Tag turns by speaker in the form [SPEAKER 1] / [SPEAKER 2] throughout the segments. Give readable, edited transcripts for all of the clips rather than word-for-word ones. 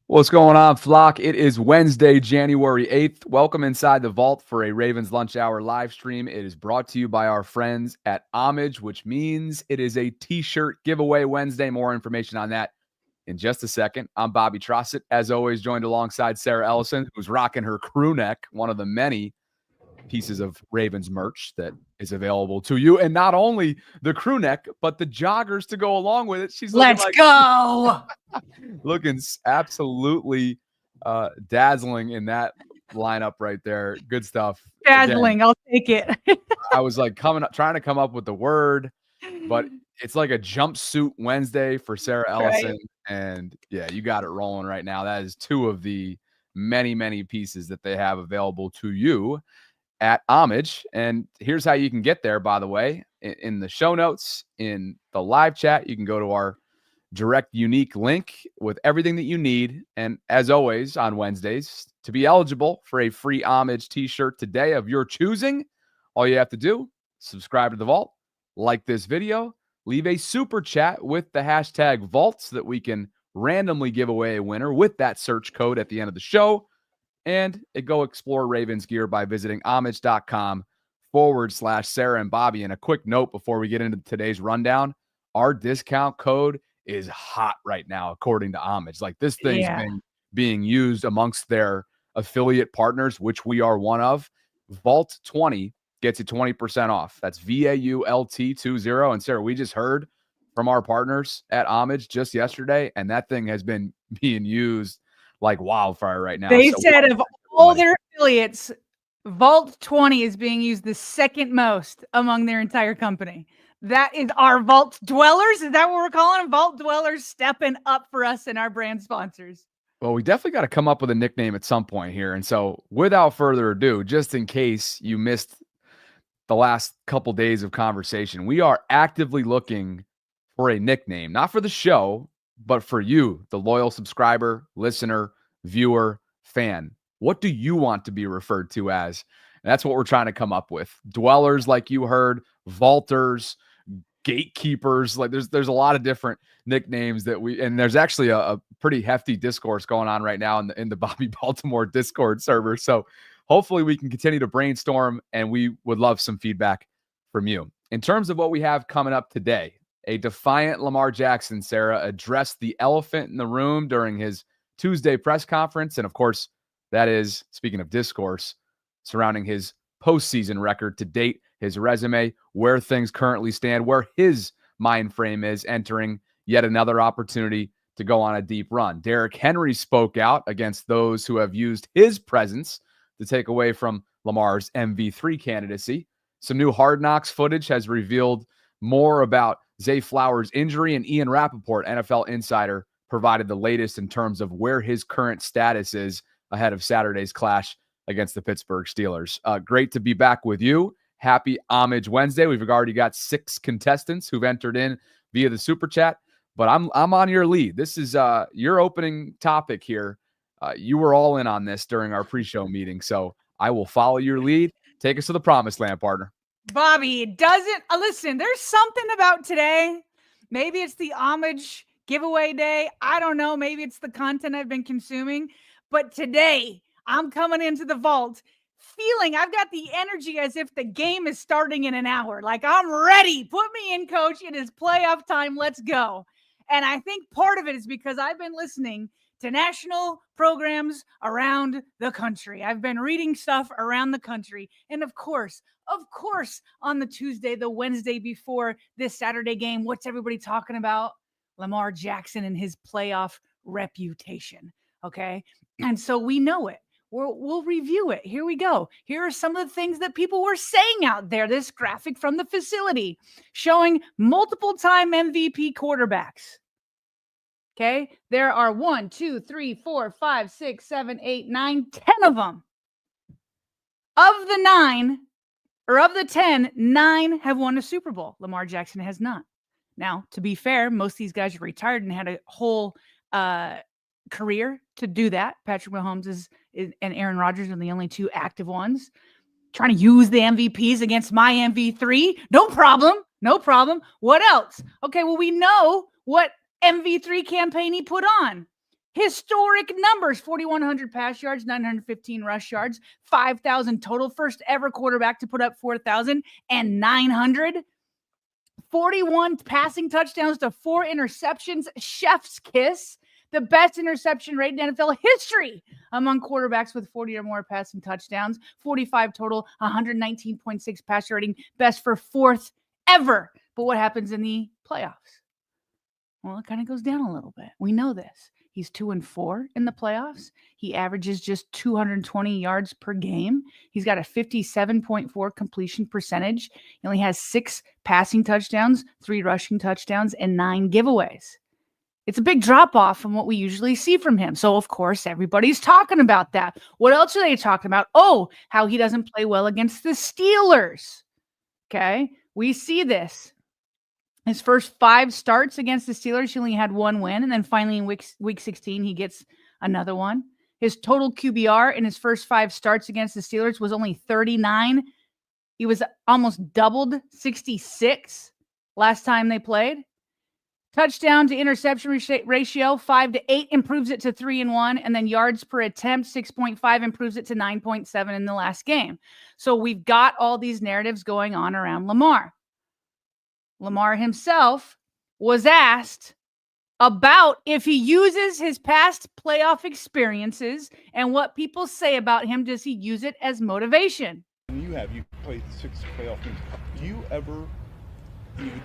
[SPEAKER 1] What's going on, Flock? It is Wednesday, January 8th. Welcome inside the vault for a Ravens Lunch Hour live stream. It is brought to you by our friends at Homage, which means it is a t-shirt giveaway Wednesday. More information on that in just a second. I'm Bobby Trossett, as always, joined alongside Sarah Ellison, who's rocking her crew neck, one of the many pieces of Ravens merch that is available to you. And not only the crew neck, but the joggers to go along with it. She's
[SPEAKER 2] Let's go.
[SPEAKER 1] looking absolutely dazzling in that lineup right there. Good stuff.
[SPEAKER 2] Dazzling. Again, I'll take it.
[SPEAKER 1] I was like trying to come up with the word, but it's like a jumpsuit Wednesday for Sarah Ellison. Right. And yeah, you got it rolling right now. That is two of the many, many pieces that they have available to you at Homage. And here's how you can get there, by the way. In the show notes, in the live chat, you can go to our direct unique link with everything that you need. And as always, on Wednesdays, to be eligible for a free Homage t-shirt today of your choosing, all you have to do, subscribe to the vault, like this video, leave a super chat with the hashtag vault so that we can randomly give away a winner with that search code at the end of the show. And go explore Ravens gear by visiting homage.com/Sarah and Bobby. And a quick note before we get into today's rundown, our discount code is hot right now, according to Homage. Like, this thing's been being used amongst their affiliate partners, which we are one of. Vault 20 gets you 20% off. That's VAULT20. And Sarah, we just heard from our partners at Homage just yesterday, and that thing has been being used like wildfire right now.
[SPEAKER 2] They said of all their affiliates, Vault 20 is being used the second most among their entire company. That is our Vault Dwellers. Is that what we're calling them? Vault Dwellers stepping up for us and our brand sponsors.
[SPEAKER 1] Well, we definitely got to come up with a nickname at some point here. And so without further ado, just in case you missed the last couple days of conversation, we are actively looking for a nickname, not for the show, but for you, the loyal subscriber, listener, viewer, fan. What do you want to be referred to as? And that's what we're trying to come up with. Dwellers, like you heard, vaulters, gatekeepers. Like there's a lot of different nicknames that and there's actually a pretty hefty discourse going on right now in the Bobby Baltimore Discord server. So hopefully we can continue to brainstorm, and we would love some feedback from you. In terms of what we have coming up today, a defiant Lamar Jackson, Sarah, addressed the elephant in the room during his Tuesday press conference. And of course, that is, speaking of discourse, surrounding his postseason record to date, his resume, where things currently stand, where his mind frame is entering yet another opportunity to go on a deep run. Derrick Henry spoke out against those who have used his presence to take away from Lamar's MV3 candidacy. Some new Hard Knocks footage has revealed more about Zay Flowers' injury, and Ian Rappaport, NFL insider, provided the latest in terms of where his current status is ahead of Saturday's clash against the Pittsburgh Steelers. Great to be back with you. Happy Homage Wednesday. We've already got 6 contestants who've entered in via the super chat, but I'm on your lead. This is your opening topic here. You were all in on this during our pre-show meeting, so I will follow your lead. Take us to the promised land, partner.
[SPEAKER 2] Bobby, it doesn't listen. There's something about today. Maybe it's the Homage giveaway day. I don't know. Maybe it's the content I've been consuming. But today, I'm coming into the vault feeling I've got the energy as if the game is starting in an hour. Like, I'm ready. Put me in, coach. It is playoff time. Let's go. And I think part of it is because I've been listening to national programs around the country. I've been reading stuff around the country. And of course, on the Tuesday, the Wednesday before this Saturday game, what's everybody talking about? Lamar Jackson and his playoff reputation. Okay. And so we know it. We'll review it. Here we go. Here are some of the things that people were saying out there. This graphic from the facility showing multiple time MVP quarterbacks. Okay. There are 1, 2, 3, 4, 5, 6, 7, 8, 9, 10 of them. Of the 10, 9 have won a Super Bowl. Lamar Jackson has not. Now, to be fair, most of these guys are retired and had a whole career to do that. Patrick Mahomes and Aaron Rodgers are the only 2 active ones. Trying to use the MVPs against my MV3. No problem. What else? Okay, well, we know what MV3 campaign he put on. Historic numbers, 4,100 pass yards, 915 rush yards, 5,000 total. First ever quarterback to put up 4,900. 41 passing touchdowns to 4 interceptions. Chef's kiss. The best interception rate in NFL history among quarterbacks with 40 or more passing touchdowns. 45 total, 119.6 passer rating. Best for 4th ever. But what happens in the playoffs? Well, it kind of goes down a little bit. We know this. He's 2-4 in the playoffs. He averages just 220 yards per game. He's got a 57.4 completion percentage. He only has 6 passing touchdowns, 3 rushing touchdowns, and 9 giveaways. It's a big drop off from what we usually see from him. So, of course, everybody's talking about that. What else are they talking about? Oh, how he doesn't play well against the Steelers. Okay, we see this. His first 5 starts against the Steelers, he only had 1 win. And then finally in week 16, he gets another one. His total QBR in his first 5 starts against the Steelers was only 39. He was almost doubled, 66 last time they played. Touchdown to interception ratio, 5-8, improves it to 3-1. And then yards per attempt, 6.5, improves it to 9.7 in the last game. So we've got all these narratives going on around Lamar. Lamar himself was asked about if he uses his past playoff experiences and what people say about him. Does he use it as motivation?
[SPEAKER 3] You played 6 playoff games. Do you ever,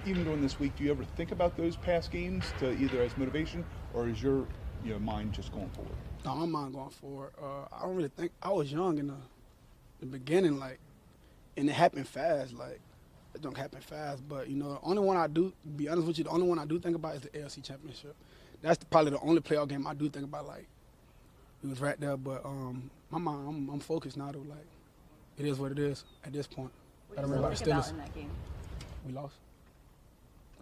[SPEAKER 3] even during this week, do you ever think about those past games to either as motivation, or is your mind just going forward?
[SPEAKER 4] No, my mind going forward. I don't really think. I was young in the beginning, and it happened fast. It don't happen fast, but the only one I do, to be honest with you, the only one I do think about is the AFC Championship. That's probably the only playoff game I do think about. It was right there, but my mind, I'm focused now. Though, it is what it is at this point.
[SPEAKER 2] What did you think about in that game?
[SPEAKER 4] We lost.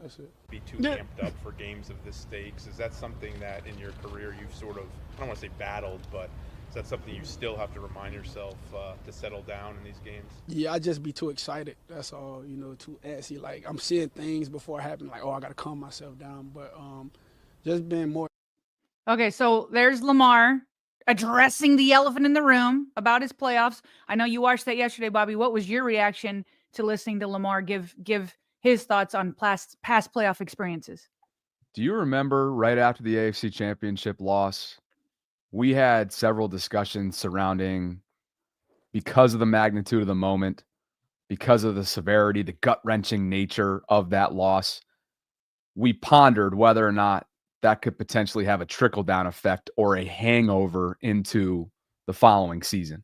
[SPEAKER 4] That's it.
[SPEAKER 5] Be too amped up for games of this stakes. Is that something that in your career you've sort of, I don't want to say battled, but is that something you still have to remind yourself to settle down in these games?
[SPEAKER 4] Yeah, I just be too excited. That's all, too antsy. I'm seeing things before it happen, I got to calm myself down. But just being more.
[SPEAKER 2] Okay, so there's Lamar addressing the elephant in the room about his playoffs. I know you watched that yesterday, Bobby. What was your reaction to listening to Lamar give his thoughts on past playoff experiences?
[SPEAKER 1] Do you remember right after the AFC Championship loss, we had several discussions surrounding, because of the magnitude of the moment, because of the severity, the gut-wrenching nature of that loss, we pondered whether or not that could potentially have a trickle-down effect or a hangover into the following season.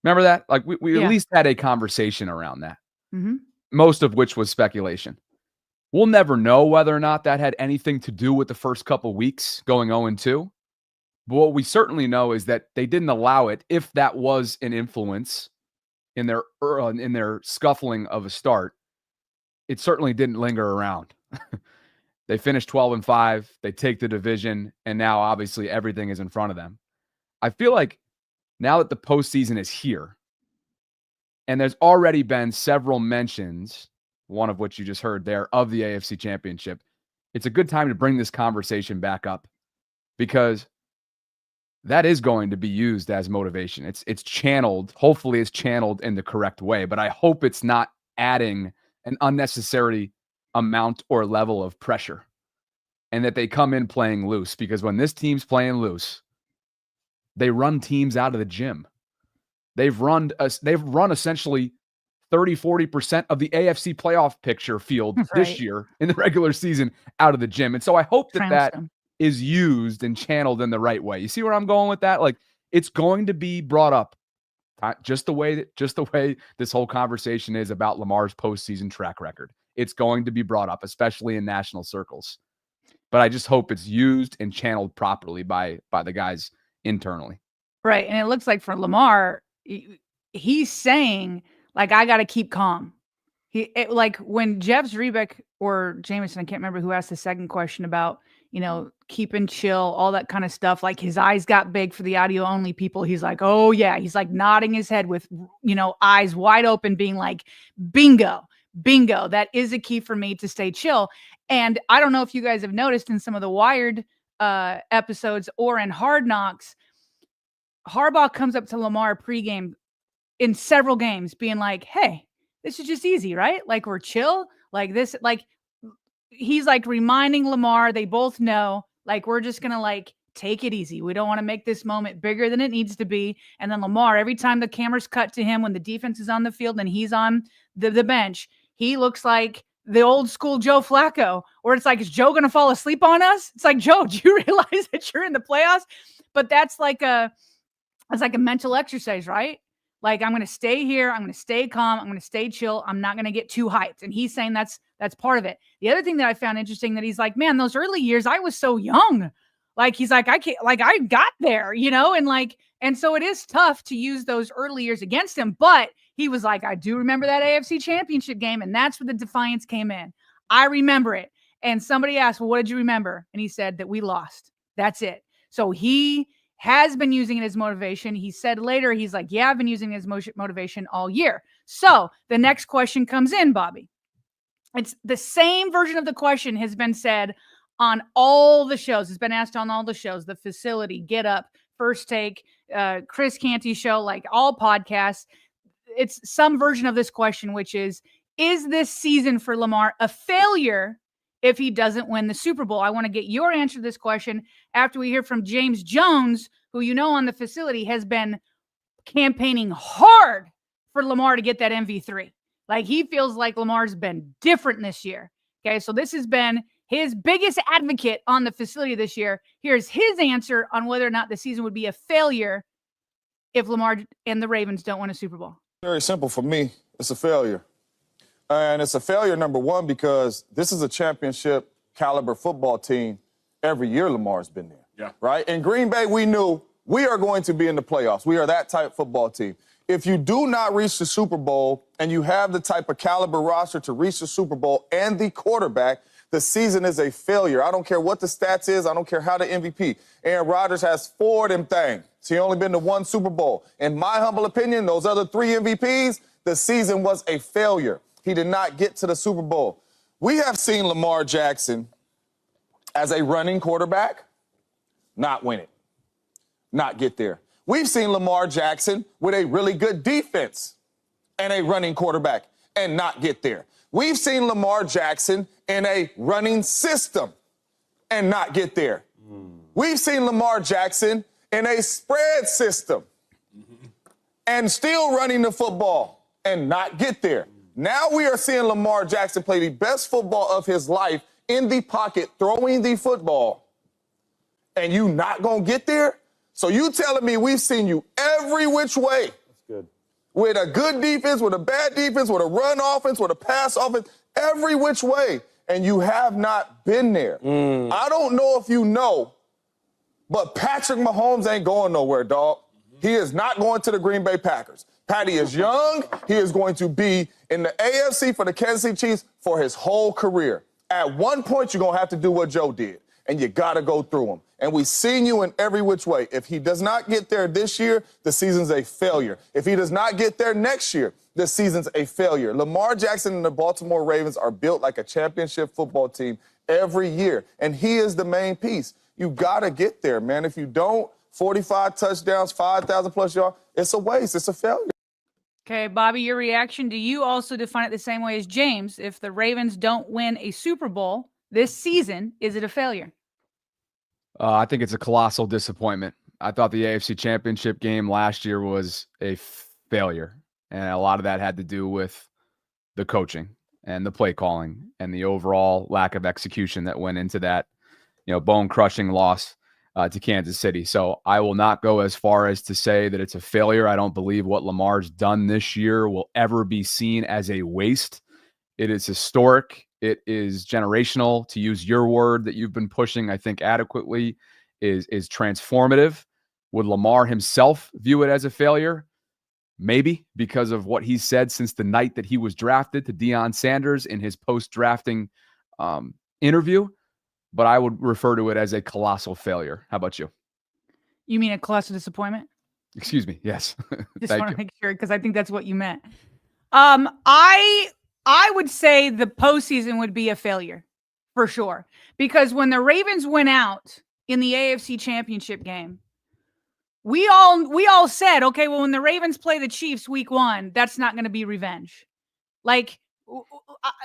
[SPEAKER 1] Remember that? We at least had a conversation around that, most of which was speculation. We'll never know whether or not that had anything to do with the first couple weeks going 0-2. But what we certainly know is that they didn't allow it, if that was an influence in their scuffling of a start. It certainly didn't linger around. They finished 12-5. They take the division, and now obviously everything is in front of them. I feel like now that the postseason is here, and there's already been several mentions, one of which you just heard there, of the AFC Championship, it's a good time to bring this conversation back up, because that is going to be used as motivation. It's channeled. Hopefully it's channeled in the correct way, but I hope it's not adding an unnecessary amount or level of pressure, and that they come in playing loose, because when this team's playing loose, they run teams out of the gym. They've run essentially 30-40% of the AFC playoff picture field this year in the regular season out of the gym. And so I hope that is used and channeled in the right way. You see where I'm going with that? It's going to be brought up, just the way this whole conversation is about Lamar's postseason track record. It's going to be brought up, especially in national circles. But I just hope it's used and channeled properly by the guys internally. Right.
[SPEAKER 2] And it looks like for Lamar, he's saying, I got to keep calm. When Jeff Zrebiec or Jameson, I can't remember who asked the second question about, keeping chill, all that kind of stuff. His eyes got big for the audio only people. He's like, oh yeah. He's nodding his head with, eyes wide open, being like, bingo. That is a key for me to stay chill. And I don't know if you guys have noticed in some of the Wired episodes or in Hard Knocks, Harbaugh comes up to Lamar pregame in several games being like, hey, this is just easy, right? Like, we're chill. Like this, like he's like reminding Lamar, they both know, like, we're just going to like take it easy. We don't want to make this moment bigger than it needs to be. And then Lamar, every time the cameras cut to him when the defense is on the field and he's on the bench, he looks like the old school Joe Flacco, where it's like, is Joe going to fall asleep on us? It's like, Joe, do you realize that you're in the playoffs? But that's like a mental exercise, right? Like, I'm going to stay here. I'm going to stay calm. I'm going to stay chill. I'm not going to get too hyped. And he's saying that's part of it. The other thing that I found interesting, that he's like, man, those early years, I was so young. Like, he's like, I can't, like, I got there, and so it is tough to use those early years against him. But he was like, I do remember that AFC Championship game. And that's where the defiance came in. I remember it. And somebody asked, well, what did you remember? And he said that we lost. That's it. So he has been using it as motivation. He said later, he's like, yeah, I've been using it as motivation all year. So the next question comes in, Bobby. It's the same version of the question has been said on all the shows. It's been asked on all the shows, The Facility, Get Up, First Take, Chris Canty Show, like all podcasts. It's some version of this question, which is this season for Lamar a failure if he doesn't win the Super Bowl? I want to get your answer to this question after we hear from James Jones, who, on The Facility has been campaigning hard for Lamar to get that MV3. Like, he feels like Lamar's been different this year. Okay, so this has been his biggest advocate on The Facility this year. Here's his answer on whether or not the season would be a failure if Lamar and the Ravens don't win a Super Bowl.
[SPEAKER 6] Very simple for me. It's a failure. And it's a failure, number one, because this is a championship caliber football team. Every year Lamar's been there. Yeah. Right? In Green Bay, we knew we are going to be in the playoffs. We are that type football team. If you do not reach the Super Bowl and you have the type of caliber roster to reach the Super Bowl and the quarterback, the season is a failure. I don't care what the stats is. I don't care how the MVP. Aaron Rodgers has 4 of them things. He only been to 1 Super Bowl. In my humble opinion, those other 3 MVPs, the season was a failure. He did not get to the Super Bowl. We have seen Lamar Jackson as a running quarterback not win it, not get there. We've seen Lamar Jackson with a really good defense and a running quarterback and not get there. We've seen Lamar Jackson in a running system and not get there. We've seen Lamar Jackson in a spread system and still running the football and not get there. Now we are seeing Lamar Jackson play the best football of his life in the pocket, throwing the football, and you not going to get there? So you telling me we've seen you every which way. That's good. With a good defense, with a bad defense, with a run offense, with a pass offense, every which way, and you have not been there. I don't know if you know, but Patrick Mahomes ain't going nowhere, dog. He is not going to the Green Bay Packers. Patty is young. He is going to be in the AFC for the Kansas City Chiefs for his whole career. At one point, you're going to have to do what Joe did, and you got to go through him. And we've seen you in every which way. If he does not get there this year, the season's a failure. If he does not get there next year, the season's a failure. Lamar Jackson and the Baltimore Ravens are built like a championship football team every year, and he is the main piece. You got to get there, man. If you don't, 45 touchdowns, 5,000-plus yards, it's a waste. It's a failure.
[SPEAKER 2] Okay, Bobby, your reaction. Do you also define it the same way as James? If the Ravens don't win a Super Bowl this season, is it a failure?
[SPEAKER 1] I think it's a colossal disappointment. I thought the AFC Championship game last year was a failure, and a lot of that had to do with the coaching and the play calling and the overall lack of execution that went into that, bone-crushing loss to Kansas City. So I will not go as far as to say that it's a failure. I don't believe what Lamar's done this year will ever be seen as a waste. It is historic. It is generational, to use your word that you've been pushing, I think adequately, is transformative. Would Lamar himself view it as a failure? Maybe, because of what he said since the night that he was drafted to Deion Sanders in his post-drafting interview. But I would refer to it as a colossal failure. How about you?
[SPEAKER 2] You mean a colossal disappointment?
[SPEAKER 1] Excuse me. Yes.
[SPEAKER 2] Just want to make sure, because I think that's what you meant. I would say the postseason would be a failure for sure, because when the Ravens went out in the AFC Championship game. We all said, okay, well, when the Ravens play the Chiefs week 1, that's not going to be revenge. Like,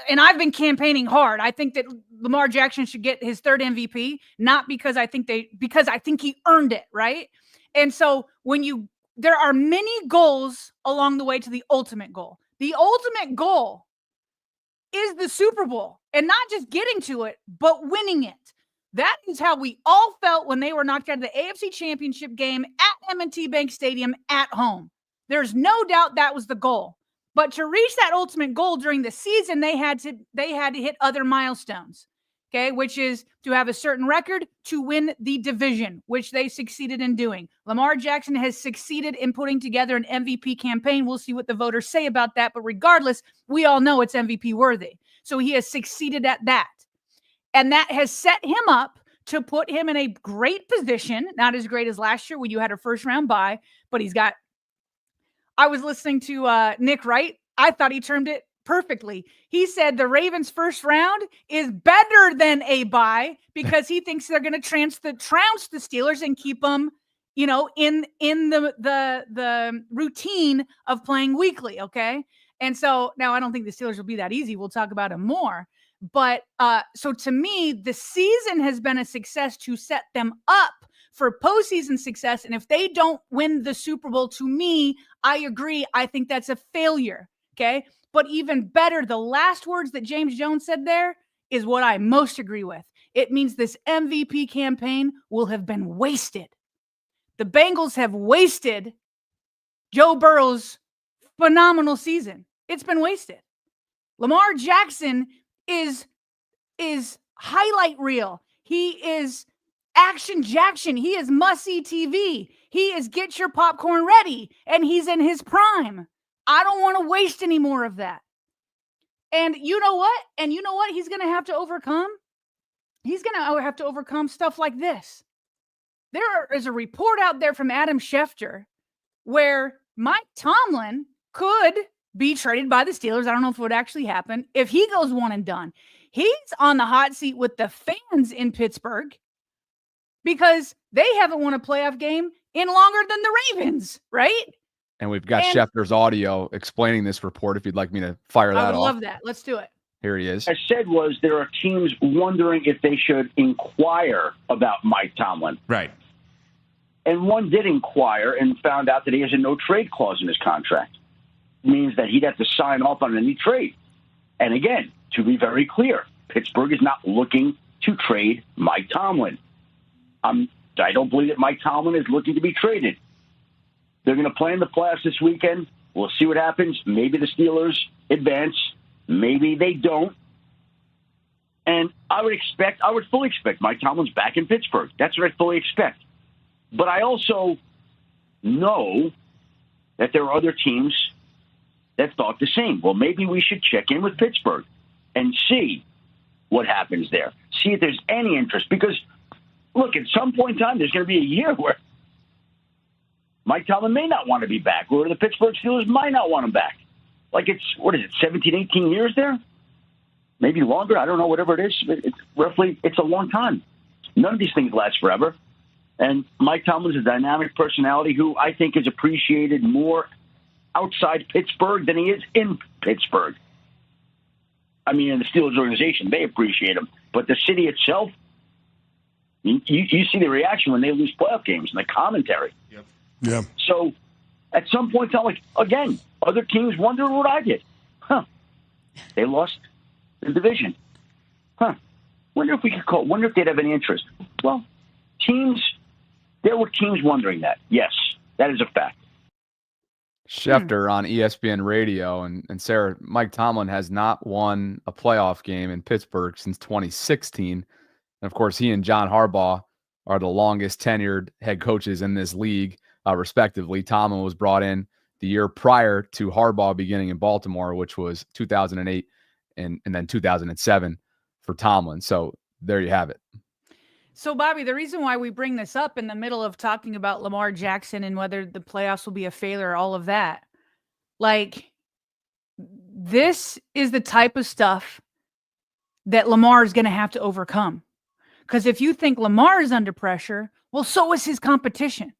[SPEAKER 2] and I've been campaigning hard. I think that Lamar Jackson should get his 3rd MVP, not because I think he earned it, right? And so there are many goals along the way to the ultimate goal. The ultimate goal is the Super Bowl, and not just getting to it, but winning it. That is how we all felt when they were knocked out of the AFC Championship game at M&T Bank Stadium at home. There's no doubt that was the goal. But to reach that ultimate goal during the season, they had to hit other milestones, okay, which is to have a certain record to win the division, which they succeeded in doing. Lamar Jackson has succeeded in putting together an MVP campaign. We'll see what the voters say about that. But regardless, we all know it's MVP worthy. So he has succeeded at that. And that has set him up to put him in a great position, not as great as last year when you had a first-round bye, but I was listening to Nick Wright. I thought he termed it perfectly. He said the Ravens' first round is better than a bye because he thinks they're going to trounce the Steelers and keep them, in the routine of playing weekly, okay? And so now I don't think the Steelers will be that easy. We'll talk about them more. But so to me, the season has been a success to set them up for postseason success. And if they don't win the Super Bowl, to me, I agree. I think that's a failure. Okay. But even better, the last words that James Jones said there is what I most agree with. It means this MVP campaign will have been wasted. The Bengals have wasted Joe Burrow's phenomenal season. It's been wasted. Lamar Jackson is highlight reel. He is Action Jackson. He is must-see TV. He is get your popcorn ready, and he's in his prime. I don't want to waste any more of that. And you know what? He's going to have to overcome? He's going to have to overcome stuff like this. There is a report out there from Adam Schefter where Mike Tomlin could be traded by the Steelers. I don't know if it would actually happen. If he goes one and done, he's on the hot seat with the fans in Pittsburgh because they haven't won a playoff game in longer than the Ravens, right?
[SPEAKER 1] And we've got Schefter's audio explaining this report if you'd like me to fire that off.
[SPEAKER 2] I would love that. Let's do it.
[SPEAKER 1] Here he is.
[SPEAKER 7] I said was there are teams wondering if they should inquire about Mike Tomlin.
[SPEAKER 8] Right.
[SPEAKER 7] And one did inquire and found out that he has a no-trade clause in his contract. Means that he'd have to sign off on any trade. And again, to be very clear, Pittsburgh is not looking to trade Mike Tomlin. I don't believe that Mike Tomlin is looking to be traded. They're going to play in the playoffs this weekend. We'll see what happens. Maybe the Steelers advance. Maybe they don't. And I would fully expect Mike Tomlin's back in Pittsburgh. That's what I fully expect. But I also know that there are other teams that thought the same. Well, maybe we should check in with Pittsburgh and see what happens there. See if there's any interest. Because, look, at some point in time, there's going to be a year where Mike Tomlin may not want to be back, or the Pittsburgh Steelers might not want him back. Like it's, 17, 18 years there? Maybe longer. I don't know, whatever it is. It's a long time. None of these things last forever. And Mike Tomlin's a dynamic personality who I think is appreciated more outside Pittsburgh than he is in Pittsburgh. I mean, in the Steelers organization, they appreciate him. But the city itself, you see the reaction when they lose playoff games and the commentary.
[SPEAKER 8] Yep. Yeah.
[SPEAKER 7] So at some point, again, other teams wonder what I did. They lost the division. Wonder if we could call. Wonder if they'd have any interest. Well, there were teams wondering that. Yes, that is a fact.
[SPEAKER 1] Schefter on ESPN Radio and Sarah, Mike Tomlin has not won a playoff game in Pittsburgh since 2016. And of course, he and John Harbaugh are the longest tenured head coaches in this league, respectively. Tomlin was brought in the year prior to Harbaugh beginning in Baltimore, which was 2008 and then 2007 for Tomlin. So there you have it.
[SPEAKER 2] So, Bobby, the reason why we bring this up in the middle of talking about Lamar Jackson and whether the playoffs will be a failure, all of that, like, this is the type of stuff that Lamar is going to have to overcome. Because if you think Lamar is under pressure, well, so is his competition.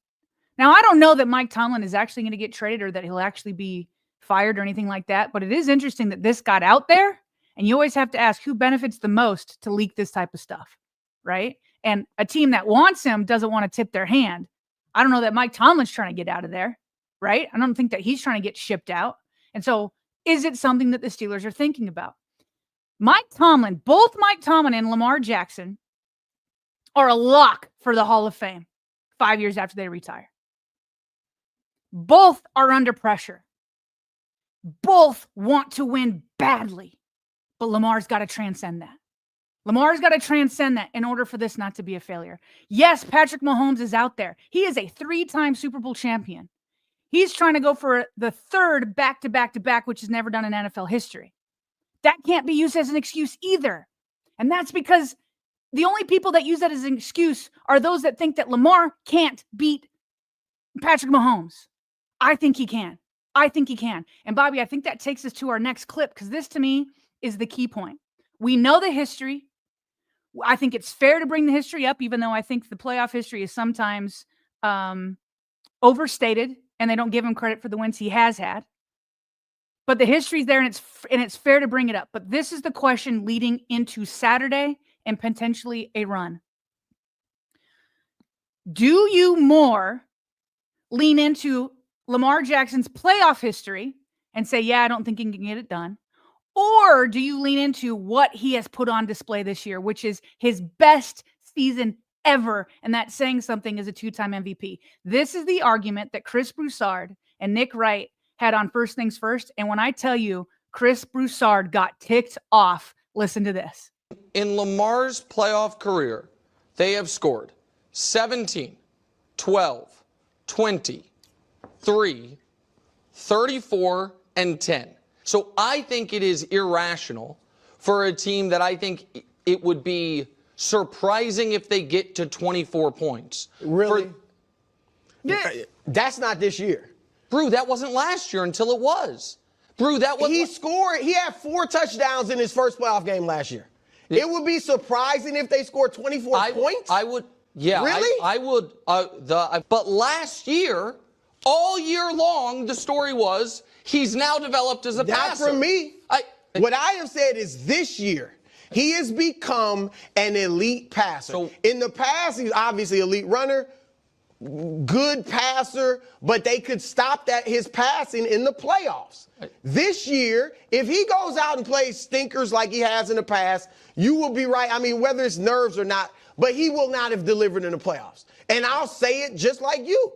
[SPEAKER 2] Now, I don't know that Mike Tomlin is actually going to get traded or that he'll actually be fired or anything like that, but it is interesting that this got out there, and you always have to ask who benefits the most to leak this type of stuff, right? And a team that wants him doesn't want to tip their hand. I don't know that Mike Tomlin's trying to get out of there, right? I don't think that he's trying to get shipped out. And so is it something that the Steelers are thinking about? Both Mike Tomlin and Lamar Jackson are a lock for the Hall of Fame 5 years after they retire. Both are under pressure. Both want to win badly, but Lamar's got to transcend that. Lamar's got to transcend that in order for this not to be a failure. Yes, Patrick Mahomes is out there. He is a 3-time Super Bowl champion. He's trying to go for the third back-to-back-to-back, which is never done in NFL history. That can't be used as an excuse either. And that's because the only people that use that as an excuse are those that think that Lamar can't beat Patrick Mahomes. I think he can. And Bobby, I think that takes us to our next clip, because this to me is the key point. We know the history. I think it's fair to bring the history up, even though I think the playoff history is sometimes overstated and they don't give him credit for the wins he has had. But the history's there, and it's fair to bring it up. But this is the question leading into Saturday and potentially a run. Do you more lean into Lamar Jackson's playoff history and say, yeah, I don't think he can get it done? Or do you lean into what he has put on display this year, which is his best season ever? And that's saying something as a 2-time MVP. This is the argument that Chris Broussard and Nick Wright had on First Things First. And when I tell you Chris Broussard got ticked off, listen to this.
[SPEAKER 8] In Lamar's playoff career, they have scored 17, 12, 20, 3, 34, and 10. So I think it is irrational for a team that I think it would be surprising if they get to 24 points.
[SPEAKER 9] Really? That's not this year.
[SPEAKER 8] Brew, that wasn't last year until it was. Brew, that was...
[SPEAKER 9] He had 4 touchdowns in his first playoff game last year. It would be surprising if they scored 24 points?
[SPEAKER 8] I would, yeah.
[SPEAKER 9] Really?
[SPEAKER 8] I would, but last year, all year long, the story was he's now developed as a passer.
[SPEAKER 9] Not for me. What I have said is this year, he has become an elite passer. So, in the past, he's obviously an elite runner, good passer, but they could stop his passing in the playoffs. This year, if he goes out and plays stinkers like he has in the past, you will be right. I mean, whether it's nerves or not, but he will not have delivered in the playoffs. And I'll say it just like you.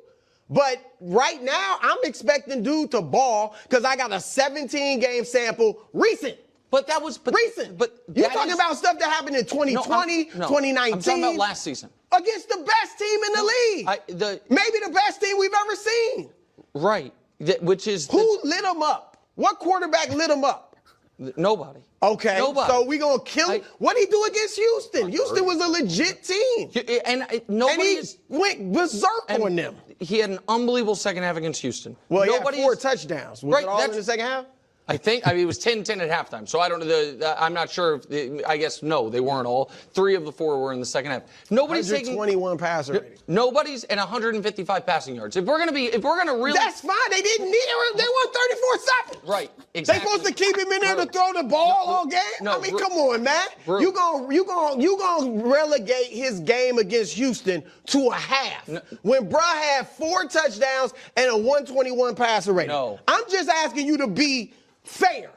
[SPEAKER 9] But right now, I'm expecting dude to ball because I got a 17-game sample recent.
[SPEAKER 8] But that was
[SPEAKER 9] recent. But you're talking about stuff that happened in 2020, 2019.
[SPEAKER 8] I'm talking about last season.
[SPEAKER 9] Against the best team in the league. Maybe the best team we've ever seen.
[SPEAKER 8] Right. Which is...
[SPEAKER 9] Who lit him up? What quarterback lit him up?
[SPEAKER 8] Nobody.
[SPEAKER 9] Okay.
[SPEAKER 8] Nobody.
[SPEAKER 9] So we going to kill him? What did he do against Houston? Houston was a legit team.
[SPEAKER 8] And he
[SPEAKER 9] went berserk on them.
[SPEAKER 8] He had an unbelievable second half against Houston.
[SPEAKER 9] Well, he had 4 touchdowns. Was it all in the second half?
[SPEAKER 8] I think, it was 10-10 at halftime. So I don't know. I'm not sure. I guess, no, they weren't all. 3 of the 4 were in the second half. Nobody's
[SPEAKER 9] 121 passer rating.
[SPEAKER 8] Nobody's and 155 passing yards. If we're gonna really.
[SPEAKER 9] That's fine. They didn't need it. They won 34-7.
[SPEAKER 8] Right. Exactly.
[SPEAKER 9] They supposed to keep him in there to throw the ball all game?
[SPEAKER 8] No,
[SPEAKER 9] I mean, come on, man. You gonna relegate his game against Houston to a half when bruh had 4 touchdowns and a 121 passer rating.
[SPEAKER 8] No.
[SPEAKER 9] I'm just asking you to be fair.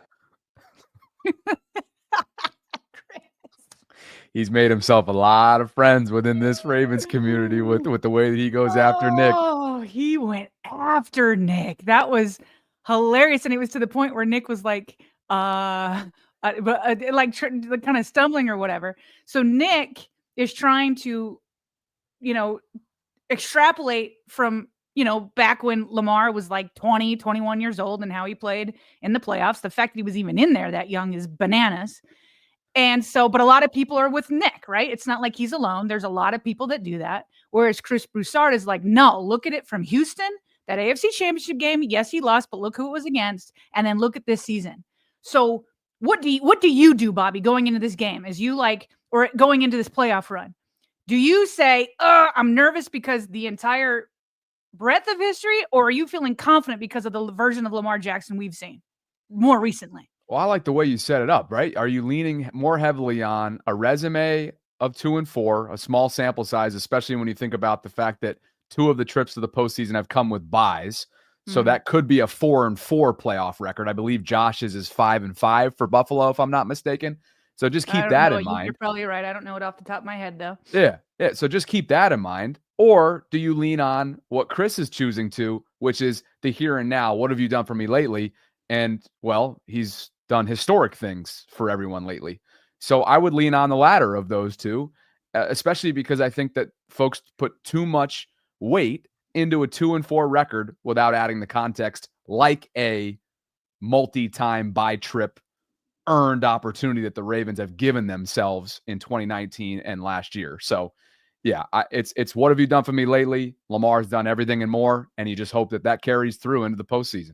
[SPEAKER 1] He's made himself a lot of friends within this Ravens community with the way that he goes after Nick.
[SPEAKER 2] Oh, he went after Nick. That was hilarious. And it was to the point where Nick was like, kind of stumbling or whatever. So Nick is trying to, extrapolate from, back when Lamar was like 20, 21 years old and how he played in the playoffs. The fact that he was even in there that young is bananas. And so, but a lot of people are with Nick, right? It's not like he's alone. There's a lot of people that do that. Whereas Chris Broussard is like, no, look at it from Houston, that AFC Championship game. Yes, he lost, but look who it was against. And then look at this season. So what do you do, Bobby, going into this game? As you or going into this playoff run? Do you say, I'm nervous because the entire breadth of history, or are you feeling confident because of the version of Lamar Jackson we've seen more recently?
[SPEAKER 1] Well, I like the way you set it up, right? Are you leaning more heavily on a resume of 2-4, a small sample size, especially when you think about the fact that 2 of the trips to the postseason have come with byes? So that could be a 4-4 playoff record. I believe Josh's is 5-5 for Buffalo, if I'm not mistaken. So just keep that in mind.
[SPEAKER 2] You're probably right. I don't know it off the top of my head, though.
[SPEAKER 1] Yeah. So just keep that in mind. Or do you lean on what Chris is choosing to, which is the here and now? What have you done for me lately? And, well, he's done historic things for everyone lately. So I would lean on the latter of those two, especially because I think that folks put too much weight into a 2-4 record without adding the context, like a multi-time bye trip earned opportunity that the Ravens have given themselves in 2019 and last year. So yeah, it's what have you done for me lately? Lamar's done everything and more, and you just hope that carries through into the postseason.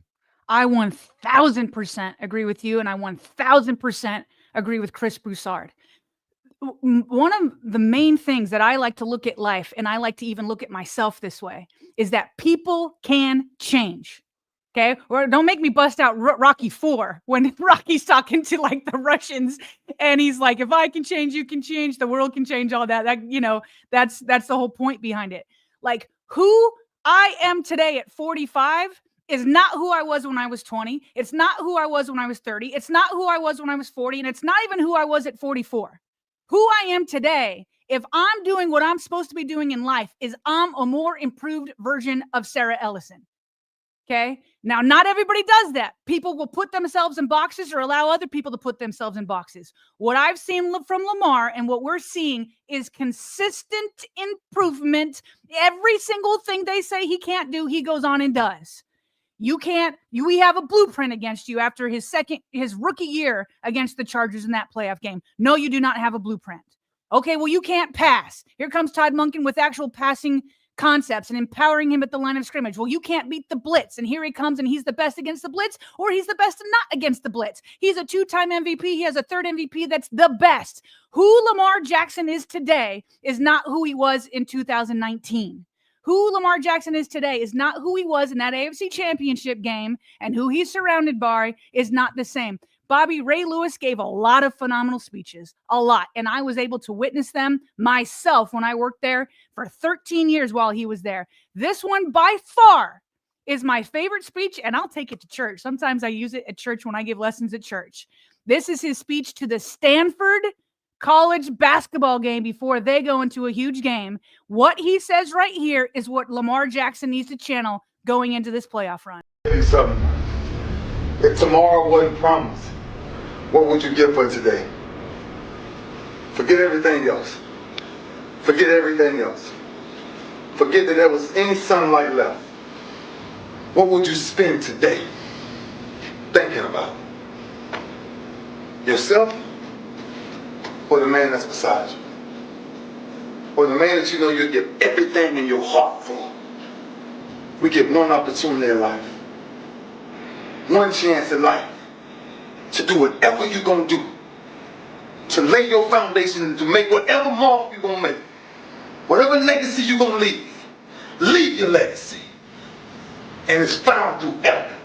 [SPEAKER 2] I 1000% agree with you, and I 1000% agree with Chris Broussard. One of the main things that I like to look at life, and I like to even look at myself this way, is that people can change. Okay, or don't make me bust out Rocky 4 when Rocky's talking to like the Russians, and he's like, "If I can change, you can change. The world can change." All that, that's the whole point behind it. Like, who I am today at 45 is not who I was when I was 20. It's not who I was when I was 30. It's not who I was when I was 40, and it's not even who I was at 44. Who I am today, if I'm doing what I'm supposed to be doing in life, is I'm a more improved version of Sarah Ellison. Okay. Now, not everybody does that. People will put themselves in boxes or allow other people to put themselves in boxes. What I've seen from Lamar and what we're seeing is consistent improvement. Every single thing they say he can't do, he goes on and does. We have a blueprint against you after his rookie year against the Chargers in that playoff game. No, you do not have a blueprint. Okay, well, you can't pass. Here comes Todd Monken with actual passing concepts and empowering him at the line of scrimmage. Well, you can't beat the blitz, and here he comes, and he's the best against the blitz, or he's the best not against the blitz. He's a 2-time MVP. He has a 3rd MVP that's the best. Who Lamar Jackson is today is not who he was in 2019. Who Lamar Jackson is today is not who he was in that AFC Championship game, and who he's surrounded by is not the same. Bobby, Ray Lewis gave a lot of phenomenal speeches, a lot, and I was able to witness them myself when I worked there for 13 years while he was there. This one, by far, is my favorite speech, and I'll take it to church. Sometimes I use it at church when I give lessons at church. This is his speech to the Stanford college basketball game before they go into a huge game. What he says right here is what Lamar Jackson needs to channel going into this playoff run.
[SPEAKER 10] Something. If tomorrow wasn't promised, what would you give for today? Forget everything else. Forget everything else. Forget that there was any sunlight left. What would you spend today thinking about? Yourself or the man that's beside you? Or the man that you know you'll give everything in your heart for? We get one opportunity in life, one chance in life to do whatever you're going to do, to lay your foundation and to make whatever mark you're going to make, whatever legacy you're going to leave your legacy. And it's found through effort.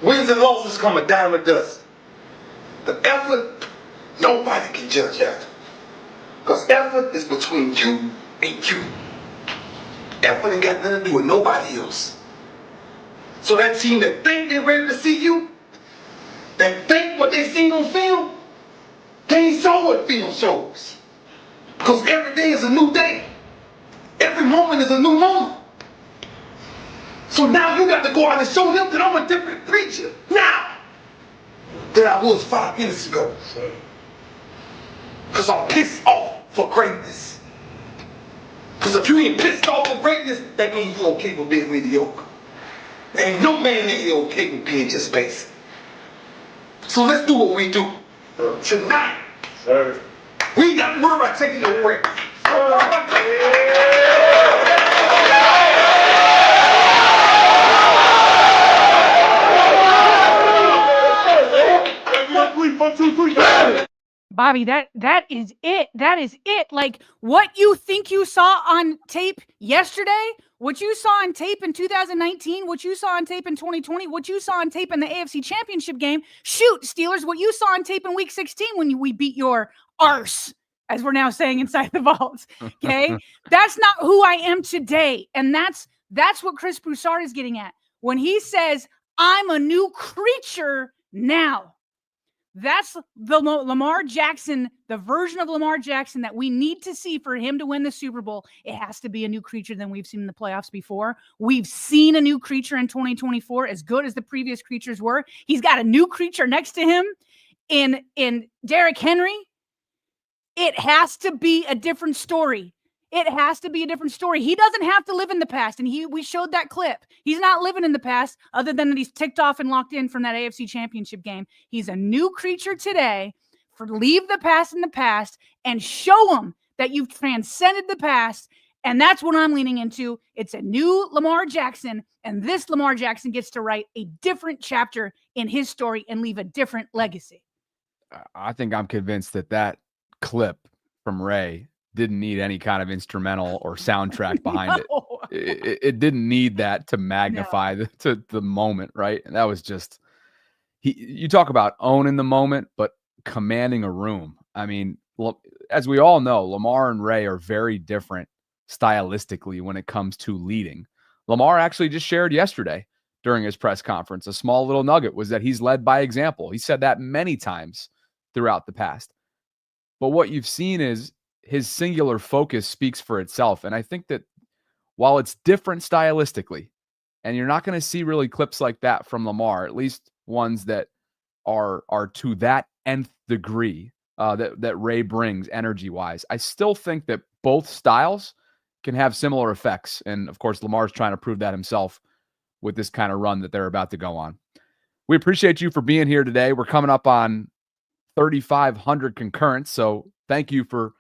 [SPEAKER 10] Wins and losses come a dime a dozen. The effort, nobody can judge effort. Because effort is between you and you. Effort ain't got nothing to do with nobody else. So that team that think they're ready to see you, that think what they seen on film, they ain't saw what film shows. Because every day is a new day. Every moment is a new moment. So now you got to go out and show them that I'm a different creature now than I was 5 minutes ago. Because I'm pissed off for greatness. Because if you ain't pissed off for greatness, that means you're okay with being mediocre. There ain't no man in here okay with being just basic. So let's do what we do tonight. We got to worry about taking a break.
[SPEAKER 2] Bobby, that is it. That is it. Like what you think you saw on tape yesterday, what you saw on tape in 2019, what you saw on tape in 2020, what you saw on tape in the AFC Championship game. Shoot, Steelers, what you saw on tape in Week 16 when we beat your arse, as we're now saying inside the vault. Okay, that's not who I am today, and that's what Chris Broussard is getting at when he says I'm a new creature now. That's the Lamar Jackson, the version of Lamar Jackson that we need to see for him to win the Super Bowl. It has to be a new creature than we've seen in the playoffs before. We've seen a new creature in 2024, as good as the previous creatures were. He's got a new creature next to him in Derrick Henry. It has to be a different story. It has to be a different story. He doesn't have to live in the past, and we showed that clip. He's not living in the past other than that he's ticked off and locked in from that AFC Championship game. He's a new creature today. Leave the past in the past and show him that you've transcended the past, and that's what I'm leaning into. It's a new Lamar Jackson, and this Lamar Jackson gets to write a different chapter in his story and leave a different legacy.
[SPEAKER 1] I think I'm convinced that clip from Ray didn't need any kind of instrumental or soundtrack behind it. It didn't need that to magnify the moment, right? And that was just you talk about owning the moment, but commanding a room. I mean, as we all know, Lamar and Ray are very different stylistically when it comes to leading. Lamar actually just shared yesterday during his press conference, a small little nugget was that he's led by example. He said that many times throughout the past. But what you've seen is his singular focus speaks for itself. And I think that while it's different stylistically, and you're not going to see really clips like that from Lamar, at least ones that are to that nth degree that Ray brings energy-wise, I still think that both styles can have similar effects. And, of course, Lamar's trying to prove that himself with this kind of run that they're about to go on. We appreciate you for being here today. We're coming up on 3,500 concurrents, so thank you for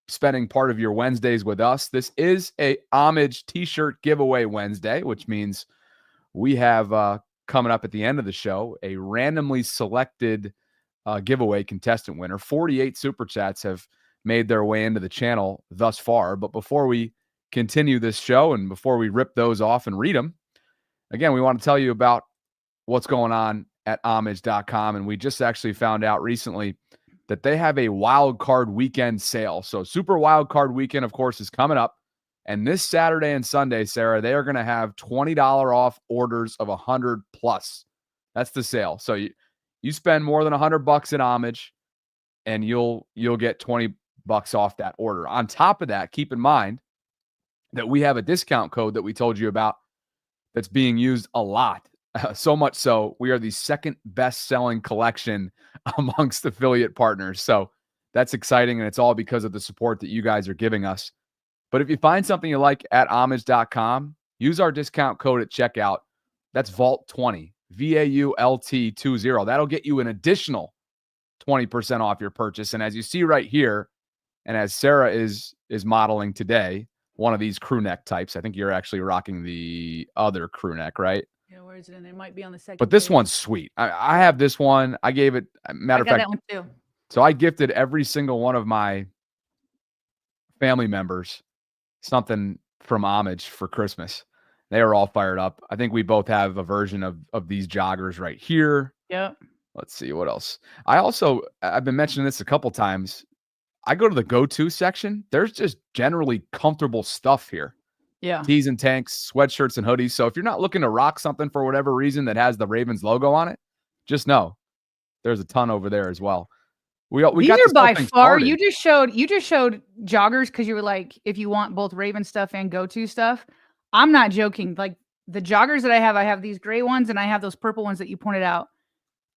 [SPEAKER 1] spending part of your Wednesdays with us. This is a Homage t-shirt giveaway Wednesday, which means we have coming up at the end of the show a randomly selected giveaway contestant winner. 48 super chats have made their way into the channel thus far. But before we continue this show and before we rip those off and read them, again, we want to tell you about what's going on at homage.com. And we just actually found out recently that they have a wild card weekend sale. So Super Wild Card Weekend, of course, is coming up. And this Saturday and Sunday, Sarah, they are going to have $20 off orders of 100 plus. That's the sale. So you spend more than $100 at Homage, and you'll get $20 off that order. On top of that, keep in mind that we have a discount code that we told you about that's being used a lot. So much so, we are the second best-selling collection amongst affiliate partners. So that's exciting, and it's all because of the support that you guys are giving us. But if you find something you like at homage.com, use our discount code at checkout. That's VAULT20, VAULT20. That'll get you an additional 20% off your purchase. And as you see right here, and as Sarah is modeling today, one of these crew neck types. I think you're actually rocking the other crew neck, right?
[SPEAKER 2] Yeah, where is it? And it might be on the second.
[SPEAKER 1] But this
[SPEAKER 2] page.
[SPEAKER 1] one's sweet. I have this one. I gave it, matter of fact,
[SPEAKER 2] that one too.
[SPEAKER 1] So I gifted every single one of my family members something from Homage for Christmas. They are all fired up. I think we both have a version of these joggers right here.
[SPEAKER 2] Yep.
[SPEAKER 1] Let's see what else. I've been mentioning this a couple times. I go to the go-to section. There's just generally comfortable stuff here.
[SPEAKER 2] Yeah.
[SPEAKER 1] Tees and tanks, sweatshirts and hoodies. So if you're not looking to rock something for whatever reason that has the Ravens logo on it, just know there's a ton over there as well. We
[SPEAKER 2] These
[SPEAKER 1] got
[SPEAKER 2] are by far.
[SPEAKER 1] started.
[SPEAKER 2] You just showed joggers because you were like, if you want both Raven stuff and go-to stuff. I'm not joking. Like the joggers that I have these gray ones and I have those purple ones that you pointed out.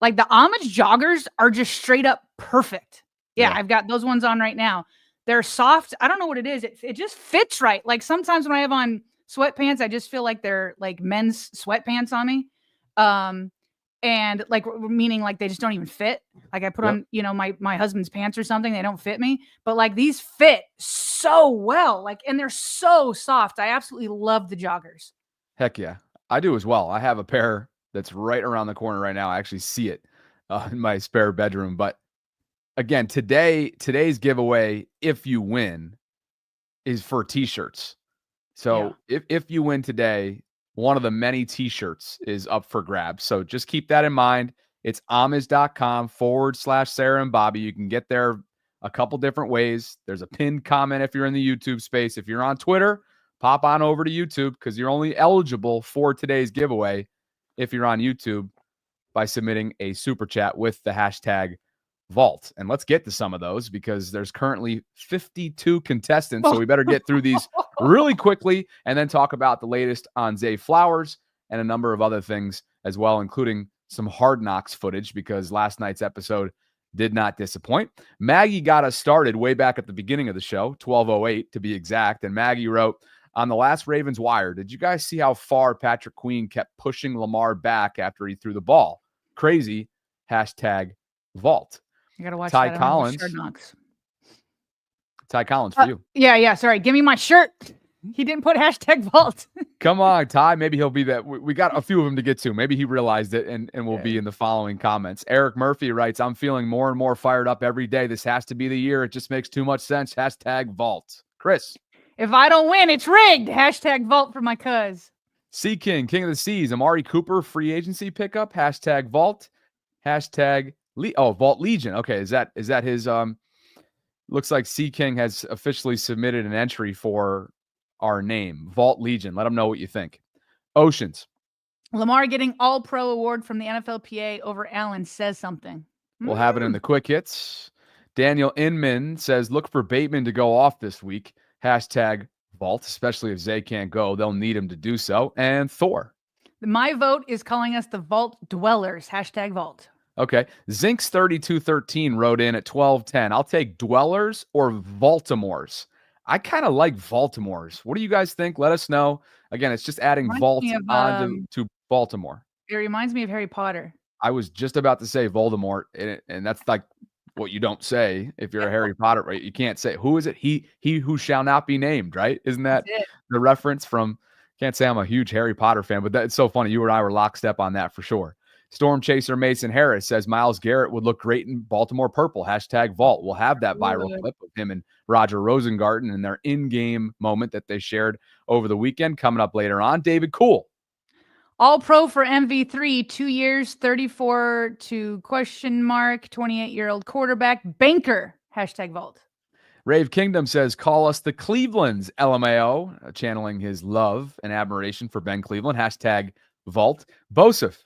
[SPEAKER 2] Like the Homage joggers are just straight up perfect. Yeah, I've got those ones on right now. They're soft. I don't know what it is. It just fits right. Like sometimes when I have on sweatpants, I just feel like they're like men's sweatpants on me. And like meaning like they just don't even fit. Like I put on, my husband's pants or something, they don't fit me. But like these fit so well. Like, and they're so soft. I absolutely love the joggers.
[SPEAKER 1] Heck yeah. I do as well. I have a pair that's right around the corner right now. I actually see it in my spare bedroom. But again, today's giveaway, if you win, is for T-shirts. So if you win today, one of the many T-shirts is up for grabs. So just keep that in mind. It's homage.com/Sarah and Bobby. You can get there a couple different ways. There's a pinned comment if you're in the YouTube space. If you're on Twitter, pop on over to YouTube because you're only eligible for today's giveaway if you're on YouTube by submitting a super chat with the hashtag Vault. And let's get to some of those because there's currently 52 contestants. So we better get through these really quickly and then talk about the latest on Zay Flowers and a number of other things as well, including some Hard Knocks footage because last night's episode did not disappoint. Maggie got us started way back at the beginning of the show, 12:08 to be exact. And Maggie wrote, on the last Ravens Wire, did you guys see how far Patrick Queen kept pushing Lamar back after he threw the ball? Crazy. Hashtag Vault.
[SPEAKER 2] You got to watch
[SPEAKER 1] Ty
[SPEAKER 2] that
[SPEAKER 1] Collins. Ty Collins for you.
[SPEAKER 2] Yeah. Sorry. Give me my shirt. He didn't put hashtag Vault.
[SPEAKER 1] Come on, Ty. Maybe he'll be that. We got a few of them to get to. Maybe he realized it and will be in the following comments. Eric Murphy writes, I'm feeling more and more fired up every day. This has to be the year. It just makes too much sense. Hashtag Vault. Chris.
[SPEAKER 2] If I don't win, it's rigged. Hashtag Vault for my cuz.
[SPEAKER 1] Sea King, King of the Seas. Amari Cooper, free agency pickup. Hashtag Vault. Hashtag Vault Legion. Okay, is that his looks like Sea King has officially submitted an entry for our name. Vault Legion. Let them know what you think. Oceans.
[SPEAKER 2] Lamar getting all-pro award from the NFLPA over Allen says something.
[SPEAKER 1] We'll have it in the quick hits. Daniel Inman says, look for Bateman to go off this week. Hashtag Vault, especially if Zay can't go. They'll need him to do so. And Thor.
[SPEAKER 2] My vote is calling us the Vault Dwellers. Hashtag Vault.
[SPEAKER 1] Okay. Zinks3213 wrote in at 12:10. I'll take Dwellers or Baltimore's. I kind of like Baltimore's. What do you guys think? Let us know. Again, it's just adding Vault onto to Baltimore.
[SPEAKER 2] It reminds me of Harry Potter.
[SPEAKER 1] I was just about to say Voldemort, and that's like what you don't say if you're a Harry Potter, right? You can't say, who is it? He who shall not be named, right? Isn't that the reference from, can't say I'm a huge Harry Potter fan, but that's so funny. You and I were lockstep on that for sure. Storm Chaser Mason Harris says Myles Garrett would look great in Baltimore purple. Hashtag Vault. We'll have that viral clip of him and Roger Rosengarten and their in-game moment that they shared over the weekend coming up later on. David Cool.
[SPEAKER 2] All pro for MV3, 2 years, 34 to question mark, 28-year-old quarterback, banker. Hashtag Vault.
[SPEAKER 1] Rave Kingdom says, call us the Cleveland's LMAO, channeling his love and admiration for Ben Cleveland. Hashtag Vault. Bosef.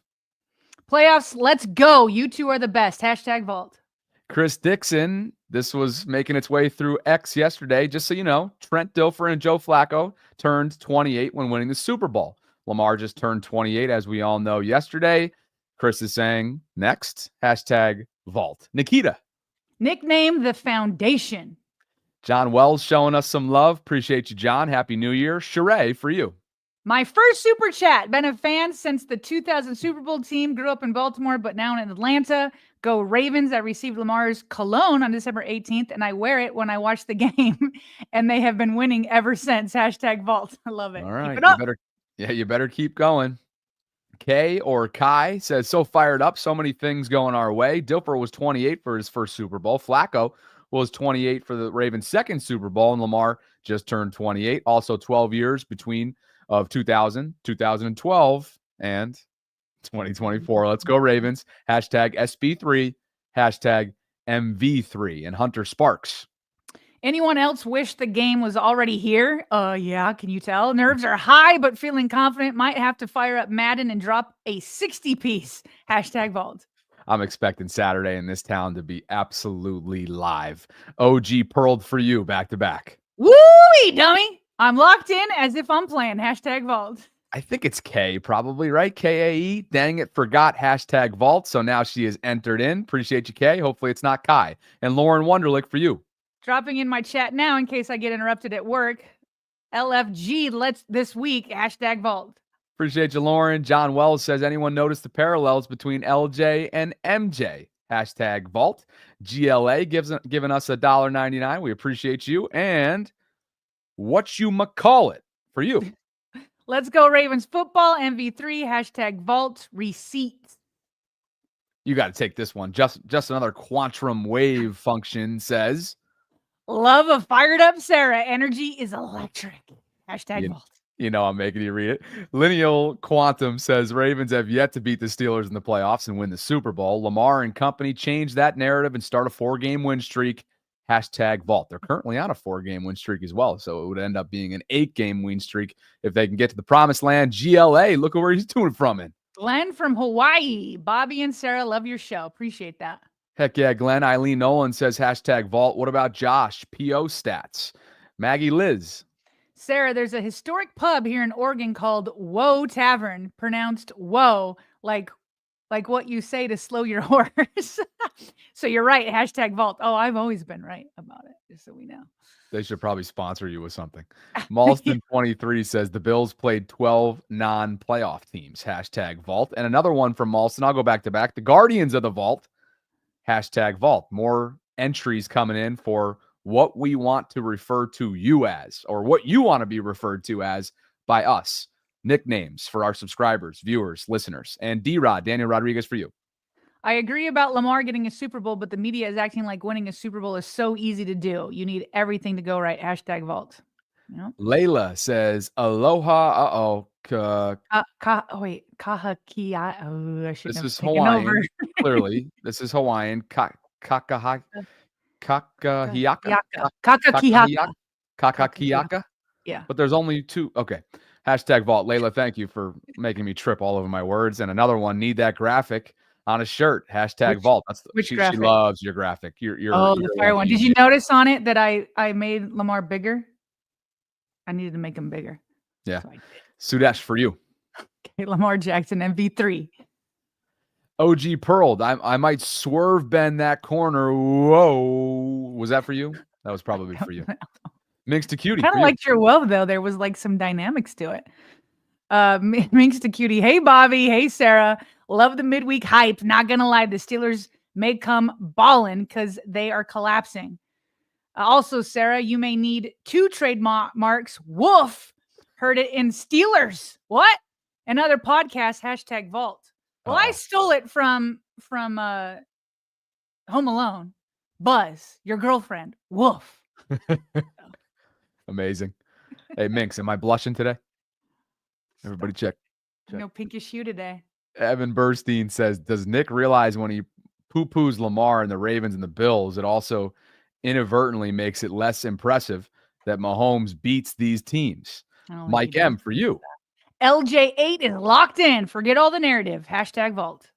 [SPEAKER 2] Playoffs, let's go. You two are the best. Hashtag Vault.
[SPEAKER 1] Chris Dixon, this was making its way through X yesterday. Just so you know, Trent Dilfer and Joe Flacco turned 28 when winning the Super Bowl. Lamar just turned 28, as we all know, yesterday. Chris is saying, next, hashtag Vault. Nikita.
[SPEAKER 2] Nickname the Foundation.
[SPEAKER 1] John Wells showing us some love. Appreciate you, John. Happy New Year. Sheree, for you.
[SPEAKER 2] My first super chat. Been a fan since the 2000 Super Bowl team. Grew up in Baltimore, but now in Atlanta. Go Ravens. I received Lamar's cologne on December 18th, and I wear it when I watch the game. And they have been winning ever since. Hashtag Vault. I love it.
[SPEAKER 1] All right.
[SPEAKER 2] Keep it up.
[SPEAKER 1] You better keep going. Kay or Kai says, so fired up. So many things going our way. Dilfer was 28 for his first Super Bowl. Flacco was 28 for the Ravens' second Super Bowl. And Lamar just turned 28. Also 12 years between of 2000, 2012, and 2024. Let's go Ravens. Hashtag SB3, hashtag MV3. And Hunter Sparks.
[SPEAKER 2] Anyone else wish the game was already here? Yeah, can you tell? Nerves are high, but feeling confident. Might have to fire up Madden and drop a 60-piece. Hashtag Vault.
[SPEAKER 1] I'm expecting Saturday in this town to be absolutely live. OG Pearled for you back-to-back.
[SPEAKER 2] Woo-wee, dummy. I'm locked in as if I'm playing. Hashtag Vault.
[SPEAKER 1] I think it's K probably, right? K-A-E. Dang it, forgot hashtag Vault. So now she is entered in. Appreciate you, K. Hopefully it's not Kai. And Lauren Wunderlich for you.
[SPEAKER 2] Dropping in my chat now in case I get interrupted at work. LFG, let's this week. Hashtag Vault.
[SPEAKER 1] Appreciate you, Lauren. John Wells says, anyone notice the parallels between LJ and MJ? Hashtag Vault. GLA giving us $1.99. We appreciate you. And what you call it for you.
[SPEAKER 2] Let's go Ravens football. MV3. Hashtag Vault. Receipts.
[SPEAKER 1] You got to take this one. Just another quantum wave function says.
[SPEAKER 2] Love a fired up Sarah. Energy is electric. Hashtag Vault.
[SPEAKER 1] You know I'm making you read it. Lineal Quantum says Ravens have yet to beat the Steelers in the playoffs and win the Super Bowl. Lamar and company change that narrative and start a 4-game win streak. Hashtag Vault. They're currently on a 4-game win streak as well, so it would end up being an 8-game win streak if they can get to the promised land. GLA, look at where he's doing from it.
[SPEAKER 2] Glenn from Hawaii. Bobby and Sarah, love your show. Appreciate that.
[SPEAKER 1] Heck yeah, Glenn. Eileen Nolan says hashtag Vault. What about Josh? PO stats. Maggie Liz.
[SPEAKER 2] Sarah, there's a historic pub here in Oregon called Whoa Tavern, pronounced whoa, like what you say to slow your horse. So you're right. Hashtag Vault. Oh, I've always been right about it, just so we know.
[SPEAKER 1] They should probably sponsor you with something. Malston23 says the Bills played 12 non-playoff teams. Hashtag Vault. And another one from Malston. I'll go back to back. The Guardians of the Vault. Hashtag Vault. More entries coming in for what we want to refer to you as, or what you want to be referred to as by us. Nicknames for our subscribers, viewers, listeners. And D-Rod, Daniel Rodriguez for you.
[SPEAKER 2] I agree about Lamar getting a Super Bowl, but the media is acting like winning a Super Bowl is so easy to do. You need everything to go right. Hashtag Vault. Yep.
[SPEAKER 1] Layla says, aloha.
[SPEAKER 2] Wait, kahakia. Oh, I should
[SPEAKER 1] This
[SPEAKER 2] have
[SPEAKER 1] is
[SPEAKER 2] taken
[SPEAKER 1] Hawaiian,
[SPEAKER 2] over.
[SPEAKER 1] clearly. This is Hawaiian. Kakahiaka. Kakakiaka.
[SPEAKER 2] Yeah.
[SPEAKER 1] But there's only 2. Okay. Hashtag Vault. Layla, thank you for making me trip all over my words. And another one, need that graphic on a shirt. Hashtag Vault.
[SPEAKER 2] Which
[SPEAKER 1] she
[SPEAKER 2] graphic?
[SPEAKER 1] loves your graphic.
[SPEAKER 2] The fire one. Did you notice on it that I made Lamar bigger? I needed to make him bigger.
[SPEAKER 1] Yeah.
[SPEAKER 2] So
[SPEAKER 1] Sudesh for you.
[SPEAKER 2] okay, Lamar Jackson, MV3.
[SPEAKER 1] OG Pearl. I might swerve bend that corner. Whoa. Was that for you? That was probably for you. Minx to Cutie.
[SPEAKER 2] Kind of liked your whoa, though. There was like some dynamics to it. Minx to Cutie. Hey, Bobby. Hey, Sarah. Love the midweek hype. Not going to lie. The Steelers may come ballin' because they are collapsing. Also, Sarah, you may need 2 trademarks. Woof. Heard it in Steelers. What? Another podcast. Hashtag Vault. Well, I stole it from Home Alone. Buzz, your girlfriend. Woof.
[SPEAKER 1] Amazing. Hey, Minx, am I blushing today? Everybody check.
[SPEAKER 2] No pinkish hue today.
[SPEAKER 1] Evan Burstein says, does Nick realize when he poo-poos Lamar and the Ravens and the Bills, it also inadvertently makes it less impressive that Mahomes beats these teams? Mike M, for you.
[SPEAKER 2] LJ8 is locked in. Forget all the narrative. Hashtag Vault.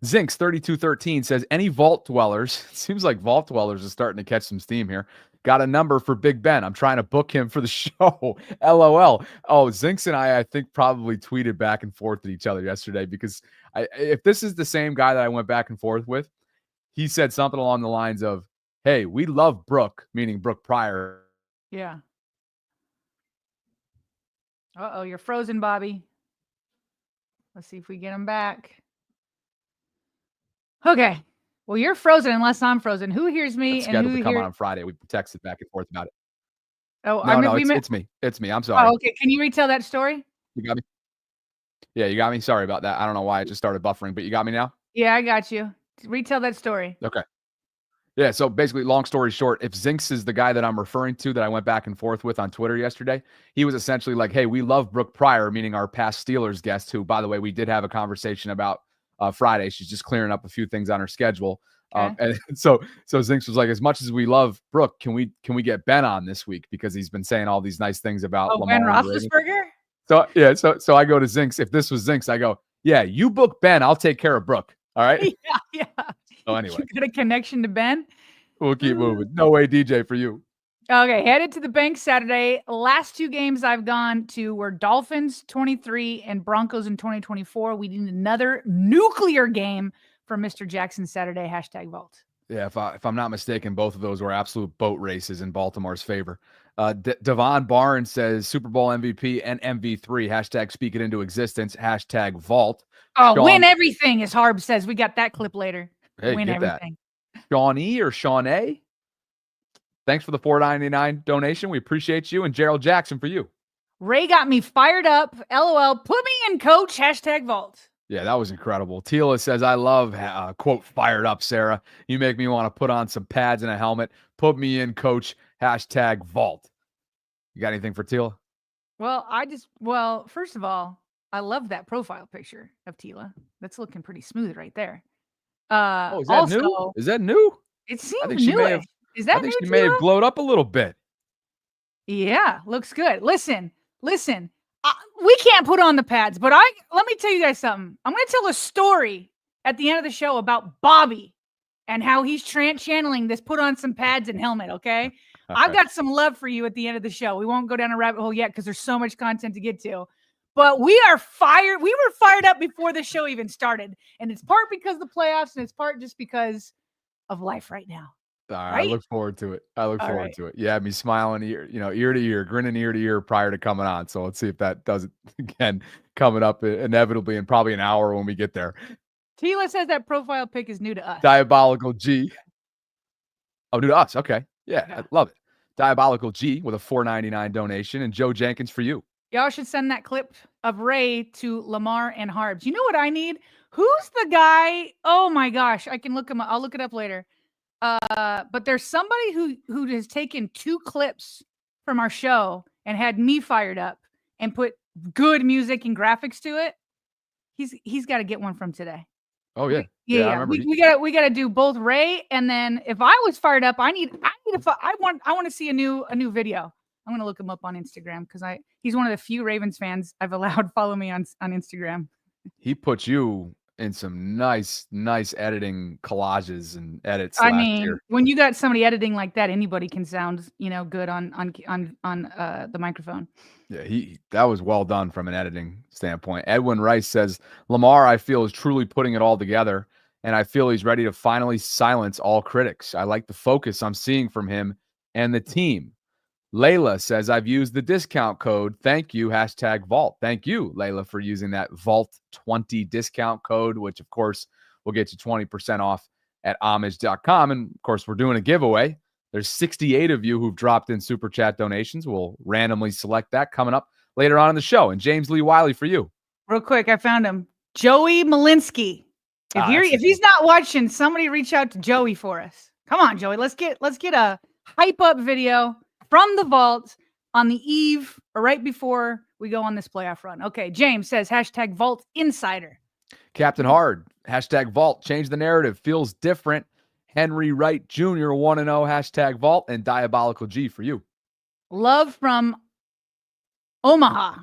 [SPEAKER 1] Zinks 3213 says, any Vault dwellers, it seems like Vault dwellers is starting to catch some steam here, got a number for Big Ben. I'm trying to book him for the show. LOL. Oh, Zinks and I think probably tweeted back and forth at each other yesterday because if this is the same guy that I went back and forth with, he said something along the lines of, hey, we love Brooke, meaning Brooke Pryor.
[SPEAKER 2] Yeah. Uh-oh, you're frozen, Bobby. Let's see if we get him back. Okay. Well, you're frozen unless I'm frozen. Who hears me?
[SPEAKER 1] It's scheduled to come on Friday. We texted back and forth about it.
[SPEAKER 2] Oh,
[SPEAKER 1] it's me. It's me. I'm sorry.
[SPEAKER 2] Oh, okay. Can you retell that story?
[SPEAKER 1] You got me? Yeah, you got me. Sorry about that. I don't know why it just started buffering, but you got me now?
[SPEAKER 2] Yeah, I got you. Retell that story.
[SPEAKER 1] Okay. Yeah, so basically, long story short, if Zinks is the guy that I'm referring to that I went back and forth with on Twitter yesterday, he was essentially like, hey, we love Brooke Pryor, meaning our past Steelers guest, who, by the way, we did have a conversation about Friday. She's just clearing up a few things on her schedule.
[SPEAKER 2] Okay.
[SPEAKER 1] And so Zinks was like, as much as we love Brooke, can we get Ben on this week? Because he's been saying all these nice things about Lamar.
[SPEAKER 2] Ben Roethlisberger?
[SPEAKER 1] So, yeah, so I go to Zinks. If this was Zinks, I go, yeah, you book Ben. I'll take care of Brooke. All right?
[SPEAKER 2] Yeah.
[SPEAKER 1] So anyway.
[SPEAKER 2] You got a connection to Ben?
[SPEAKER 1] We'll keep moving. No way, DJ, for you.
[SPEAKER 2] Okay, headed to the bank Saturday. Last 2 games I've gone to were Dolphins 23 and Broncos in 2024. We need another nuclear game for Mr. Jackson Saturday. Hashtag Vault.
[SPEAKER 1] Yeah, if I'm not mistaken, both of those were absolute boat races in Baltimore's favor. Devon Barnes says Super Bowl MVP and MV3. Hashtag speak it into existence. Hashtag Vault.
[SPEAKER 2] Oh, win everything, as Harb says. We got that clip later.
[SPEAKER 1] Hey,
[SPEAKER 2] win
[SPEAKER 1] get
[SPEAKER 2] everything.
[SPEAKER 1] That. Shawnee or Sean A. Thanks for the $4.99 donation. We appreciate you. And Gerald Jackson for you.
[SPEAKER 2] Ray got me fired up. LOL. Put me in, coach. Hashtag Vault.
[SPEAKER 1] Yeah, that was incredible. Tila says, I love, quote, fired up, Sarah. You make me want to put on some pads and a helmet. Put me in, coach. Hashtag vault. You got anything for Tila?
[SPEAKER 2] Well, first of all, I love that profile picture of Tila. That's looking pretty smooth right there.
[SPEAKER 1] Is that new? Is that new?
[SPEAKER 2] It seems
[SPEAKER 1] I think she may have.
[SPEAKER 2] Is that
[SPEAKER 1] I think
[SPEAKER 2] new,
[SPEAKER 1] she may have
[SPEAKER 2] Tila?
[SPEAKER 1] glowed up a little bit.
[SPEAKER 2] Yeah, looks good. Listen. We can't put on the pads, but let me tell you guys something. I'm going to tell a story at the end of the show about Bobby and how he's channeling this put on some pads and helmet, okay? I've got some love for you at the end of the show. We won't go down a rabbit hole yet because there's so much content to get to. But we are fired. We were fired up before the show even started. And it's part because of the playoffs and it's part just because of life right now.
[SPEAKER 1] All right, I look forward to it. You had me smiling ear to ear, grinning ear to ear prior to coming on. So let's see if that does it again coming up inevitably in probably an hour when we get there.
[SPEAKER 2] Tila says that profile pic is new to us.
[SPEAKER 1] Diabolical G. Oh, new to us. Okay. Yeah, I love it. Diabolical G with a $4.99 donation, and Joe Jenkins for you.
[SPEAKER 2] Y'all should send that clip of Ray to Lamar and Harbs. You know what I need? Who's the guy? Oh my gosh, I can look him up. I'll look it up later. But there's somebody who has taken 2 clips from our show and had me fired up and put good music and graphics to it. He's got to get one from today.
[SPEAKER 1] Oh yeah.
[SPEAKER 2] Yeah. We got to do both Ray, and then if I was fired up, I want to see a new video. I'm going to look him up on Instagram because he's one of the few Ravens fans I've allowed follow me on Instagram.
[SPEAKER 1] He puts you in some nice editing collages and edits.
[SPEAKER 2] I mean, when you got somebody editing like that, anybody can sound, good on the microphone.
[SPEAKER 1] Yeah, that was well done from an editing standpoint. Edwin Rice says, Lamar, I feel, is truly putting it all together, and I feel he's ready to finally silence all critics. I like the focus I'm seeing from him and the team. Layla says, I've used the discount code. Thank you. Hashtag Vault. Thank you, Layla, for using that Vault20 discount code, which, of course, will get you 20% off at homage.com. And, of course, we're doing a giveaway. There's 68 of you who've dropped in Super Chat donations. We'll randomly select that coming up later on in the show. And James Lee Wiley for you.
[SPEAKER 2] Real quick, I found him. Joey Malinsky. If he's not watching, somebody reach out to Joey for us. Come on, Joey. Let's get a hype up video from the vault on the eve or right before we go on this playoff run. Okay, James says, hashtag Vault Insider.
[SPEAKER 1] Captain Hard, hashtag Vault. Change the narrative. Feels different. Henry Wright Jr. 1-0, hashtag Vault, and Diabolical G for you.
[SPEAKER 2] Love from Omaha.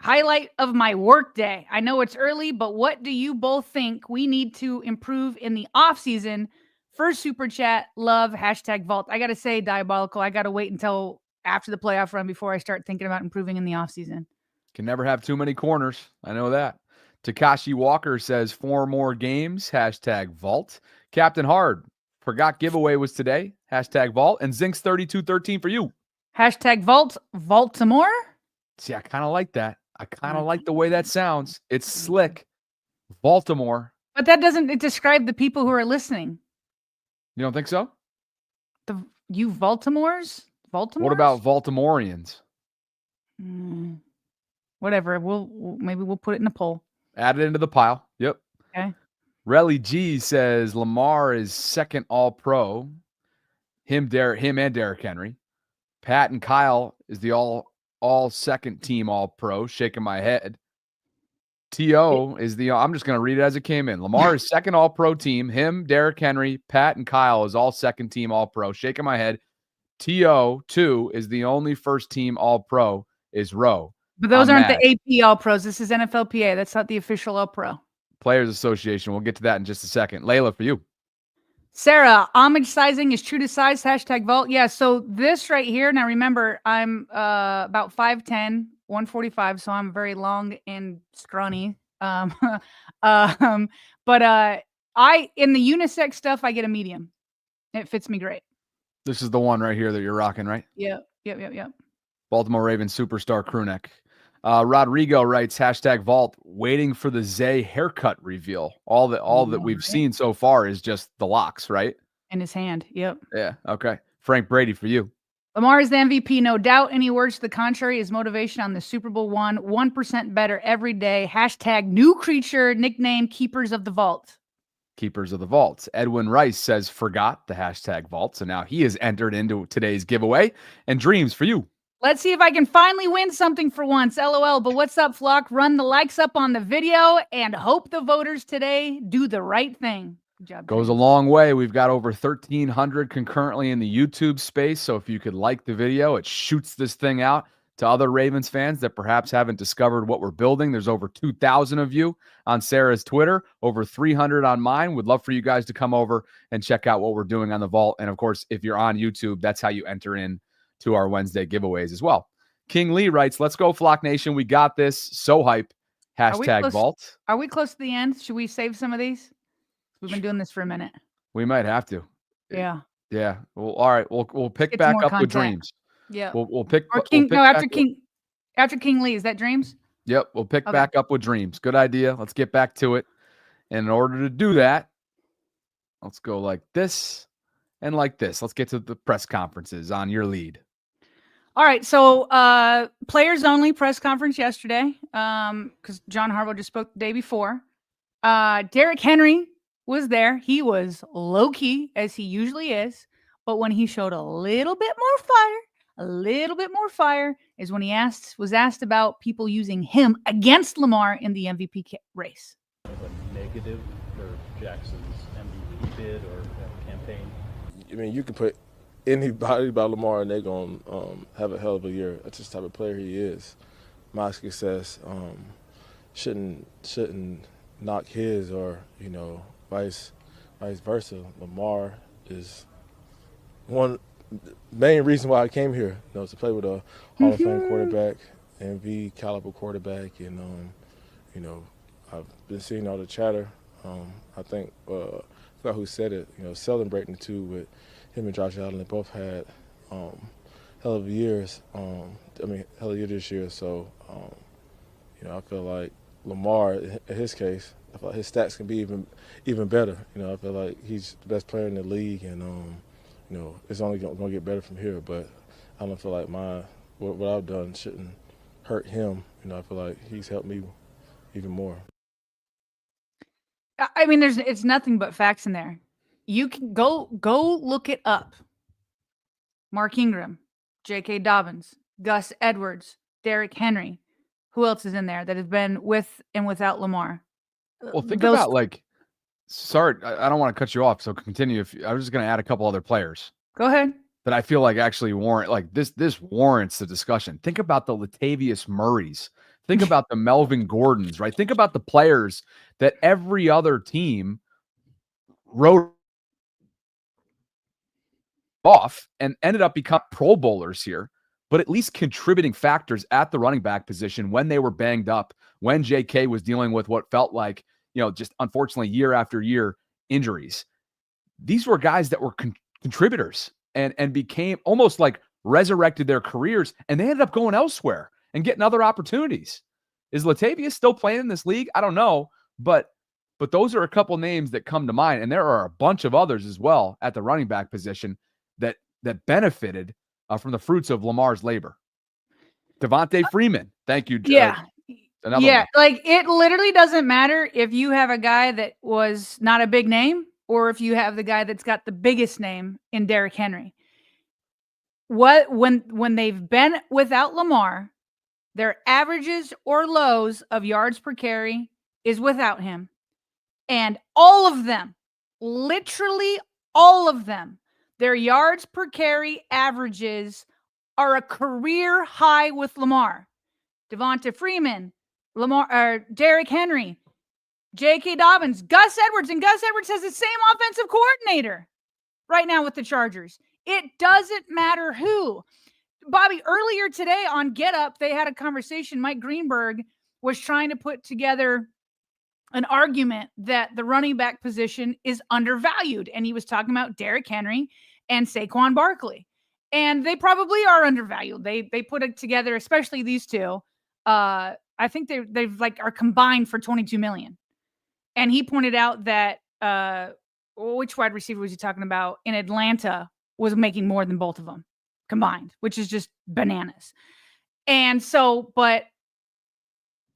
[SPEAKER 2] Highlight of my workday. I know it's early, but what do you both think we need to improve in the offseason? First super chat, love, hashtag Vault. I got to say, Diabolical, I got to wait until after the playoff run before I start thinking about improving in the offseason.
[SPEAKER 1] Can never have too many corners. I know that. Takashi Walker says 4 more games, hashtag Vault. Captain Hard, forgot giveaway was today, hashtag Vault. And Zinks 3213 for you.
[SPEAKER 2] Hashtag Vault, Baltimore.
[SPEAKER 1] See, I kind of like that. I kind of like the way that sounds. It's slick. Baltimore.
[SPEAKER 2] But that doesn't describe the people who are listening.
[SPEAKER 1] You don't think so?
[SPEAKER 2] You Baltimore's?
[SPEAKER 1] What about Baltimoreans?
[SPEAKER 2] Whatever. Maybe we'll put it in a poll.
[SPEAKER 1] Add it into the pile. Yep.
[SPEAKER 2] Okay.
[SPEAKER 1] Relly G says Lamar is second All-Pro. Him and Derrick Henry. Pat and Kyle is the all second team All-Pro. Shaking my head. T.O. is I'm just going to read it as it came in. Lamar is second All-Pro team. Him, Derrick Henry, Pat, and Kyle is all second team All-Pro. Shaking my head. T.O. 2 is the only first team All-Pro is Rowe.
[SPEAKER 2] But those aren't the AP All-Pros. This is NFLPA. That's not the official All-Pro.
[SPEAKER 1] Players Association. We'll get to that in just a second. Layla, for you.
[SPEAKER 2] Sarah, homage sizing is true to size, hashtag Vault. Yeah, so this right here, now remember, I'm about 5'10", 145, so I'm very long and scrawny. But in the unisex stuff, I get a medium. It fits me great.
[SPEAKER 1] This is the one right here that you're rocking, right?
[SPEAKER 2] Yep.
[SPEAKER 1] Baltimore Ravens superstar crewneck. Rodrigo writes, hashtag Vault, waiting for the Zay haircut reveal. All that we've seen so far is just the locks, right?
[SPEAKER 2] In his hand. Yep.
[SPEAKER 1] Yeah. Okay. Frank Brady for you.
[SPEAKER 2] Lamar is the MVP, no doubt. Any words to the contrary is motivation on the Super Bowl 1% better every day. Hashtag new creature, nickname Keepers of the Vault.
[SPEAKER 1] Keepers of the Vault. Edwin Rice says, forgot the hashtag vault. So now he is entered into today's giveaway. And dreams for you.
[SPEAKER 2] Let's see if I can finally win something for once. LOL. But what's up, Flock? Run the likes up on the video and hope the voters today do the right thing. Good job.
[SPEAKER 1] Goes a long way. We've got over 1,300 concurrently in the YouTube space. So if you could like the video, it shoots this thing out to other Ravens fans that perhaps haven't discovered what we're building. There's over 2,000 of you on Sarah's Twitter, over 300 on mine. Would love for you guys to come over and check out what we're doing on the vault. And of course, if you're on YouTube, that's how you enter in to our Wednesday giveaways as well. King Lee writes, let's go Flock Nation. We got this. So hype. Hashtag vault.
[SPEAKER 2] Are we close to the end? Should we save some of these? We've been doing this for a minute.
[SPEAKER 1] We might have to.
[SPEAKER 2] Yeah.
[SPEAKER 1] Yeah. Well, all right. We'll pick back up with dreams.
[SPEAKER 2] Yeah.
[SPEAKER 1] We'll pick.
[SPEAKER 2] Or King.
[SPEAKER 1] We'll pick
[SPEAKER 2] after King Lee. Is that dreams?
[SPEAKER 1] Yep. We'll pick back up with dreams. Good idea. Let's get back to it. And in order to do that, let's go like this and like this. Let's get to the press conferences on your lead.
[SPEAKER 2] All right. So players only press conference yesterday because John Harbaugh just spoke the day before. Derrick Henry was there. He was low key as he usually is. But when he showed a little bit more fire is when he was asked about people using him against Lamar in the MVP race.
[SPEAKER 11] A negative for Jackson's MVP bid or campaign?
[SPEAKER 12] I mean, you can put anybody by Lamar and they're going to have a hell of a year. That's just the type of player he is. My success shouldn't knock his or, vice versa. Lamar is one main reason why I came here, to play with a Hall of Fame quarterback, MV caliber quarterback, and I've been seeing all the chatter. I think I forgot who said it. Celebrating the two with him and Josh Allen. They both had hell of years. Hell of a year this year. So I feel like Lamar, in his case, I feel like his stats can be even better. I feel like he's the best player in the league, and it's only going to get better from here. But I don't feel like what I've done shouldn't hurt him. I feel like he's helped me even more.
[SPEAKER 2] I mean, it's nothing but facts in there. You can go look it up. Mark Ingram, J.K. Dobbins, Gus Edwards, Derrick Henry. Who else is in there that has been with and without Lamar?
[SPEAKER 1] Well, think about sorry, I don't want to cut you off, so continue. I was just going to add a couple other players.
[SPEAKER 2] Go ahead.
[SPEAKER 1] That I feel like actually warrant, this warrants the discussion. Think about the Latavius Murrays. Think about the Melvin Gordons, right? Think about the players that every other team wrote off and ended up becoming Pro Bowlers here, but at least contributing factors at the running back position when they were banged up, when JK was dealing with what felt like, just unfortunately year after year injuries. These were guys that were contributors and became almost like resurrected their careers, and they ended up going elsewhere and getting other opportunities. Is Latavius still playing in this league? I don't know, but those are a couple names that come to mind, and there are a bunch of others as well at the running back position that benefited from the fruits of Lamar's labor. Devontae Freeman, thank you.
[SPEAKER 2] Yeah, like it literally doesn't matter if you have a guy that was not a big name or if you have the guy that's got the biggest name in Derrick Henry. When they've been without Lamar, their averages or lows of yards per carry is without him. And all of them, literally all of them, their yards per carry averages are a career high with Lamar. Devonta Freeman, Derrick Henry, J.K. Dobbins, Gus Edwards, and Gus Edwards has the same offensive coordinator right now with the Chargers. It doesn't matter who. Bobby, earlier today on Get Up, they had a conversation. Mike Greenberg was trying to put together an argument that the running back position is undervalued. And he was talking about Derrick Henry and Saquon Barkley. And they probably are undervalued. They put it together, especially these two. I think they've are combined for $22 million. And he pointed out that which wide receiver was he talking about in Atlanta was making more than both of them. combined, which is just bananas. And so, but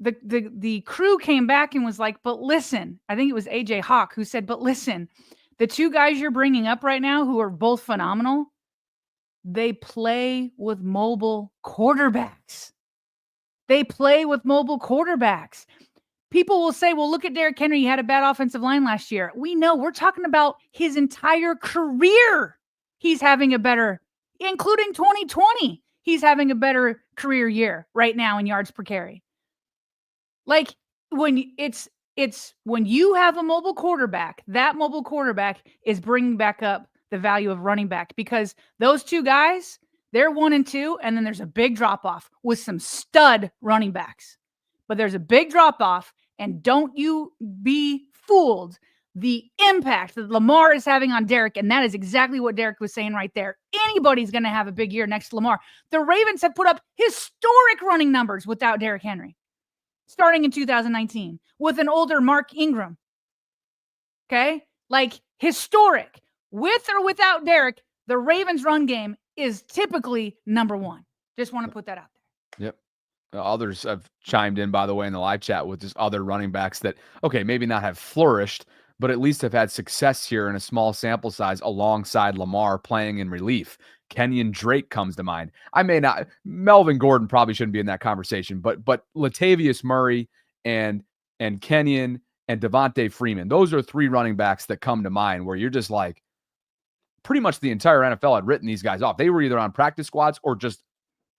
[SPEAKER 2] the crew came back and was like, but listen, I think it was AJ Hawk who said, but listen, the two guys you're bringing up right now who are both phenomenal, they play with mobile quarterbacks. They play with mobile quarterbacks. People will say, well, look at Derrick Henry. He had a bad offensive line last year. We know, we're talking about his entire career. He's having a better, including 2020. He's having a better career year right now in yards per carry. Like when it's when you have a mobile quarterback, that mobile quarterback is bringing back up the value of running back, because those two guys, they're 1 and 2, and then there's a big drop off with some stud running backs. But there's a big drop off, and don't you be fooled. The impact that Lamar is having on Derrick, and that is exactly what Derrick was saying right there. Anybody's going to have a big year next to Lamar. The Ravens have put up historic running numbers without Derrick Henry, starting in 2019 with an older Mark Ingram. Okay? Like historic. With or without Derrick, the Ravens run game is typically number one. Just want to put that out there.
[SPEAKER 1] Yep. Others have chimed in, by the way, in the live chat with just other running backs that, okay, maybe not have flourished, but at least have had success here in a small sample size alongside Lamar playing in relief. Kenyon Drake comes to mind. I may not, Melvin Gordon probably shouldn't be in that conversation, but Latavius Murray and Kenyon and Devontae Freeman, those are three running backs that come to mind where you're just like, pretty much the entire NFL had written these guys off. They were either on practice squads or just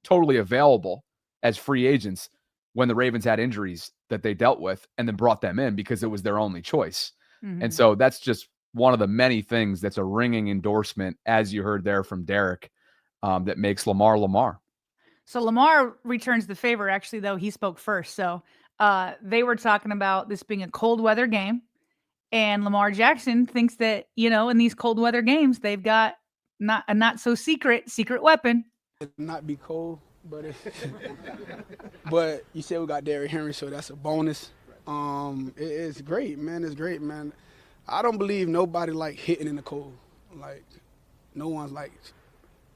[SPEAKER 1] totally available as free agents when the Ravens had injuries that they dealt with, and then brought them in because it was their only choice. Mm-hmm. And so that's just one of the many things that's a ringing endorsement, as you heard there from Derrick, that makes Lamar.
[SPEAKER 2] So Lamar returns the favor, actually, though. He spoke first. So they were talking about this being a cold weather game. And Lamar Jackson thinks that, in these cold weather games, they've got a not so secret weapon.
[SPEAKER 4] It not be cold, but but you said we got Derrick Henry, so that's a bonus. It's great, man. It's great, man. I don't believe nobody like hitting in the cold. Like no one's like,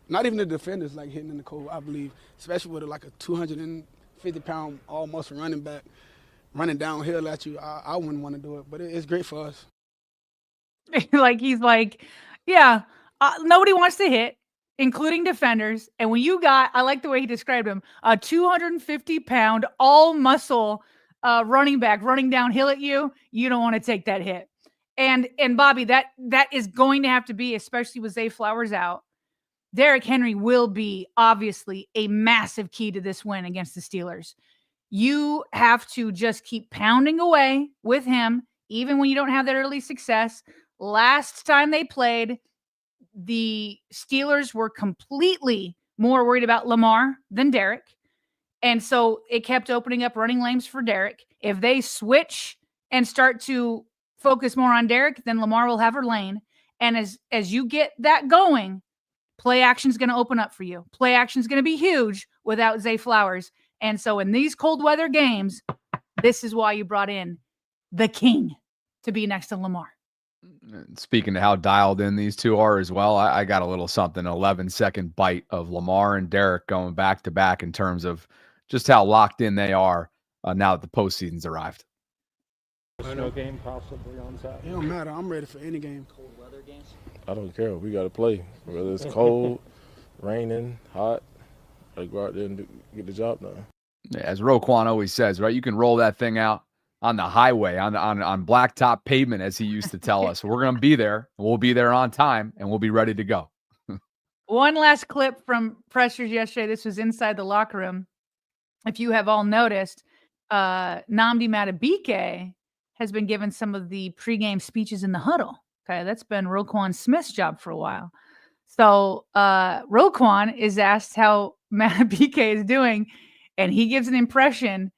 [SPEAKER 4] not even the defenders like hitting in the cold. I believe, especially with like a 250-pound almost running back running downhill at you. I wouldn't want to do it, but it's great for us.
[SPEAKER 2] He's like, yeah, nobody wants to hit, including defenders. And when you got, I like the way he described him, a 250-pound all muscle running back running downhill at you, you don't want to take that hit. And Bobby, that is going to have to be, especially with Zay Flowers out. Derrick Henry will be obviously a massive key to this win against the Steelers. You have to just keep pounding away with him, even when you don't have that early success. Last time they played, the Steelers were completely more worried about Lamar than Derrick. And so it kept opening up running lanes for Derrick. If they switch and start to focus more on Derrick, then Lamar will have her lane. And as you get that going, play action is going to open up for you. Play action is going to be huge without Zay Flowers. And so in these cold weather games, this is why you brought in the king to be next to Lamar.
[SPEAKER 1] Speaking to how dialed in these two are as well, I got a little something, 11-second bite of Lamar and Derrick going back to back in terms of just how locked in they are now that the postseason's arrived.
[SPEAKER 11] Snow game possibly on Saturday.
[SPEAKER 4] It don't matter. I'm ready for any game.
[SPEAKER 12] Cold weather games? I don't care. We got to play. Whether it's cold, raining, hot, I go out there and get the job done.
[SPEAKER 1] As Roquan always says, right? You can roll that thing out on the highway, on blacktop pavement, as he used to tell us. We're going to be there. We'll be there on time, and we'll be ready to go.
[SPEAKER 2] One last clip from pressers yesterday. This was inside the locker room. If you have all noticed, Nnamdi Madubuike has been given some of the pregame speeches in the huddle. Okay, that's been Roquan Smith's job for a while. So Roquan is asked how Madubuike is doing, and he gives an impression.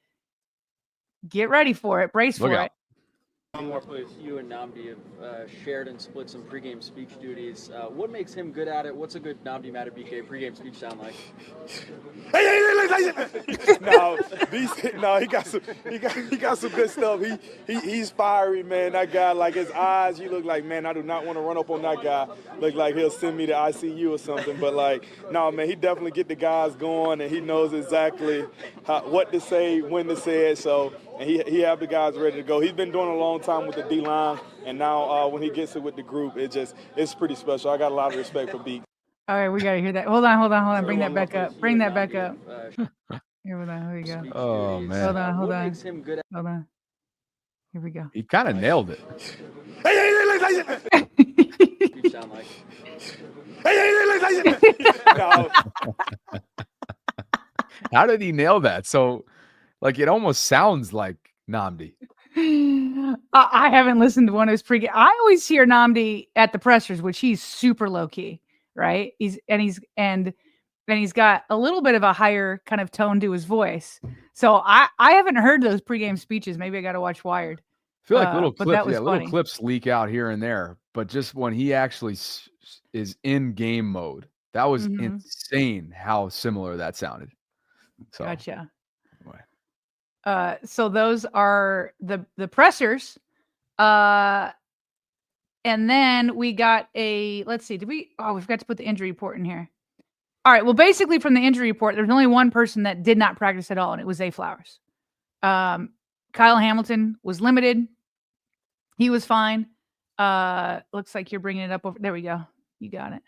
[SPEAKER 2] Get ready for it. Brace for it.
[SPEAKER 13] More, please. You and Nnamdi have shared and split some pregame speech duties. What makes him good at it? What's a good Nnamdi Madubuike pregame speech sound like?
[SPEAKER 12] He got some good stuff. He's fiery, man. That guy, like his eyes, you look like, man, I do not want to run up on that guy. Look like he'll send me to ICU or something. But like, no, man, he definitely get the guys going, and he knows exactly what to say, when to say it. So. And he have the guys ready to go. He's been doing a long time with the D-line, and now when he gets it with the group, it's pretty special. I got a lot of respect for Beak.
[SPEAKER 2] All right, we got to hear that. Hold on. Bring that back up. Here, we go.
[SPEAKER 1] Oh, man.
[SPEAKER 2] Hold on. Here we go.
[SPEAKER 1] He kind of nailed it. How did he nail that? So, like, it almost sounds like Nnamdi.
[SPEAKER 2] I haven't listened to one of his pregame. I always hear Nnamdi at the pressers, which he's super low key, right? He's got a little bit of a higher kind of tone to his voice. So I haven't heard those pregame speeches. Maybe I got to watch Wired.
[SPEAKER 1] I feel like little clips leak out here and there, but just when he actually is in game mode, that was insane how similar that sounded. So,
[SPEAKER 2] gotcha. So those are the pressers. And then we got let's see, we forgot to put the injury report in here. All right. Well, basically from the injury report, there's only one person that did not practice at all, and it was Zay Flowers. Kyle Hamilton was limited. He was fine. Looks like you're bringing it up over. There we go. You got it.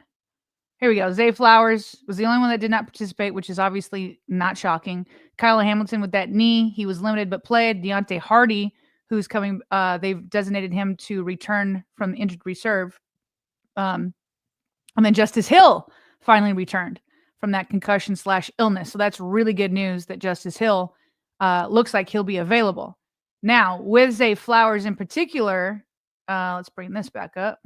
[SPEAKER 2] Here we go. Zay Flowers was the only one that did not participate, which is obviously not shocking. Kyle Hamilton with that knee, he was limited but played. Deontay Hardy, who's coming, they've designated him to return from injured reserve. And then Justice Hill finally returned from that concussion/illness. So that's really good news that Justice Hill looks like he'll be available. Now, with Zay Flowers in particular, let's bring this back up.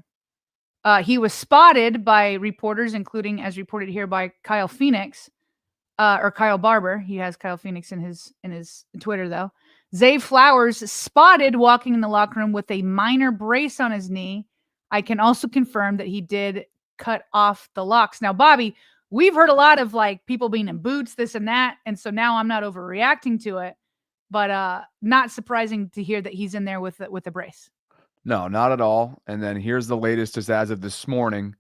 [SPEAKER 2] He was spotted by reporters, including, as reported here, by Kyle Phoenix, or Kyle Barber. He has Kyle Phoenix in his Twitter, though. Zay Flowers spotted walking in the locker room with a minor brace on his knee. I can also confirm that he did cut off the locks. Now, Bobby, we've heard a lot of like people being in boots, this and that, and so now I'm not overreacting to it, but not surprising to hear that he's in there with a brace.
[SPEAKER 1] No, not at all. And then here's the latest just as of this morning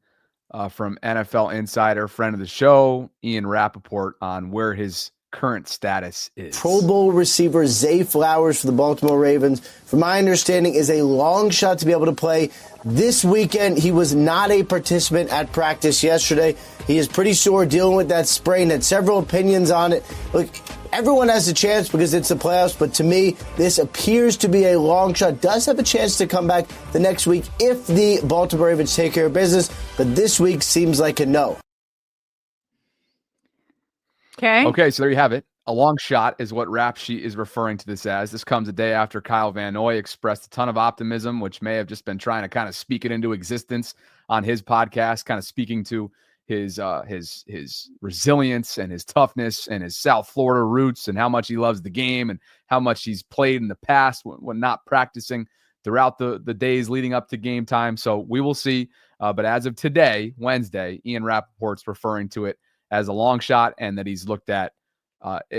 [SPEAKER 1] from NFL Insider, friend of the show, Ian Rappaport, on where his current status is.
[SPEAKER 14] Pro Bowl receiver Zay Flowers for the Baltimore Ravens, from my understanding, is a long shot to be able to play this weekend. He was not a participant at practice yesterday. He is pretty sore dealing with that sprain, had several opinions on it. Look, everyone has a chance because it's the playoffs, but to me, this appears to be a long shot. Does have a chance to come back the next week if the Baltimore Ravens take care of business, but this week seems like a no.
[SPEAKER 1] Okay, so there you have it. A long shot is what Rap Sheet is referring to this as. This comes a day after Kyle Van Noy expressed a ton of optimism, which may have just been trying to kind of speak it into existence on his podcast, kind of speaking to his resilience and his toughness and his South Florida roots and how much he loves the game and how much he's played in the past when not practicing throughout the days leading up to game time. So we will see. But as of today, Wednesday, Ian Rappaport's referring to it as a long shot and that he's looked at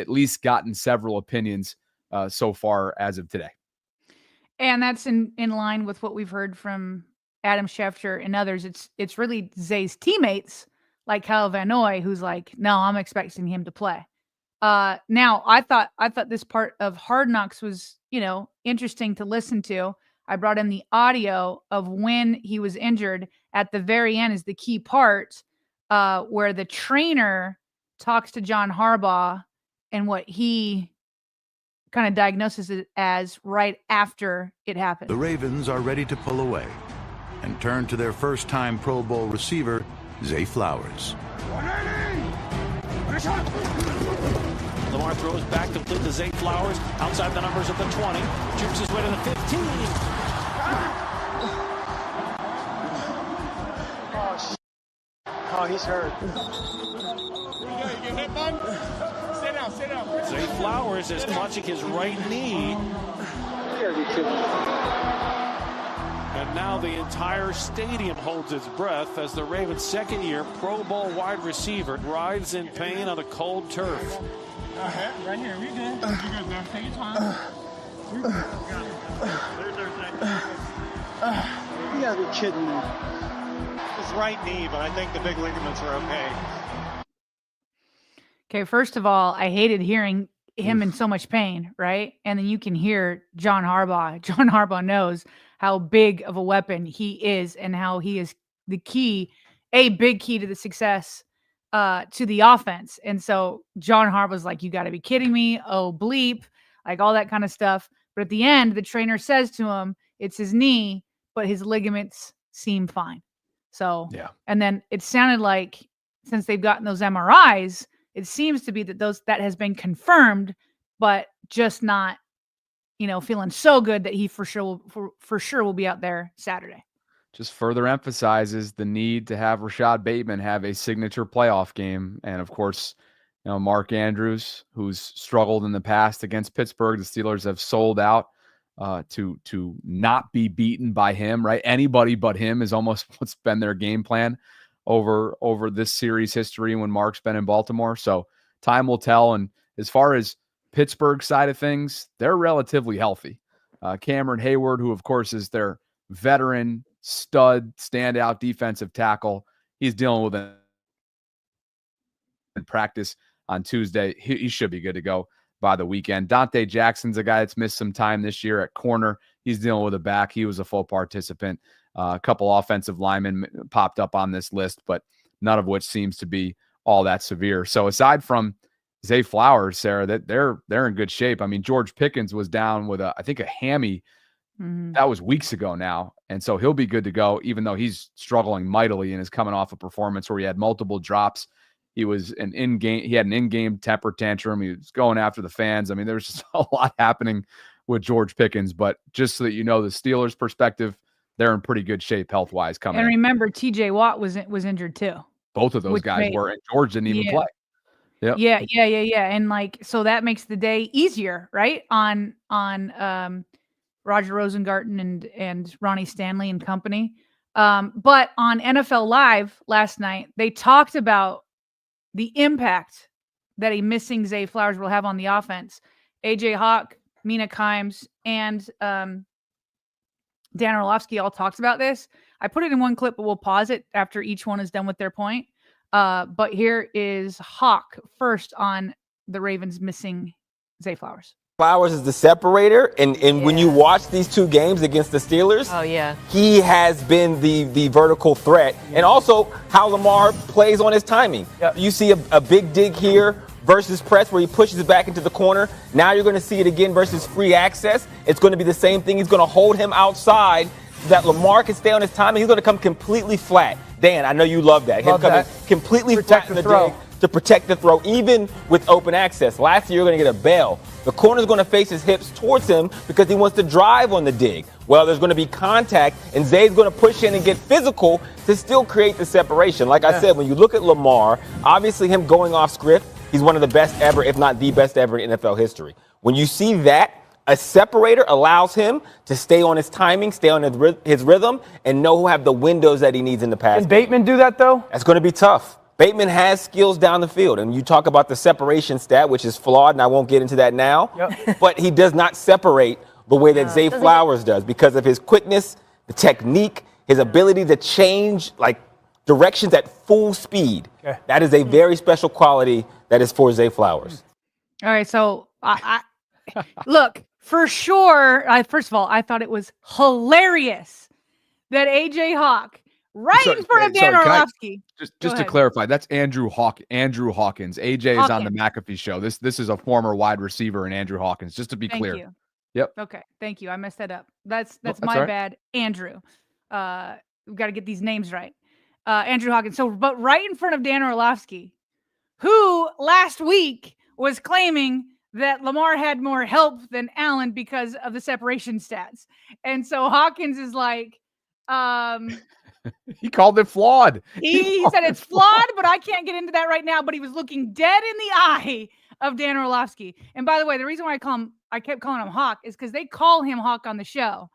[SPEAKER 1] least gotten several opinions so far as of today.
[SPEAKER 2] And that's in line with what we've heard from Adam Schefter and others. It's really Zay's teammates like Kyle Van Noy who's like, no, I'm expecting him to play. Now, I thought this part of Hard Knocks was, interesting to listen to. I brought in the audio of when he was injured. At the very end is the key part where the trainer talks to John Harbaugh and what he kind of diagnoses it as right after it happened.
[SPEAKER 15] The Ravens are ready to pull away and turn to their first-time Pro Bowl receiver, Zay Flowers.
[SPEAKER 16] Lamar throws back complete to Zay Flowers outside the numbers at the 20. Jukes his way to the 15.
[SPEAKER 17] Oh, he's hurt.
[SPEAKER 16] You get hit, bud? Sit down. Zay Flowers is clutching his right knee.
[SPEAKER 17] You gotta be kidding me.
[SPEAKER 16] And now the entire stadium holds its breath as the Ravens' second-year Pro Bowl wide receiver rides in pain on the cold turf.
[SPEAKER 17] Right here, we good. You're good, man. Take your time. You gotta be kidding me. His right knee, but I think the big ligaments are okay.
[SPEAKER 2] Okay, first of all, I hated hearing him in so much pain, right? And then you can hear John Harbaugh. John Harbaugh knows how big of a weapon he is and how he is the key, a big key to the success to the offense. And so John Harbaugh's like, you got to be kidding me. Oh, bleep, like all that kind of stuff. But at the end, the trainer says to him, it's his knee, but his ligaments seem fine. So,
[SPEAKER 1] yeah.
[SPEAKER 2] And then it sounded like since they've gotten those MRIs, it seems to be that has been confirmed, but just not, feeling so good that he for sure will be out there Saturday.
[SPEAKER 1] Just further emphasizes the need to have Rashad Bateman have a signature playoff game. And of course, Mark Andrews, who's struggled in the past against Pittsburgh, the Steelers have sold out to not be beaten by him, right? Anybody but him is almost what's been their game plan over this series history when Mark's been in Baltimore. So time will tell. And as far as Pittsburgh side of things, they're relatively healthy. Cameron Hayward, who of course is their veteran stud standout defensive tackle, he's dealing with a practice on Tuesday. He should be good to go by the weekend. Dante Jackson's a guy that's missed some time this year at corner. He's dealing with a back. He was a full participant. A couple offensive linemen popped up on this list, but none of which seems to be all that severe. So aside from Zay Flowers, Sarah, that they're in good shape. I mean, George Pickens was down with I think a hammy. That was weeks ago now. And so he'll be good to go, even though he's struggling mightily and is coming off a performance where he had multiple drops. He had an in-game temper tantrum. He was going after the fans. I mean, there's just a lot happening with George Pickens, but just so that you know, the Steelers' perspective, they're in pretty good shape health-wise coming
[SPEAKER 2] And
[SPEAKER 1] in.
[SPEAKER 2] remember, TJ Watt was injured too.
[SPEAKER 1] Both of those guys were, and George didn't even play. Yep.
[SPEAKER 2] Yeah. And so that makes the day easier, right? On Roger Rosengarten and Ronnie Stanley and company. But on NFL Live last night, they talked about the impact that a missing Zay Flowers will have on the offense. AJ Hawk, Mina Kimes, and Dan Orlovsky all talked about this. I put it in one clip, but we'll pause it after each one is done with their point. But here is Hawk first on the Ravens missing Zay Flowers.
[SPEAKER 18] Flowers is the separator, and when you watch these two games against the Steelers, he has been the vertical threat, and also how Lamar plays on his timing. You see a big dig here versus press where he pushes it back into the corner. Now you're going to see it again versus free access. It's going to be the same thing. He's going to hold him outside so that Lamar can stay on his timing. He's going to come completely flat. Dan, I know you love that. Him coming completely flat in the dig to protect the throw, even with open access. Last year, you're going to get a bail. The corner's going to face his hips towards him because he wants to drive on the dig. Well, there's going to be contact, and Zay's going to push in and get physical to still create the separation. Like I said, when you look at Lamar, obviously him going off script, he's one of the best ever, if not the best ever in NFL history. When you see that, a separator allows him to stay on his timing, stay on his rhythm, and know who have the windows that he needs in the pass.
[SPEAKER 19] Can Bateman do that, though?
[SPEAKER 18] That's going to be tough. Bateman has skills down the field, and you talk about the separation stat, which is flawed, and I won't get into that now, but he does not separate the way that Zay Flowers does because of his quickness, the technique, his ability to change directions at full speed. That is a very special quality that is for Zay Flowers.
[SPEAKER 2] All right, so I look, for sure, first of all, I thought it was hilarious that AJ Hawk in front of Dan Orlovsky.
[SPEAKER 1] Just to clarify, that's Andrew Hawkins. AJ is on the McAfee show. This is a former wide receiver in Andrew Hawkins, just to be clear.
[SPEAKER 2] You.
[SPEAKER 1] Yep.
[SPEAKER 2] Okay, thank you. I messed that up. That's my bad, Andrew. We've got to get these names right. Andrew Hawkins. But right in front of Dan Orlovsky, who last week was claiming that Lamar had more help than Allen because of the separation stats. And so Hawkins is like,
[SPEAKER 1] he called it flawed.
[SPEAKER 2] He said it's flawed, but I can't get into that right now. But he was looking dead in the eye of Dan Orlovsky. And by the way, the reason why I kept calling him Hawk is because they call him Hawk on the show.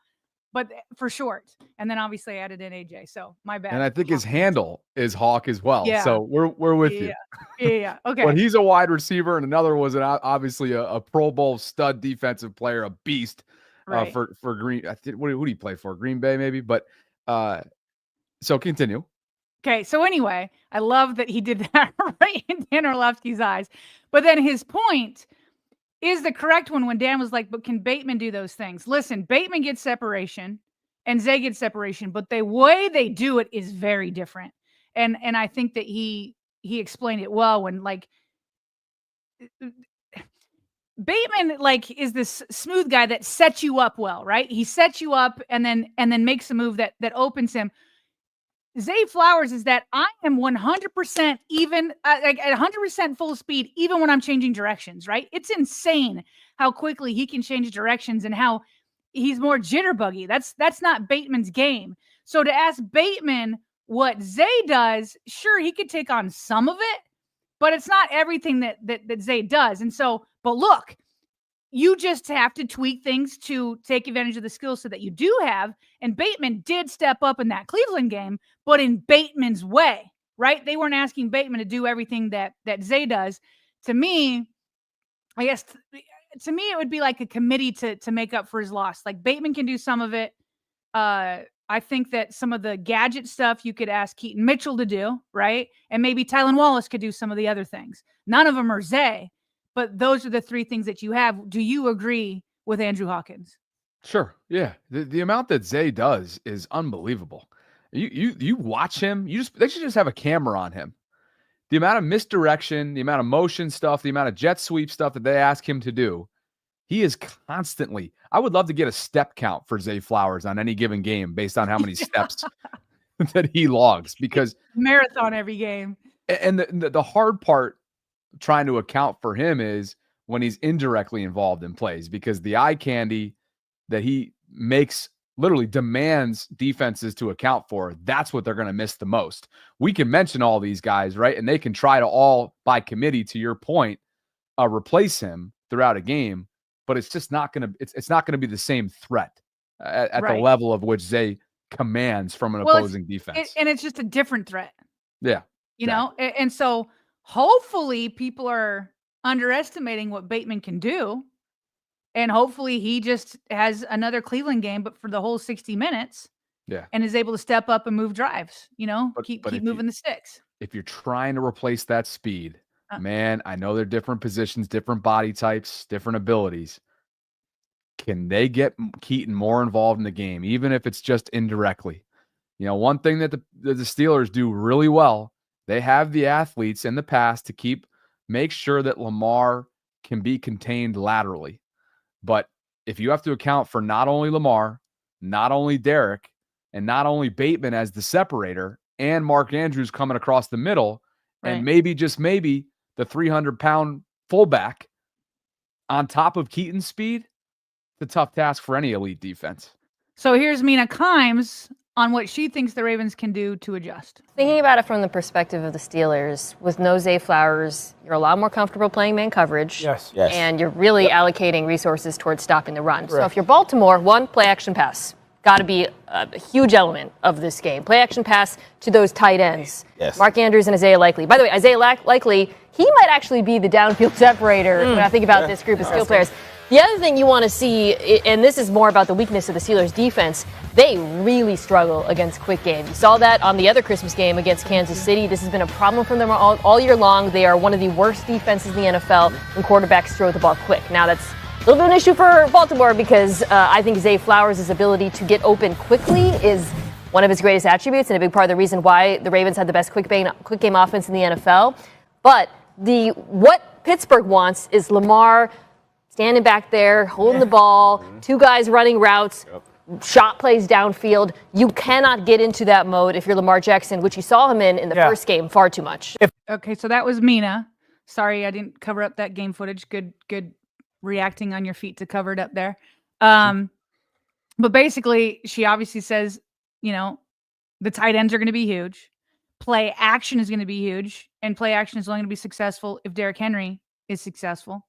[SPEAKER 2] but for short. And then obviously I added in AJ. So my bad.
[SPEAKER 1] And I think his handle is Hawk as well.
[SPEAKER 2] Yeah.
[SPEAKER 1] So we're with you.
[SPEAKER 2] Yeah. Okay.
[SPEAKER 1] But he's a wide receiver, and another was obviously a Pro Bowl stud defensive player, a beast
[SPEAKER 2] Right.
[SPEAKER 1] for Green. I think who do you play for? Green Bay, maybe. But so continue.
[SPEAKER 2] Okay, so anyway, I love that he did that right in Dan Orlovsky's eyes. But then his point is the correct one when Dan was like, but can Bateman do those things? Listen, Bateman gets separation and Zay gets separation, but the way they do it is very different. And I think that he explained it well when like Bateman like is this smooth guy that sets you up well, right? He sets you up and then makes a move that opens him. Zay Flowers is that I am 100% even, like at 100% full speed, even when I'm changing directions, right? It's insane how quickly he can change directions and how he's more jitterbuggy. That's not Bateman's game. So to ask Bateman what Zay does, sure, he could take on some of it, but it's not everything that Zay does. And so, but look, you just have to tweak things to take advantage of the skills so that you do have. And Bateman did step up in that Cleveland game, but in Bateman's way, right? They weren't asking Bateman to do everything that Zay does. To me, I guess, to me, it would be like a committee to make up for his loss. Like Bateman can do some of it. I think that some of the gadget stuff you could ask Keaton Mitchell to do, right? And maybe Tylan Wallace could do some of the other things. None of them are Zay. But those are the three things that you have. Do you agree with Andrew Hawkins?
[SPEAKER 1] Sure. Yeah. The amount that Zay does is unbelievable. You watch him, they should just have a camera on him. The amount of misdirection, the amount of motion stuff, the amount of jet sweep stuff that they ask him to do, he is constantly. I would love to get a step count for Zay Flowers on any given game based on how many steps that he logs, because
[SPEAKER 2] marathon every game.
[SPEAKER 1] And the hard part trying to account for him is when he's indirectly involved in plays, because the eye candy that he makes literally demands defenses to account for. That's what they're going to miss the most. We can mention all these guys, right? And they can try to all by committee, to your point, replace him throughout a game, but it's just not going to, it's not going to be the same threat at
[SPEAKER 2] Right.
[SPEAKER 1] the level of which Zay commands from an opposing defense.
[SPEAKER 2] And it's just a different threat,
[SPEAKER 1] Yeah.
[SPEAKER 2] you know? And so hopefully people are underestimating what Bateman can do. And hopefully he just has another Cleveland game, but for the whole 60 minutes.
[SPEAKER 1] Yeah.
[SPEAKER 2] And is able to step up and move drives, you know, keep
[SPEAKER 1] if
[SPEAKER 2] moving the sticks.
[SPEAKER 1] If you're trying to replace that speed, man, I know they're different positions, different body types, different abilities. Can they get Keaton more involved in the game, even if it's just indirectly? You know, one thing that the Steelers do really well, they have the athletes in the past to make sure that Lamar can be contained laterally. But if you have to account for not only Lamar, not only Derrick, and not only Bateman as the separator, and Mark Andrews coming across the middle, and maybe, just maybe, the 300-pound fullback on top of Keaton's speed, it's a tough task for any elite defense.
[SPEAKER 2] So here's Mina Kimes on what she thinks the Ravens can do to adjust.
[SPEAKER 19] Thinking about it from the perspective of the Steelers, with no Zay Flowers, you're a lot more comfortable playing man coverage.
[SPEAKER 20] Yes.
[SPEAKER 19] And you're really allocating resources towards stopping the run. So if you're Baltimore, one, play action pass. Got to be a huge element of this game. Play action pass to those tight ends.
[SPEAKER 20] Yes.
[SPEAKER 19] Mark Andrews and Isaiah Likely. By the way, Isaiah Likely, he might actually be the downfield separator when I think about this group of skill players. The other thing you want to see, and this is more about the weakness of the Steelers' defense, they really struggle against quick game. You saw that on the other Christmas game against Kansas City. This has been a problem for them all year long. They are one of the worst defenses in the NFL when quarterbacks throw the ball quick. Now, that's a little bit of an issue for Baltimore because I think Zay Flowers' ability to get open quickly is one of his greatest attributes and a big part of the reason why the Ravens had the best quick game offense in the NFL. But what Pittsburgh wants is Lamar standing back there, holding the ball, two guys running routes, shot plays downfield. You cannot get into that mode if you're Lamar Jackson, which you saw him in the first game far too much.
[SPEAKER 2] Okay, so that was Mina. Sorry, I didn't cover up that game footage. Good reacting on your feet to cover it up there. But basically, she obviously says, you know, the tight ends are going to be huge. Play action is going to be huge. And play action is only going to be successful if Derrick Henry is successful.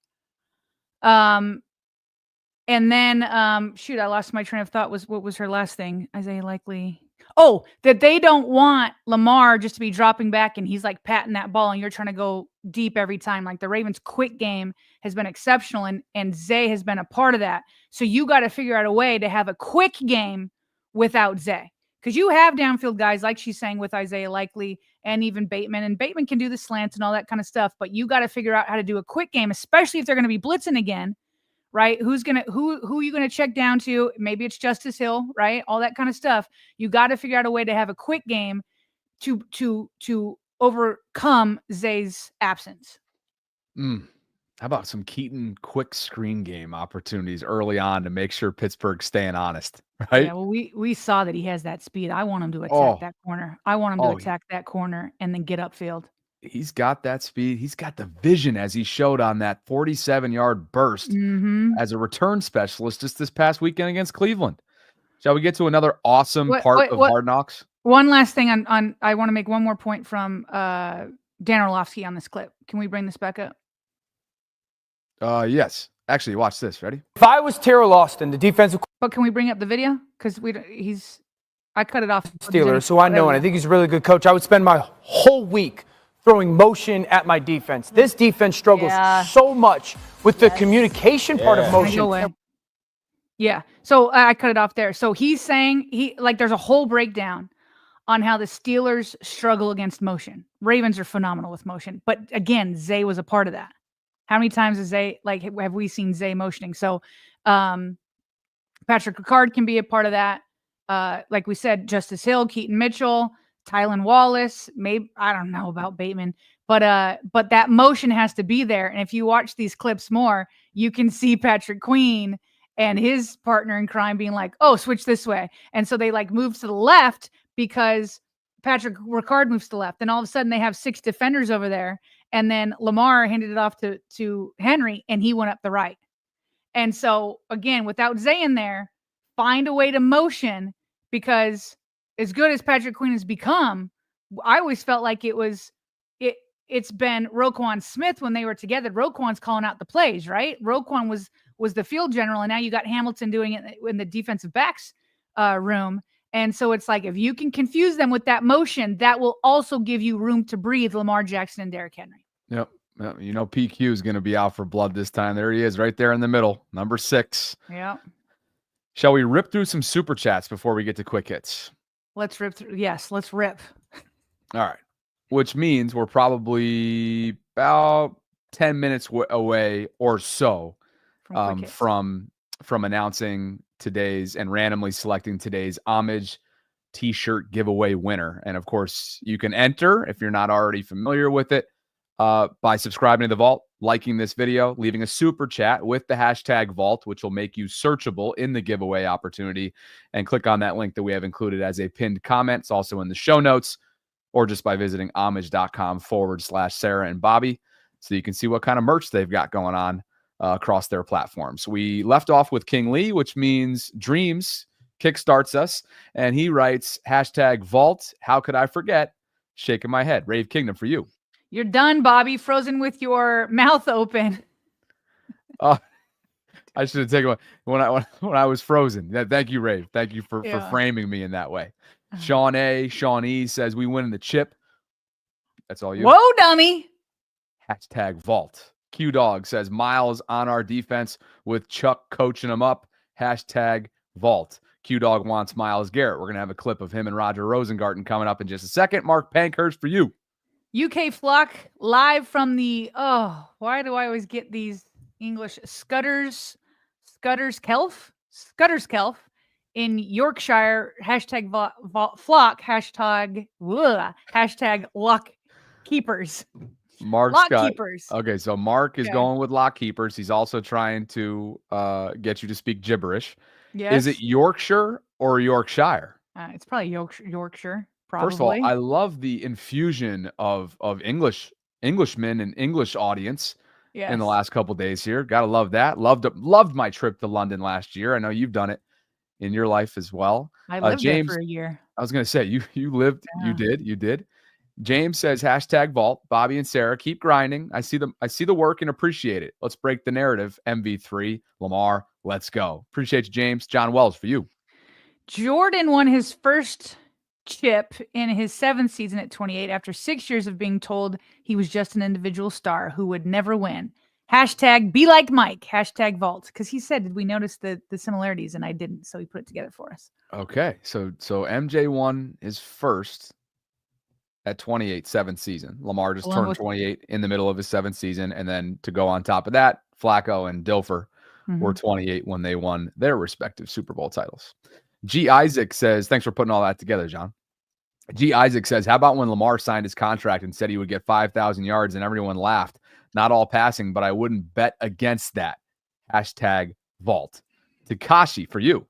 [SPEAKER 2] And And then, shoot, I lost my train of thought. What was her last thing? Isaiah Likely. Oh, that they don't want Lamar just to be dropping back and he's like patting that ball and you're trying to go deep every time. Like the Ravens' quick game has been exceptional and Zay has been a part of that. So you got to figure out a way to have a quick game without Zay. Because you have downfield guys, like she's saying, with Isaiah Likely and even Bateman. And Bateman can do the slants and all that kind of stuff. But you got to figure out how to do a quick game, especially if they're going to be blitzing again. Right? Who are you gonna check down to? Maybe it's Justice Hill, right? All that kind of stuff. You got to figure out a way to have a quick game to overcome Zay's absence.
[SPEAKER 1] How about some Keaton quick screen game opportunities early on to make sure Pittsburgh's staying honest, right?
[SPEAKER 2] Yeah, well, we saw that he has that speed. I want him to attack that corner. I want him to attack that corner and then get upfield.
[SPEAKER 1] He's got that speed. He's got the vision as he showed on that 47-yard burst as a return specialist just this past weekend against Cleveland. Shall we get to another awesome part of Hard Knocks?
[SPEAKER 2] One last thing on I want to make one more point from Dan Orlovsky on this clip. Can we bring this back up?
[SPEAKER 1] Yes. Actually, watch this. Ready?
[SPEAKER 20] If I was Terrell Austin, the defensive...
[SPEAKER 2] But can we bring up the video? Because I cut it off.
[SPEAKER 20] Steelers, so I know, and I think he's a really good coach. I would spend my whole week throwing motion at my defense. This defense struggles so much with the communication part of motion.
[SPEAKER 2] Yeah. So I cut it off there. So he's saying there's a whole breakdown on how the Steelers struggle against motion. Ravens are phenomenal with motion. But again, Zay was a part of that. How many times have we seen Zay motioning? So Patrick Ricard can be a part of that. Like we said, Justice Hill, Keaton Mitchell, Tylan Wallace, maybe I don't know about Bateman, but that motion has to be there. And if you watch these clips more, you can see Patrick Queen and his partner in crime being like, "Oh, switch this way," and so they move to the left because Patrick Ricard moves to the left, and all of a sudden they have 6 defenders over there, and then Lamar handed it off to Henry, and he went up the right. And so again, without Zay in there, find a way to motion because. As good as Patrick Queen has become, I always felt like it's been Roquan Smith when they were together. Roquan's calling out the plays, right? Roquan was the field general, and now you got Hamilton doing it in the defensive backs room. And so it's like if you can confuse them with that motion, that will also give you room to breathe Lamar Jackson and Derrick Henry.
[SPEAKER 1] Yep. You know PQ is going to be out for blood this time. There he is right there in the middle, number 6.
[SPEAKER 2] Yeah.
[SPEAKER 1] Shall we rip through some super chats before we get to quick hits?
[SPEAKER 2] Let's rip through. Yes, let's rip.
[SPEAKER 1] All right. Which means we're probably about 10 minutes away or so from announcing today's and randomly selecting today's Homage t-shirt giveaway winner. And of course, you can enter if you're not already familiar with it by subscribing to the Vault, liking this video, leaving a super chat with the hashtag Vault, which will make you searchable in the giveaway opportunity, and click on that link that we have included as a pinned comment. It's also in the show notes, or just by visiting homage.com/Sarah and Bobby, so you can see what kind of merch they've got going on across their platforms. We left off with King Lee, which means Dreams kickstarts us, and he writes hashtag Vault. How could I forget? Shaking my head. Rave Kingdom for you.
[SPEAKER 2] You're done, Bobby. Frozen with your mouth open.
[SPEAKER 1] I should have taken one when I was frozen. Yeah, thank you, Rave. Thank you for framing me in that way. Sean E says we win in the chip. That's all you.
[SPEAKER 2] Whoa, dummy.
[SPEAKER 1] Hashtag Vault. Q Dog says Miles on our defense with Chuck coaching him up. Hashtag Vault. Q Dog wants Myles Garrett. We're going to have a clip of him and Roger Rosengarten coming up in just a second. Mark Pankhurst for you.
[SPEAKER 2] UK Flock live from the, why do I always get these English Scudder's Kelf in Yorkshire, hashtag Flock, hashtag Lock Keepers.
[SPEAKER 1] Lock Keepers. Okay, so Mark is going with Lock Keepers. He's also trying to get you to speak gibberish.
[SPEAKER 2] Yes.
[SPEAKER 1] Is it Yorkshire or Yorkshire?
[SPEAKER 2] It's probably Yorkshire. Probably.
[SPEAKER 1] First of all, I love the infusion of Englishmen and English audience in the last couple days here. Gotta love that. Loved my trip to London last year. I know you've done it in your life as well.
[SPEAKER 2] I lived James, there for a year.
[SPEAKER 1] I was gonna say you lived. Yeah. You did. James says hashtag Vault. Bobby and Sarah keep grinding. I see the work and appreciate it. Let's break the narrative. MV3 Lamar Let's go. Appreciate you, James. John Wells, for you.
[SPEAKER 2] Jordan won his first chip in his 7th season at 28 after 6 years of being told he was just an individual star who would never win. Hashtag be like Mike. Hashtag vault. Because he said, did we notice the similarities? And I didn't. So he put it together for us.
[SPEAKER 1] Okay. So MJ won his first at 28, 7th season. Lamar just turned 28 in the middle of his 7th season. And then to go on top of that, Flacco and Dilfer were 28 when they won their respective Super Bowl titles. G. Isaac says, thanks for putting all that together, John. G. Isaac says, how about when Lamar signed his contract and said he would get 5,000 yards and everyone laughed? Not all passing, but I wouldn't bet against that. Hashtag vault. Takashi, for you.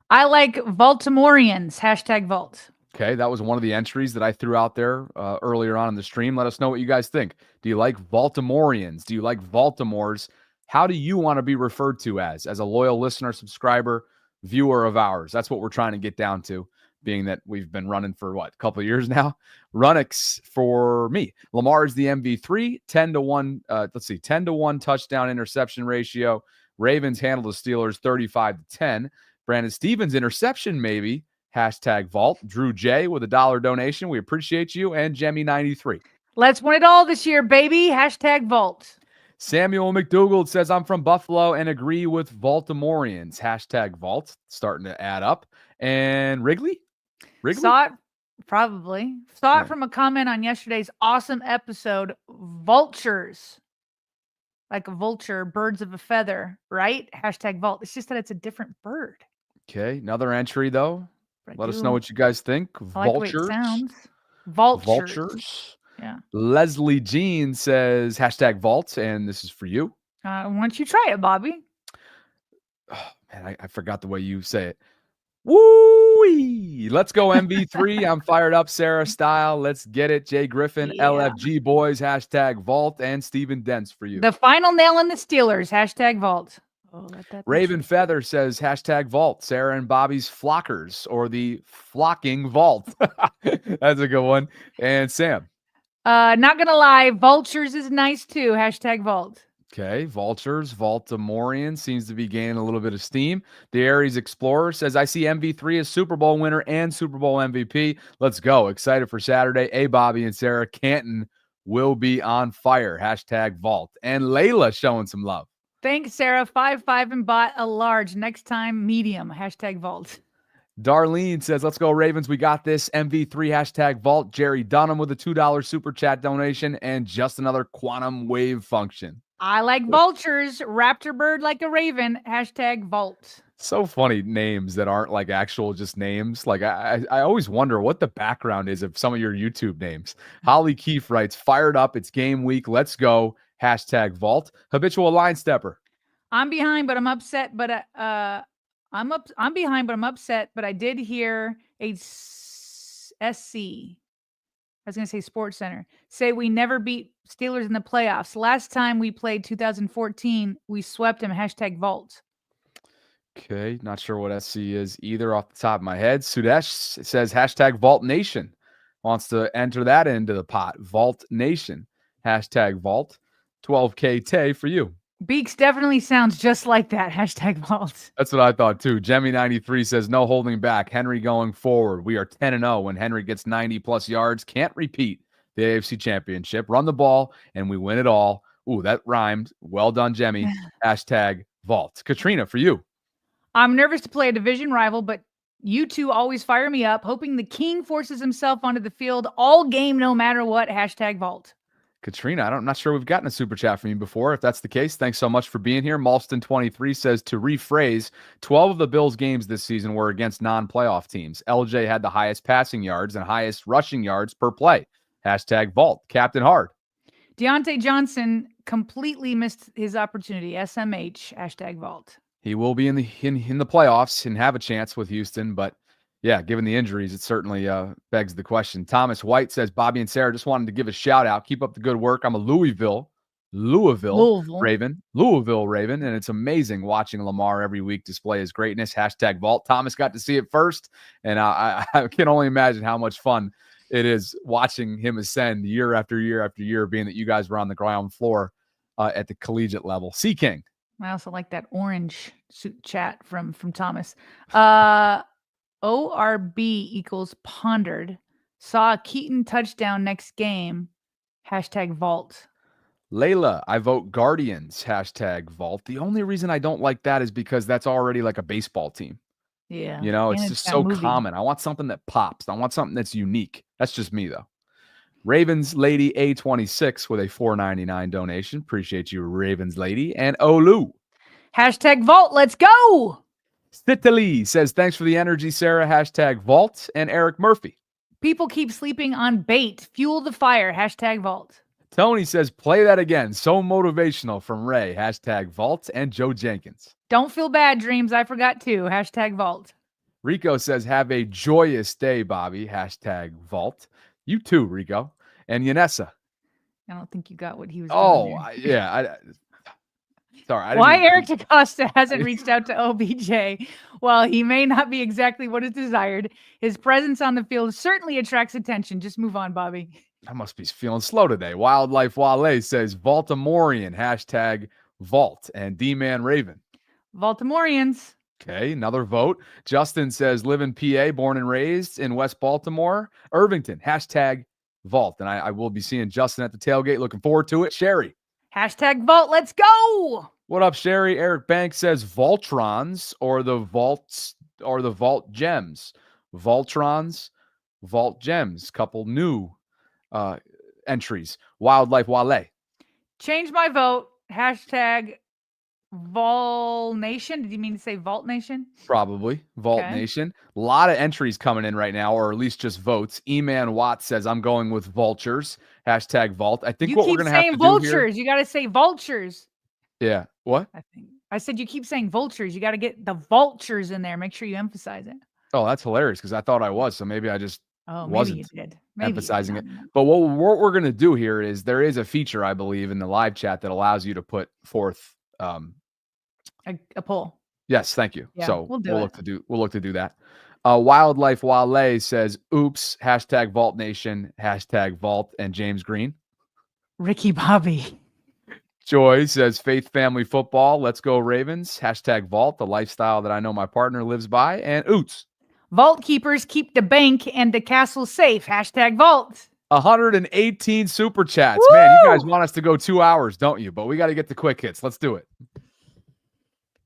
[SPEAKER 2] I like Baltimoreans. Hashtag vault.
[SPEAKER 1] Okay, that was one of the entries that I threw out there earlier on in the stream. Let us know what you guys think. Do you like Baltimoreans? Do you like Baltimore's? How do you want to be referred to as a loyal listener, subscriber, viewer of ours? That's what we're trying to get down to, being that we've been running for, a couple of years now. Runnix for me. Lamar is the MV3, 10-1. 10-1 touchdown interception ratio. Ravens handle the Steelers 35-10. Brandon Stevens interception, maybe. Hashtag vault. Drew J with a $1 donation. We appreciate you. And Jemmy93.
[SPEAKER 2] Let's win it all this year, baby. Hashtag vault.
[SPEAKER 1] Samuel McDougald says, I'm from Buffalo and agree with Baltimoreans. Hashtag vault. Starting to add up. And Wrigley?
[SPEAKER 2] Saw it, probably. Saw it from a comment on yesterday's awesome episode, Vultures. Like a vulture, birds of a feather, right? Hashtag vault. It's just that it's a different bird.
[SPEAKER 1] Okay, another entry, though. Let us know what you guys think.
[SPEAKER 2] I like
[SPEAKER 1] Vultures.
[SPEAKER 2] the way it sounds. Vultures.
[SPEAKER 1] Vultures.
[SPEAKER 2] Yeah.
[SPEAKER 1] Leslie Jean says, hashtag vault, and this is for you.
[SPEAKER 2] Why don't you try it, Bobby?
[SPEAKER 1] Oh, man, I forgot the way you say it. Woo-wee! Let's go MV3. I'm fired up, Sarah style. Let's get it. Jay Griffin, LFG boys, hashtag vault, and Steven Dents for you.
[SPEAKER 2] The final nail in the Steelers. Hashtag vault. Oh,
[SPEAKER 1] Raven Feather says, hashtag vault. Sarah and Bobby's flockers, or the flocking vault. That's a good one. And Sam.
[SPEAKER 2] Not gonna lie, Vultures is nice too. Hashtag vault.
[SPEAKER 1] Okay, Vultures, Baltimorean seems to be gaining a little bit of steam. The Aries Explorer says, I see MV3 as Super Bowl winner and Super Bowl MVP. Let's go. Excited for Saturday. Hey, Bobby and Sarah, Canton will be on fire. Hashtag vault. And Layla showing some love.
[SPEAKER 2] Thanks, Sarah. 5'5" and bought a large. Next time, medium. Hashtag vault.
[SPEAKER 1] Darlene says, let's go Ravens. We got this. MV3 hashtag vault. Jerry Dunham with a $2 super chat donation and just another quantum wave function.
[SPEAKER 2] I like vultures. Raptor bird like a raven. Hashtag vault.
[SPEAKER 1] So funny names that aren't like actual just names. Like I always wonder what the background is of some of your YouTube names. Holly Keefe writes, fired up. It's game week. Let's go. Hashtag vault. Habitual line stepper.
[SPEAKER 2] I'm behind, but I'm upset. But I'm behind, but I'm upset. But I did hear a SC. I was going to say Sports Center, say we never beat Steelers in the playoffs. Last time we played 2014, we swept them. Hashtag vault.
[SPEAKER 1] Okay, not sure what SC is either off the top of my head. Sudesh says hashtag Vault Nation. Wants to enter that into the pot. Vault Nation. Hashtag Vault. 12K Tay for you.
[SPEAKER 2] Beaks definitely sounds just like that. Hashtag vault.
[SPEAKER 1] That's what I thought too. Jemmy93 says no holding back. Henry going forward. We are 10-0 when Henry gets 90+ yards. Can't repeat the AFC Championship. Run the ball and we win it all. Ooh, that rhymed. Well done, Jemmy. Hashtag vault. Katrina, for you.
[SPEAKER 2] I'm nervous to play a division rival, but you two always fire me up, hoping the king forces himself onto the field all game, no matter what. Hashtag vault.
[SPEAKER 1] Katrina, I'm not sure we've gotten a super chat from you before. If that's the case, thanks so much for being here. Malston23 says, to rephrase, 12 of the Bills' games this season were against non-playoff teams. LJ had the highest passing yards and highest rushing yards per play. Hashtag vault. Captain Hard.
[SPEAKER 2] Deontay Johnson completely missed his opportunity. SMH. Hashtag vault.
[SPEAKER 1] He will be in the playoffs and have a chance with Houston, but yeah, given the injuries, it certainly begs the question. Thomas White says, Bobby and Sarah, just wanted to give a shout out. Keep up the good work. I'm a Louisville Raven, and it's amazing watching Lamar every week display his greatness. Hashtag vault. Thomas got to see it first, and I can only imagine how much fun it is watching him ascend year after year after year, being that you guys were on the ground floor at the collegiate level. C King.
[SPEAKER 2] I also like that orange suit chat from Thomas. ORB equals pondered. Saw a Keaton touchdown next game. #vault.
[SPEAKER 1] Layla, I vote Guardians. #vault. The only reason I don't like that is because that's already like a baseball team.
[SPEAKER 2] Yeah.
[SPEAKER 1] You know,
[SPEAKER 2] and
[SPEAKER 1] it's just
[SPEAKER 2] got
[SPEAKER 1] so
[SPEAKER 2] movie.
[SPEAKER 1] common. I want something that pops. I want something that's unique. That's just me, though. Ravens Lady A26 with a $4.99 donation. Appreciate you, Ravens Lady. And Olu.
[SPEAKER 2] #vault. Let's go.
[SPEAKER 1] Stitali says, thanks for the energy, Sarah. #vault. And Eric Murphy.
[SPEAKER 2] People keep sleeping on bait. Fuel the fire. #vault.
[SPEAKER 1] Tony says, play that again. So motivational from Ray. #vault. And Joe Jenkins.
[SPEAKER 2] Don't feel bad, Dreams. I forgot too. #vault.
[SPEAKER 1] Rico says, have a joyous day, Bobby. #vault. You too, Rico. And Yanessa.
[SPEAKER 2] I don't think you got what he was
[SPEAKER 1] Oh,
[SPEAKER 2] doing there.
[SPEAKER 1] Sorry.
[SPEAKER 2] Why Eric DaCosta hasn't reached out to OBJ? Well, he may not be exactly what is desired. His presence on the field certainly attracts attention. Just move on, Bobby.
[SPEAKER 1] I must be feeling slow today. Wildlife Wale says, Baltimorean. #vault. And D-Man Raven.
[SPEAKER 2] Baltimoreans.
[SPEAKER 1] Okay, another vote. Justin says, live in PA, born and raised in West Baltimore. Irvington. #vault. And I will be seeing Justin at the tailgate. Looking forward to it. Sherry.
[SPEAKER 2] #vault. Let's go.
[SPEAKER 1] What up, Sherry? Eric Banks says Voltrons or the Vaults or the Vault Gems. Voltrons, Vault Gems. Couple new entries. Wildlife Wale.
[SPEAKER 2] Change my vote. #Vol Nation. Did you mean to say Vault Nation?
[SPEAKER 1] Probably. Vault
[SPEAKER 2] Okay.
[SPEAKER 1] Nation. A lot of entries coming in right now, or at least just votes. E-Man Watt says, I'm going with vultures. #vault. I think
[SPEAKER 2] You
[SPEAKER 1] what
[SPEAKER 2] keep
[SPEAKER 1] we're going to have
[SPEAKER 2] saying
[SPEAKER 1] to
[SPEAKER 2] vultures.
[SPEAKER 1] do here.
[SPEAKER 2] You got to say vultures.
[SPEAKER 1] Yeah. What?
[SPEAKER 2] I said you keep saying vultures. You got to get the vultures in there. Make sure you emphasize it.
[SPEAKER 1] Oh, that's hilarious because I thought I was. So maybe I just wasn't
[SPEAKER 2] maybe you did. Maybe
[SPEAKER 1] emphasizing it. But what we're going to do here is there is a feature, I believe, in the live chat that allows you to put forth
[SPEAKER 2] a poll.
[SPEAKER 1] Yes, thank you.
[SPEAKER 2] Yeah,
[SPEAKER 1] So
[SPEAKER 2] we'll
[SPEAKER 1] look to do that. Wildlife Wale says, oops, #Vault Nation, #Vault, and James Green.
[SPEAKER 2] Ricky Bobby.
[SPEAKER 1] Joy says, Faith Family Football, let's go Ravens, #Vault, the lifestyle that I know my partner lives by, and Oots.
[SPEAKER 2] Vault keepers keep the bank and the castle safe. #Vault.
[SPEAKER 1] 118 super chats.
[SPEAKER 2] Woo!
[SPEAKER 1] Man, you guys want us to go 2 hours, don't you? But we got to get the quick hits. Let's do it.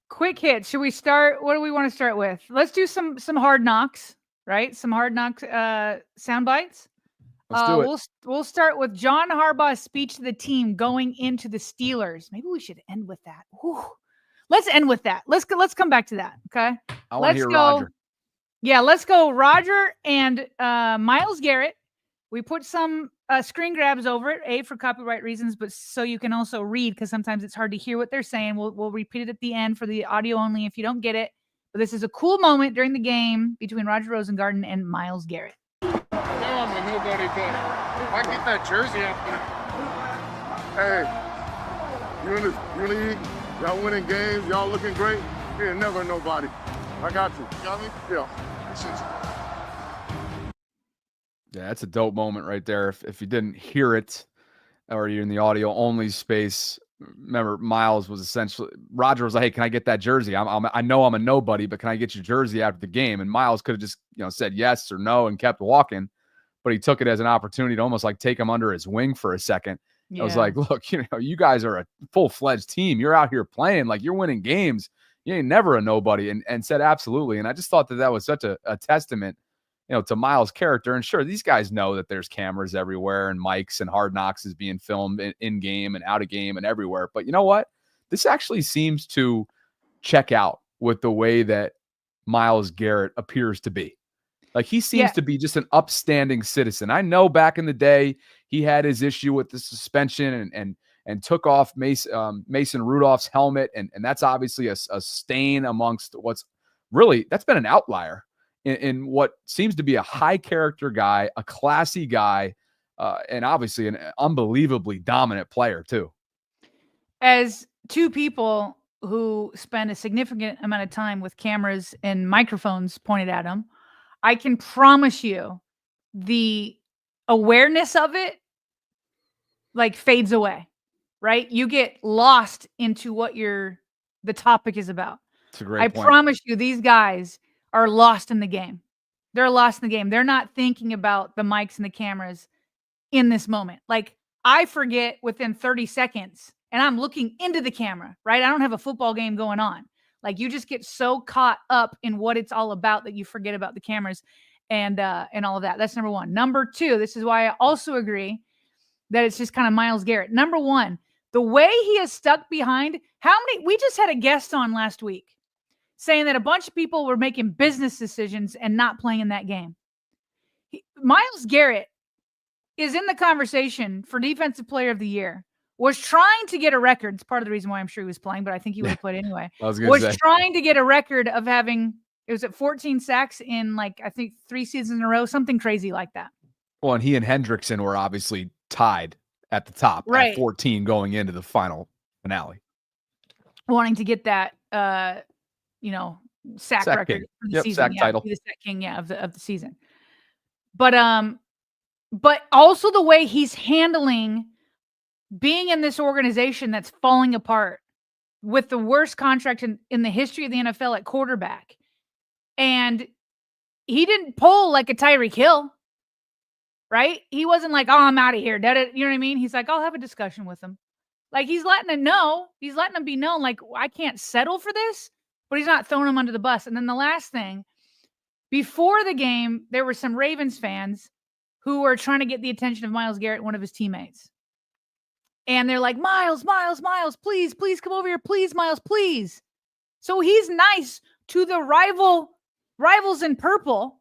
[SPEAKER 2] Quick hit. Should we start? What do we want to start with? Let's do some hard knocks, right? Some hard knocks sound bites.
[SPEAKER 1] Let's do it.
[SPEAKER 2] We'll start with John Harbaugh's speech to the team going into the Steelers. Maybe we should end with that. Whew. Let's end with that. Let's come back to that. Okay.
[SPEAKER 1] I want to hear
[SPEAKER 2] go.
[SPEAKER 1] Roger.
[SPEAKER 2] Yeah, let's go. Roger and Myles Garrett. We put some screen grabs over it, for copyright reasons, but so you can also read because sometimes it's hard to hear what they're saying. We'll repeat it at the end for the audio only if you don't get it. But this is a cool moment during the game between Roger Rosengarten and Myles Garrett.
[SPEAKER 21] I'm a nobody, but I get that jersey out there. Hey, you in the league, y'all winning games, y'all looking great. You ain't never nobody. I got you. You got me? Yeah.
[SPEAKER 1] Yeah, that's a dope moment right there. If you didn't hear it or you're in the audio only space, remember Myles was essentially, Roger was like, hey, can I get that jersey? I know I'm a nobody, but can I get your jersey after the game? And Myles could have just, said yes or no and kept walking, but he took it as an opportunity to almost like take him under his wing for a second. Yeah. I was like, look, you guys are a full-fledged team. You're out here playing, like you're winning games. You ain't never a nobody, and said absolutely. And I just thought that was such a testament, to Myles' character. And sure, these guys know that there's cameras everywhere and mics and Hard Knocks is being filmed in game and out of game and everywhere. But you know what? This actually seems to check out with the way that Myles Garrett appears to be. Like he seems to be just an upstanding citizen. I know back in the day he had his issue with the suspension and took off Mason Rudolph's helmet. And that's obviously a stain amongst what's really, that's been an outlier in what seems to be a high character guy, a classy guy, and obviously an unbelievably dominant player too.
[SPEAKER 2] As two people who spend a significant amount of time with cameras and microphones pointed at them, I can promise you the awareness of it like fades away, right? You get lost into what you're the topic is about.
[SPEAKER 1] It's a great point.
[SPEAKER 2] I promise you, these guys are lost in the game. They're lost in the game. They're not thinking about the mics and the cameras in this moment. Like, I forget within 30 seconds, and I'm looking into the camera, right? I don't have a football game going on. Like, you just get so caught up in what it's all about that you forget about the cameras and all of that. That's number one. Number two, this is why I also agree that it's just kind of Myles Garrett. Number one, the way he is stuck behind, we just had a guest on last week saying that a bunch of people were making business decisions and not playing in that game. Myles Garrett is in the conversation for Defensive Player of the Year, was trying to get a record. It's part of the reason why I'm sure he was playing, but I think he would have played anyway. Was trying to get a record of having, it was at 14 sacks in I think 3 seasons in a row, something crazy like that.
[SPEAKER 1] Well, and he and Hendrickson were obviously tied at the top at 14 going into the final finale.
[SPEAKER 2] Wanting to get that, sack record
[SPEAKER 1] king.
[SPEAKER 2] for the season.
[SPEAKER 1] Sack title.
[SPEAKER 2] Be the sack king, of the season. But also the way he's handling being in this organization that's falling apart with the worst contract in the history of the NFL at quarterback. And he didn't pull like a Tyreek Hill, right? He wasn't like, oh, I'm out of here. You know what I mean? He's like, I'll have a discussion with him. Like, he's letting him know. He's letting him be known, like, I can't settle for this, but he's not throwing him under the bus. And then the last thing, before the game, there were some Ravens fans who were trying to get the attention of Myles Garrett, one of his teammates. And they're like, Myles, please come over here. Please, Myles, please. So he's nice to the rivals in purple.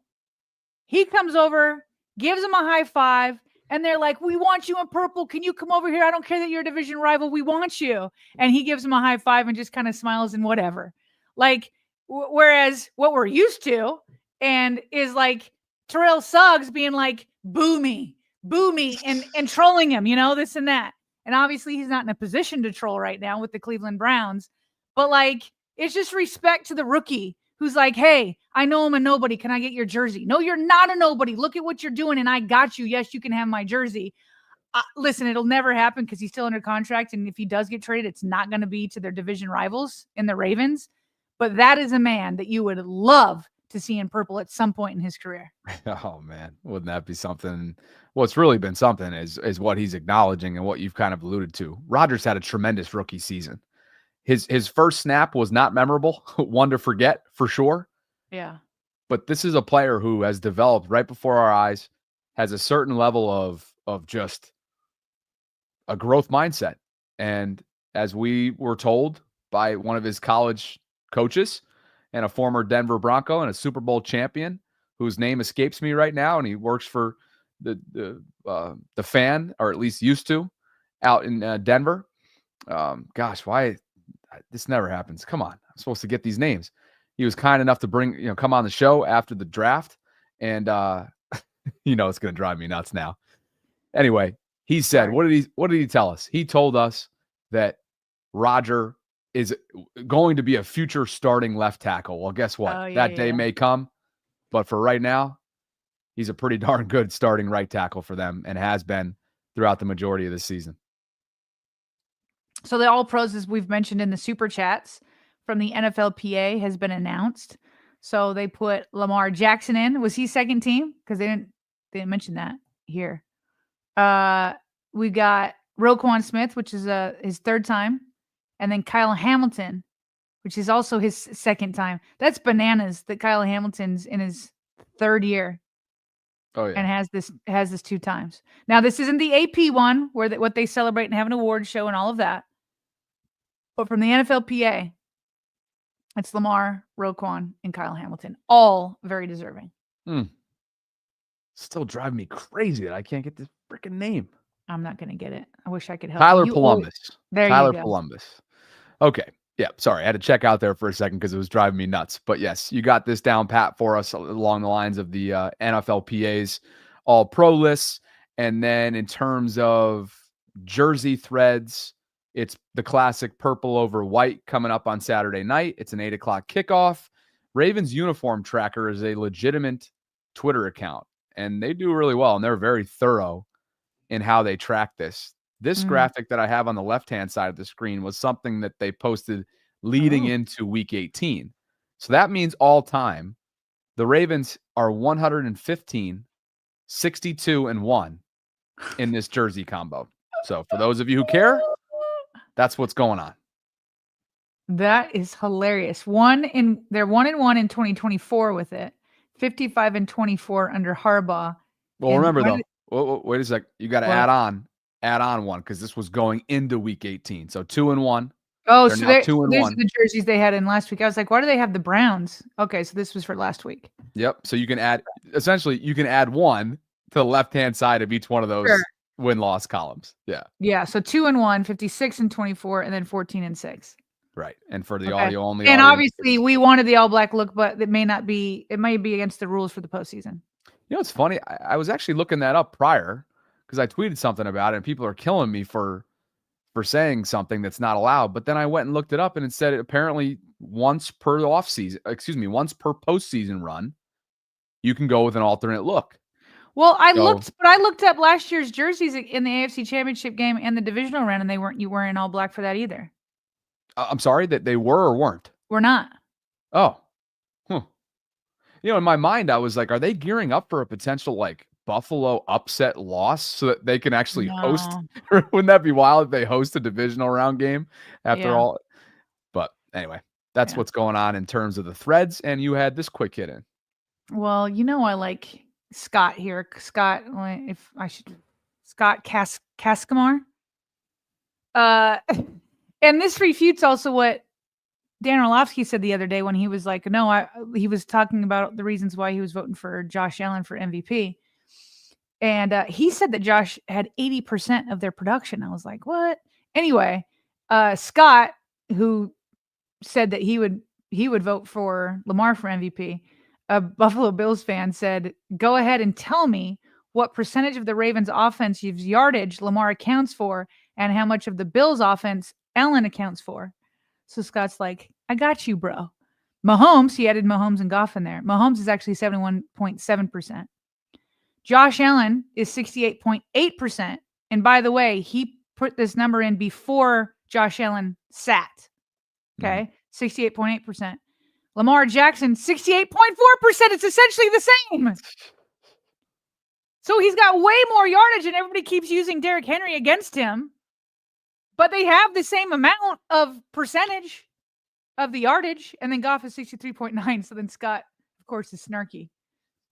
[SPEAKER 2] He comes over, gives him a high five, and they're like, we want you in purple. Can you come over here? I don't care that you're a division rival. We want you. And he gives him a high five and just kind of smiles and whatever. Like, whereas what we're used to and is like Terrell Suggs being like, boo me, and trolling him, this and that. And obviously he's not in a position to troll right now with the Cleveland Browns. But like, it's just respect to the rookie who's like, hey, I know I'm a nobody. Can I get your jersey? No, you're not a nobody. Look at what you're doing, and I got you. Yes, you can have my jersey. Listen, it'll never happen because he's still under contract, and if he does get traded, it's not going to be to their division rivals in the Ravens. But that is a man that you would love to see in purple at some point in his career.
[SPEAKER 1] Oh, man. Wouldn't that be something? What's really been something is what he's acknowledging and what you've kind of alluded to. Rodgers had a tremendous rookie season. His first snap was not memorable, one to forget for sure.
[SPEAKER 2] Yeah.
[SPEAKER 1] But this is a player who has developed right before our eyes, has a certain level of just a growth mindset. And as we were told by one of his college coaches and a former Denver Bronco and a Super Bowl champion whose name escapes me right now, and he works for the Fan, or at least used to, out in Denver. Gosh, why this never happens? Come on, I'm supposed to get these names. He was kind enough to come on the show after the draft, and it's going to drive me nuts now. Anyway, he said, what did he tell us? He told us that Roger is going to be a future starting left tackle. Well, guess what? That day may come, but for right now, he's a pretty darn good starting right tackle for them and has been throughout the majority of the season.
[SPEAKER 2] So the All-Pros, as we've mentioned in the Super Chats from the NFLPA, has been announced. So they put Lamar Jackson in. Was he second team? Because they didn't mention that here. We got Roquan Smith, which is his third time. And then Kyle Hamilton, which is also his second time. That's bananas that Kyle Hamilton's in his third year.
[SPEAKER 1] Oh, yeah.
[SPEAKER 2] And has this 2 times. Now, this isn't the AP one where what they celebrate and have an award show and all of that. But from the NFLPA, it's Lamar, Roquan, and Kyle Hamilton. All very deserving.
[SPEAKER 1] Still driving me crazy that I can't get this freaking name.
[SPEAKER 2] I'm not going to get it. I wish I could help
[SPEAKER 1] Tyler
[SPEAKER 2] you.
[SPEAKER 1] Columbus.
[SPEAKER 2] There
[SPEAKER 1] Tyler
[SPEAKER 2] you go.
[SPEAKER 1] Columbus. Okay. Yeah, sorry. I had to check out there for a second because it was driving me nuts. But yes, you got this down pat for us along the lines of the NFLPA's all-pro lists. And then in terms of jersey threads, it's the classic purple over white coming up on Saturday night. It's an 8 o'clock kickoff. Ravens Uniform Tracker is a legitimate Twitter account, and they do really well, and they're very thorough in how they track this. This graphic that I have on the left-hand side of the screen was something that they posted leading into week 18. So that means all time, the Ravens are 115, 62, and 1 in this jersey combo. So for those of you who care, that's what's going on.
[SPEAKER 2] That is hilarious. They're 1-1 in 2024 with it. 55-24 under Harbaugh.
[SPEAKER 1] Well,
[SPEAKER 2] And
[SPEAKER 1] remember
[SPEAKER 2] why
[SPEAKER 1] though, wait a sec. You got to
[SPEAKER 2] What?
[SPEAKER 1] add on one because this was going into week 18. So 2-1.
[SPEAKER 2] Oh,
[SPEAKER 1] They're
[SPEAKER 2] so
[SPEAKER 1] now
[SPEAKER 2] these
[SPEAKER 1] 2-1.
[SPEAKER 2] are the jerseys they had in last week. I was like, why do they have the Browns? Okay, so this was for last week.
[SPEAKER 1] Yep. So you can add one to the left-hand side of each one of those
[SPEAKER 2] Sure.
[SPEAKER 1] win-loss columns. Yeah.
[SPEAKER 2] Yeah, so 2-1, 56-24, and then 14-6.
[SPEAKER 1] Right. And for the
[SPEAKER 2] Okay.
[SPEAKER 1] audio only.
[SPEAKER 2] And
[SPEAKER 1] audience,
[SPEAKER 2] obviously, we wanted the all black look, but it may be against the rules for the postseason.
[SPEAKER 1] you know, it's funny. I was actually looking that up prior because I tweeted something about it and people are killing me for saying something that's not allowed. But then I went and looked it up and it said apparently once per postseason run, you can go with an alternate look.
[SPEAKER 2] Well, I looked up last year's jerseys in the AFC Championship game and the divisional round, and you weren't in all black for that either.
[SPEAKER 1] I'm sorry that they were or weren't.
[SPEAKER 2] We're not.
[SPEAKER 1] Oh, you know, in my mind, I was like, are they gearing up for a potential like Buffalo upset loss so that they can actually host? Wouldn't that be wild if they host a divisional round game after all? But anyway, that's what's going on in terms of the threads. And you had this quick hit in.
[SPEAKER 2] Well, you know, I like Scott here. Scott Cascamore. And this refutes also what Dan Orlovsky said the other day when he was like, he was talking about the reasons why he was voting for Josh Allen for MVP. And he said that Josh had 80% of their production. I was like, what? Anyway, Scott, who said that he would vote for Lamar for MVP, a Buffalo Bills fan, said, go ahead and tell me what percentage of the Ravens offensive yardage Lamar accounts for and how much of the Bills offense Allen accounts for. So Scott's like, I got you, bro. Mahomes, he added Mahomes and Goff in there. Mahomes is actually 71.7%. Josh Allen is 68.8%. And by the way, he put this number in before Josh Allen sat. Okay, 68.8%. Lamar Jackson, 68.4%. It's essentially the same. So he's got way more yardage, and everybody keeps using Derrick Henry against him. But they have the same amount of percentage of the yardage. And then Goff is 63.9. So then Scott, of course, is snarky.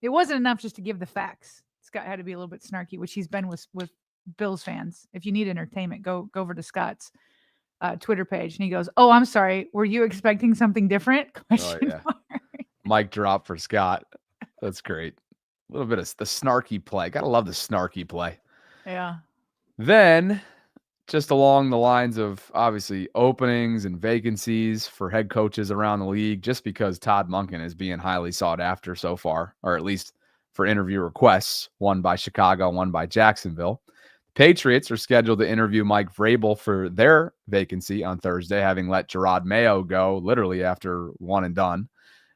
[SPEAKER 2] It wasn't enough just to give the facts. Scott had to be a little bit snarky, which he's been with Bills fans. If you need entertainment, go over to Scott's Twitter page. And he goes, oh, I'm sorry. Were you expecting something different?
[SPEAKER 1] Oh, yeah. Mic drop for Scott. That's great. A little bit of the snarky play. Gotta love the snarky play.
[SPEAKER 2] Yeah.
[SPEAKER 1] Then, just along the lines of obviously openings and vacancies for head coaches around the league, just because Todd Monken is being highly sought after so far, or at least for interview requests, one by Chicago, one by Jacksonville. Patriots are scheduled to interview Mike Vrabel for their vacancy on Thursday, having let Gerard Mayo go literally after one and done.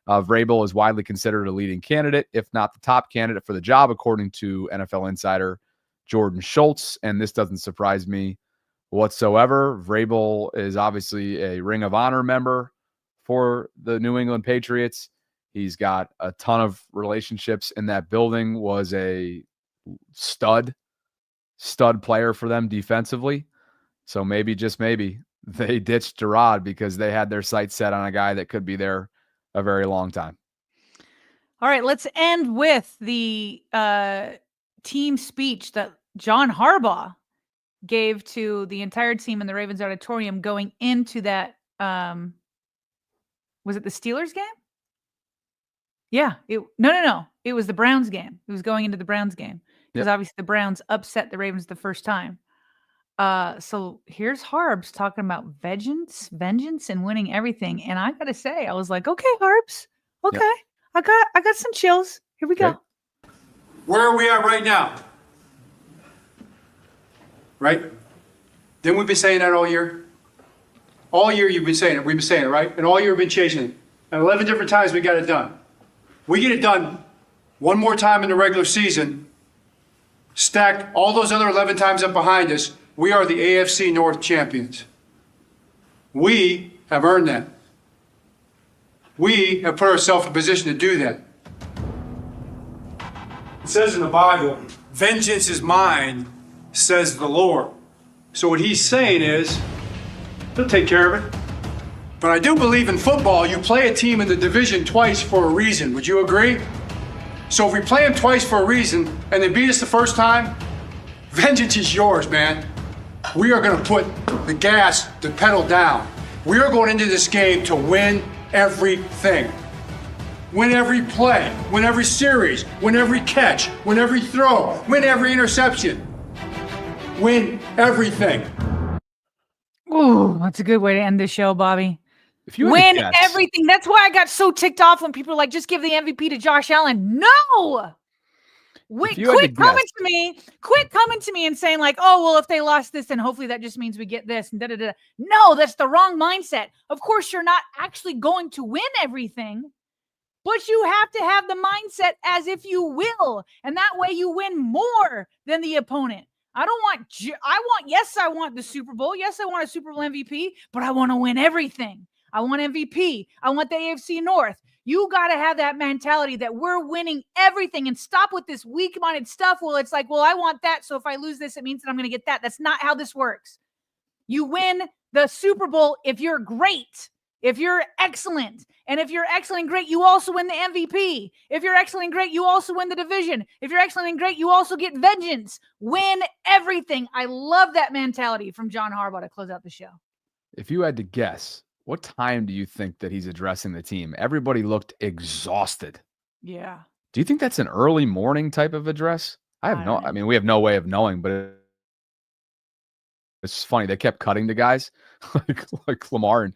[SPEAKER 1] Vrabel is widely considered a leading candidate, if not the top candidate for the job, according to NFL insider Jordan Schultz. And this doesn't surprise me whatsoever. Vrabel is obviously a Ring of Honor member for the New England Patriots. He's got a ton of relationships in that building, was a stud player for them defensively. So maybe, just maybe, they ditched Gerard because they had their sights set on a guy that could be there a very long time.
[SPEAKER 2] All right, let's end with the team speech that John Harbaugh gave to the entire team in the Ravens auditorium going into that. Was it the Steelers game? Yeah. No. It was the Browns game. It was going into the Browns game because obviously the Browns upset the Ravens the first time. So here's Harbs talking about vengeance and winning everything. And I got to say, I was like, okay, Harbs. Okay. Yep. I got some chills. Here we go.
[SPEAKER 3] Where are we at right now? Right? Didn't we been saying that all year? All year you've been saying it. We've been saying it, right? And all year we've been chasing it. And 11 different times we got it done. We get it done one more time in the regular season, stack all those other 11 times up behind us, we are the AFC North champions. We have earned that. We have put ourselves in a position to do that. It says in the Bible, vengeance is mine, says the Lord. So what he's saying is, he'll take care of it. But I do believe in football, you play a team in the division twice for a reason. Would you agree? So if we play them twice for a reason and they beat us the first time, vengeance is yours, man. We are going to put the pedal down. We are going into this game to win everything. Win every play, win every series, win every catch, win every throw, win every interception. Win everything.
[SPEAKER 2] Ooh, that's a good way to end the show, Bobby.
[SPEAKER 1] If you
[SPEAKER 2] win everything. That's why I got so ticked off when people are like, just give the MVP to Josh Allen. No! Quit coming to me and saying like, oh, well, if they lost this, then hopefully that just means we get this and da-da-da. No, that's the wrong mindset. Of course, you're not actually going to win everything, but you have to have the mindset as if you will. And that way you win more than the opponent. I want the Super Bowl. Yes, I want a Super Bowl MVP, but I want to win everything. I want MVP. I want the AFC North. You got to have that mentality that we're winning everything and stop with this weak-minded stuff. Well, it's like, well, I want that. So if I lose this, it means that I'm going to get that. That's not how this works. You win the Super Bowl if you're great, if you're excellent. And if you're excellent and great, you also win the MVP. If you're excellent and great, you also win the division. If you're excellent and great, you also get vengeance. Win everything. I love that mentality from John Harbaugh to close out the show.
[SPEAKER 1] If you had to guess, what time do you think that he's addressing the team? Everybody looked exhausted.
[SPEAKER 2] Yeah.
[SPEAKER 1] Do you think that's an early morning type of address? I mean, we have no way of knowing, but it's funny. They kept cutting the guys like Lamar and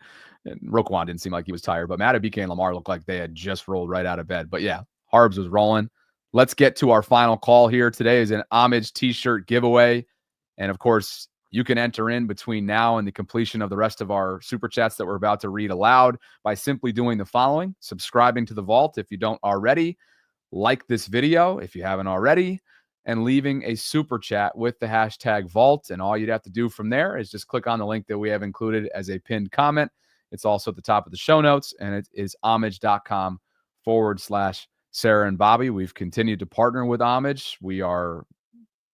[SPEAKER 1] Roquan didn't seem like he was tired, but Matabike and Lamar looked like they had just rolled right out of bed. But yeah, Harbs was rolling. Let's get to our final call here. Today is an Homage t-shirt giveaway. And of course, you can enter in between now and the completion of the rest of our super chats that we're about to read aloud by simply doing the following: subscribing to the Vault if you don't already, like this video if you haven't already, and leaving a super chat with the hashtag Vault. And all you'd have to do from there is just click on the link that we have included as a pinned comment. It's also at the top of the show notes, and it is homage.com/Sarah and Bobby. We've continued to partner with Homage. We are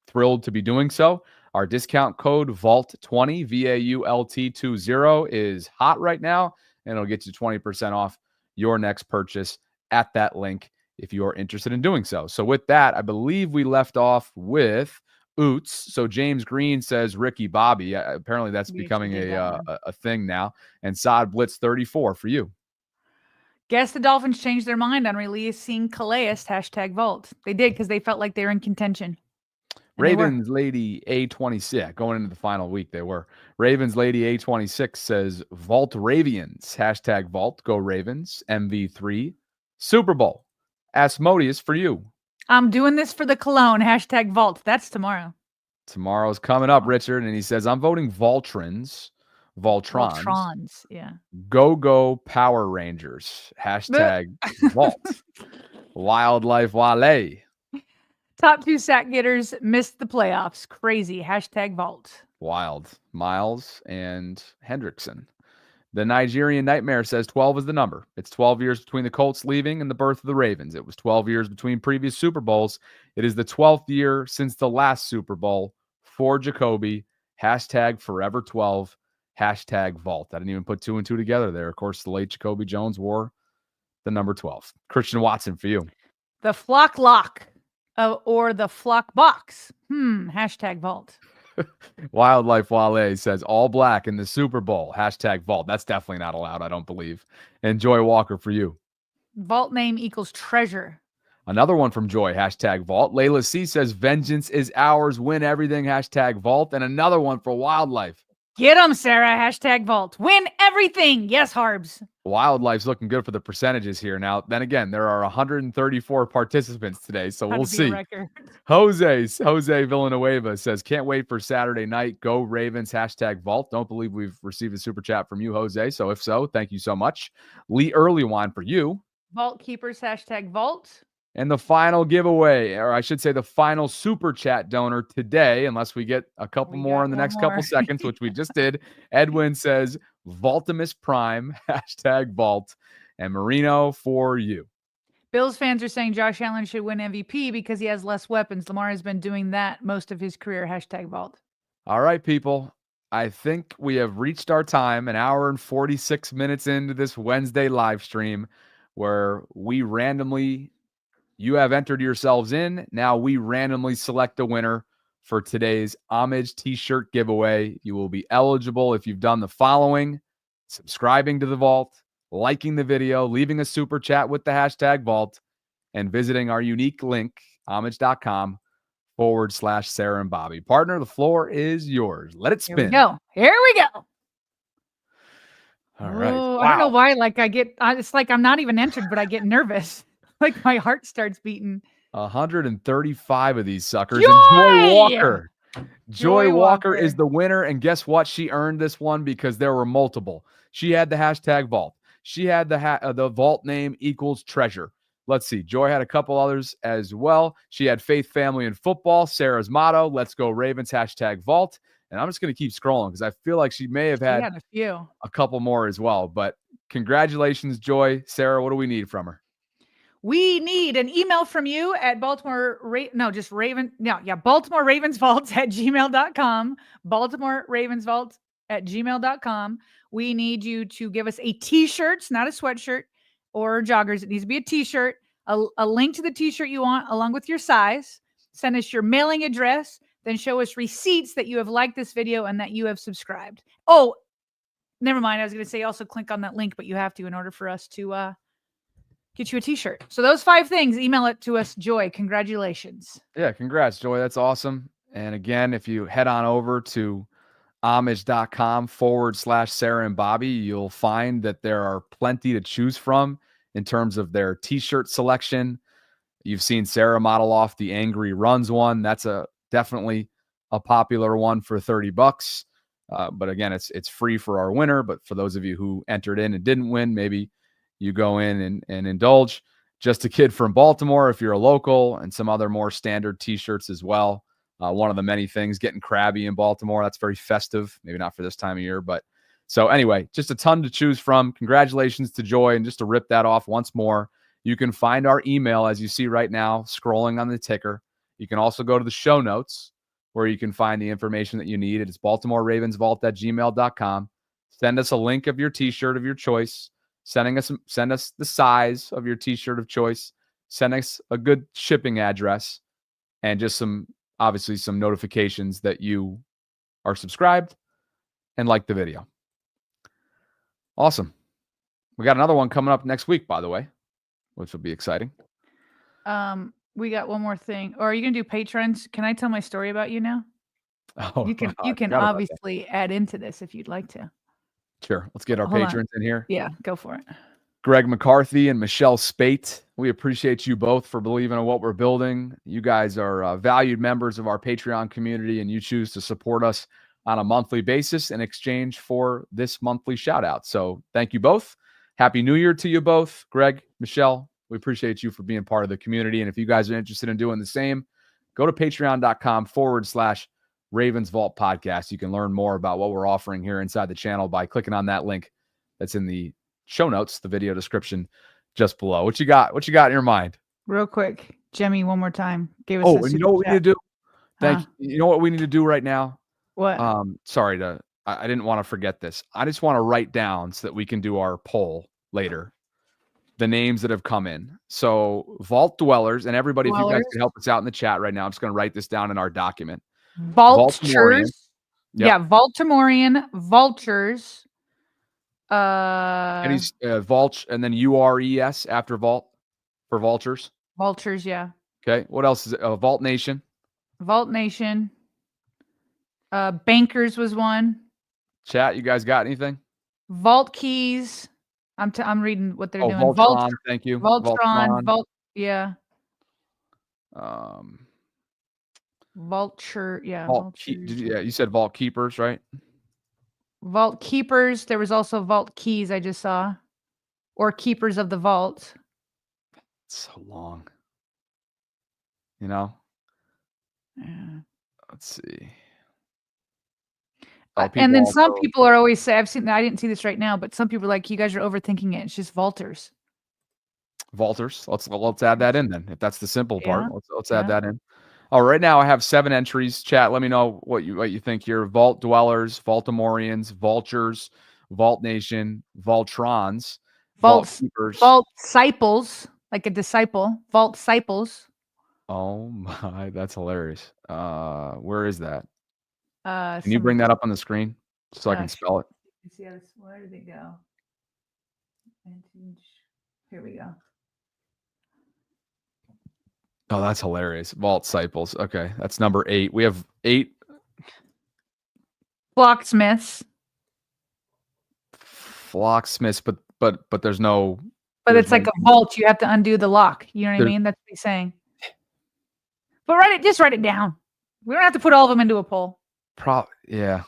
[SPEAKER 1] thrilled to be doing so. Our discount code VAULT20, VAULT20, is hot right now, and it'll get you 20% off your next purchase at that link if you are interested in doing so. So with that, I believe we left off with Oots. So James Green says Ricky Bobby. Apparently that's becoming a thing now. And Saad Blitz 34 for you.
[SPEAKER 2] Guess the Dolphins changed their mind on releasing Calais, hashtag Vault. They did because they felt like they were in contention.
[SPEAKER 1] Ravens Lady A26, going into the final week, they were. Ravens Lady A26 says Vault Ravians, hashtag Vault, go Ravens, MV3, Super Bowl. Asmodeus for you.
[SPEAKER 2] I'm doing this for the cologne, hashtag Vault. That's tomorrow.
[SPEAKER 1] Tomorrow's coming up, Richard, and he says, I'm voting Voltrons,
[SPEAKER 2] yeah.
[SPEAKER 1] Go Power Rangers, hashtag Vault. Wildlife Wale.
[SPEAKER 2] Top 2 sack getters missed the playoffs. Crazy. Hashtag Vault.
[SPEAKER 1] Wild. Miles and Hendrickson. The Nigerian Nightmare says 12 is the number. It's 12 years between the Colts leaving and the birth of the Ravens. It was 12 years between previous Super Bowls. It is the 12th year since the last Super Bowl for Jacoby. Hashtag Forever 12. Hashtag Vault. I didn't even put 2 and 2 together there. Of course, the late Jacoby Jones wore the number 12. Christian Watson for you.
[SPEAKER 2] The Flock Lock. Or the Flock Box. Hashtag Vault.
[SPEAKER 1] Wildlife Wale says all black in the Super Bowl. Hashtag Vault. That's definitely not allowed, I don't believe. And Joy Walker for you.
[SPEAKER 2] Vault name equals treasure.
[SPEAKER 1] Another one from Joy. Hashtag Vault. Layla C says vengeance is ours. Win everything. Hashtag Vault. And another one for Wildlife.
[SPEAKER 2] Get them, Sarah. Hashtag Vault. Win everything. Yes, Harbs.
[SPEAKER 1] Wildlife's looking good for the percentages here. Now, then again, there are 134 participants today, so we'll see. Jose Villanueva says, can't wait for Saturday night. Go Ravens. Hashtag Vault. Don't believe we've received a super chat from you, Jose. So if so, thank you so much. Lee Earlywine for you.
[SPEAKER 2] Vault Keepers. Hashtag Vault.
[SPEAKER 1] And the final giveaway, or I should say the final super chat donor today, unless we get a couple more in the next couple seconds, which we just did. Edwin says Vaultimus Prime, hashtag Vault, and Marino for you.
[SPEAKER 2] Bills fans are saying Josh Allen should win MVP because he has less weapons. Lamar has been doing that most of his career, hashtag Vault.
[SPEAKER 1] All right, people. I think we have reached our time, an hour and 46 minutes into this Wednesday live stream, where you have entered yourselves in. Now we randomly select a winner for today's Homage t-shirt giveaway. You will be eligible if you've done the following: subscribing to the Vault, liking the video, leaving a super chat with the hashtag Vault, and visiting our unique link, homage.com/Sarah and Bobby. Partner, the floor is yours. Let it spin.
[SPEAKER 2] Here we go.
[SPEAKER 1] All right.
[SPEAKER 2] Wow. I don't know why. It's like I'm not even entered, but I get nervous. Like my heart starts beating.
[SPEAKER 1] 135 of these suckers.
[SPEAKER 2] Joy!
[SPEAKER 1] And Joy Walker.
[SPEAKER 2] Joy
[SPEAKER 1] Walker
[SPEAKER 2] Walker
[SPEAKER 1] is the winner. And guess what? She earned this one because there were multiple. She had the hashtag Vault. She had the Vault name equals treasure. Let's see. Joy had a couple others as well. She had faith, family, and football. Sarah's motto, let's go Ravens, hashtag Vault. And I'm just going to keep scrolling because I feel like she may have had
[SPEAKER 2] a few.
[SPEAKER 1] A couple more as well. But congratulations, Joy. Sarah, what do we need from her?
[SPEAKER 2] We need an email from you at BaltimoreRavensVault@gmail.com. BaltimoreRavensVault@gmail.com. We need you to give us a t-shirt, not a sweatshirt or joggers. It needs to be a t-shirt, a link to the t-shirt you want along with your size. Send us your mailing address, then show us receipts that you have liked this video and that you have subscribed. Oh, never mind. I was going to say also click on that link, but you have to in order for us to get you a t-shirt. So those 5 things, email it to us. Joy, congratulations.
[SPEAKER 1] Yeah, congrats, Joy. That's awesome. And again, if you head on over to homage.com/Sarah and Bobby, you'll find that there are plenty to choose from in terms of their t-shirt selection. You've seen Sarah model off the Angry Runs one. That's definitely a popular one for $30. But again, it's free for our winner. But for those of you who entered in and didn't win, maybe you go in and indulge. Just a Kid from Baltimore if you're a local, and some other more standard t-shirts as well. One of the many things, getting crabby in Baltimore. That's very festive. Maybe not for this time of year, but so anyway, just a ton to choose from. Congratulations to Joy. And just to rip that off once more, you can find our email as you see right now, scrolling on the ticker. You can also go to the show notes where you can find the information that you need. It's BaltimoreRavensVault@gmail.com. Send us a link of your t-shirt of your choice. Send us the size of your t-shirt of choice. Send us a good shipping address and just obviously some notifications that you are subscribed and like the video. Awesome. We got another one coming up next week, by the way, which will be exciting.
[SPEAKER 2] We got one more thing. Or are you going to do patrons? Can I tell my story about you now?
[SPEAKER 1] Oh,
[SPEAKER 2] you can obviously add into this if you'd like to.
[SPEAKER 1] Sure. Let's get our
[SPEAKER 2] Hold
[SPEAKER 1] patrons in here.
[SPEAKER 2] Yeah, go for it.
[SPEAKER 1] Greg McCarthy and Michelle Spate. We appreciate you both for believing in what we're building. You guys are valued members of our Patreon community, and you choose to support us on a monthly basis in exchange for this monthly shout out. So thank you both. Happy New Year to you both. Greg, Michelle, we appreciate you for being part of the community. And if you guys are interested in doing the same, go to patreon.com/RavensVault podcast. You can learn more about what we're offering here inside the channel by clicking on that link that's in the show notes, the video description just below. What you got in your mind?
[SPEAKER 2] Real quick, Jemmy, one more time. Give us
[SPEAKER 1] and you know what we need to do? Thank
[SPEAKER 2] you.
[SPEAKER 1] You know what we need to do right now?
[SPEAKER 2] What?
[SPEAKER 1] I didn't want to forget this. I just want to write down so that we can do our poll later, the names that have come in. So Vault Dwellers, and everybody, if you guys can help us out in the chat right now, I'm just going to write this down in our document.
[SPEAKER 2] Vultures.
[SPEAKER 1] Yep.
[SPEAKER 2] Yeah, Baltimorean Vultures.
[SPEAKER 1] Vulch, and then URES after Vault for Vultures.
[SPEAKER 2] Vultures, yeah.
[SPEAKER 1] Okay. What else is it? Vault Nation.
[SPEAKER 2] Vault Nation. Bankers was one.
[SPEAKER 1] Chat, you guys got anything?
[SPEAKER 2] Vault Keys. I'm reading what they're doing.
[SPEAKER 1] Voltron, thank you.
[SPEAKER 2] Voltron. Yeah. Vulture, yeah.
[SPEAKER 1] You said Vault Keepers, right?
[SPEAKER 2] Vault Keepers. There was also Vault Keys I just saw. Or Keepers of the Vault.
[SPEAKER 1] It's so long. You know?
[SPEAKER 2] Yeah.
[SPEAKER 1] Let's see.
[SPEAKER 2] And then some
[SPEAKER 1] also-
[SPEAKER 2] people are always say, I've seen, I didn't see this right now, but some people are like, you guys are overthinking it. It's just vaulters.
[SPEAKER 1] Vaulters. Let's add that in then. If that's the simple part,
[SPEAKER 2] Yeah.
[SPEAKER 1] let's add that in. Oh, right now I have 7 entries. Chat, let me know what you think here. Vault Dwellers, Baltimoreans, Vultures, Vault Nation, Voltrons, Vault Keepers.
[SPEAKER 2] Vault disciples, like a disciple. Vault disciples.
[SPEAKER 1] Oh my, that's hilarious. Where is that? Can you
[SPEAKER 2] Some-
[SPEAKER 1] bring that up on the screen so I can spell it?
[SPEAKER 2] Let's see how this, where did it go? Here we go.
[SPEAKER 1] Oh, that's hilarious. Vault Disciples. Okay, that's number 8. We have 8
[SPEAKER 2] Flocksmiths.
[SPEAKER 1] Flocksmiths, but there's no.
[SPEAKER 2] But
[SPEAKER 1] there's
[SPEAKER 2] it's like
[SPEAKER 1] no-
[SPEAKER 2] a vault. You have to undo the lock. You know what I
[SPEAKER 1] There-
[SPEAKER 2] mean? That's what he's saying. But just write it down. We don't have to put all of them into a poll.
[SPEAKER 1] Yeah.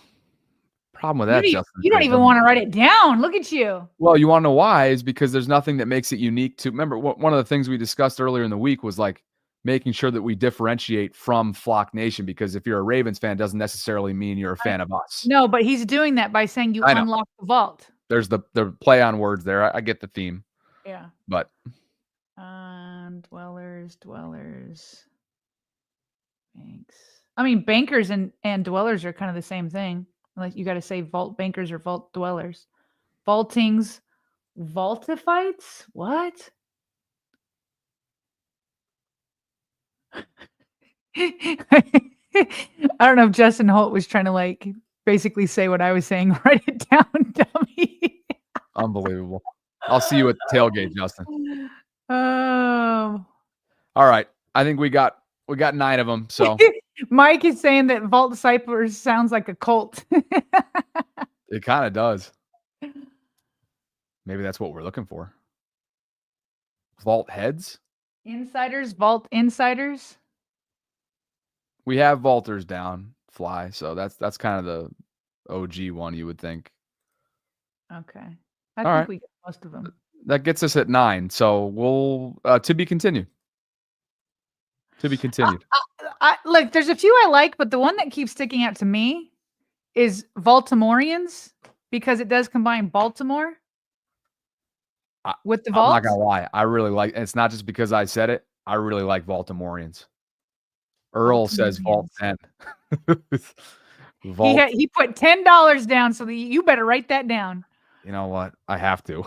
[SPEAKER 1] Problem with that, Justin.
[SPEAKER 2] You don't even want to write it down. Look at you.
[SPEAKER 1] Well, you want to know why? Is because there's nothing that makes it unique to. Remember, one of the things we discussed earlier in the week was like making sure that we differentiate from Flock Nation. Because if you're a Ravens fan, doesn't necessarily mean you're a fan of us.
[SPEAKER 2] No, but he's doing that by saying you
[SPEAKER 1] I know.
[SPEAKER 2] unlock the vault.
[SPEAKER 1] There's the play on words there. I get the theme.
[SPEAKER 2] Yeah.
[SPEAKER 1] But
[SPEAKER 2] Dwellers. Banks. I mean, bankers and dwellers are kind of the same thing. Like you got to say vault bankers or vault dwellers. Vaultings, vaultifites? What? I don't know if Justin Holt was trying to like basically say what I was saying. Write it down, dummy.
[SPEAKER 1] unbelievable. I'll see you at the tailgate, Justin.
[SPEAKER 2] Oh.
[SPEAKER 1] All right. I think we got 9 of them. So
[SPEAKER 2] Mike is saying that Vault Disciples sounds like a cult.
[SPEAKER 1] it kind of does. Maybe that's what we're looking for. Vault heads?
[SPEAKER 2] Insiders, Vault Insiders.
[SPEAKER 1] We have vaulters down, fly. So that's kind of the OG one, you would think.
[SPEAKER 2] Okay.
[SPEAKER 1] All
[SPEAKER 2] I think
[SPEAKER 1] right.
[SPEAKER 2] we get most of them.
[SPEAKER 1] That gets us at 9. So we'll to be continued. To be continued.
[SPEAKER 2] Look, there's a few I like, but the one that keeps sticking out to me is Baltimoreans because it does combine Baltimore with the Vault.
[SPEAKER 1] I'm not gonna lie. I really like. It's not just because I said it. I really like Baltimoreans. Earl says Vault 10. Vault.
[SPEAKER 2] He put $10 down, so you better write that down.
[SPEAKER 1] You know what? I have to.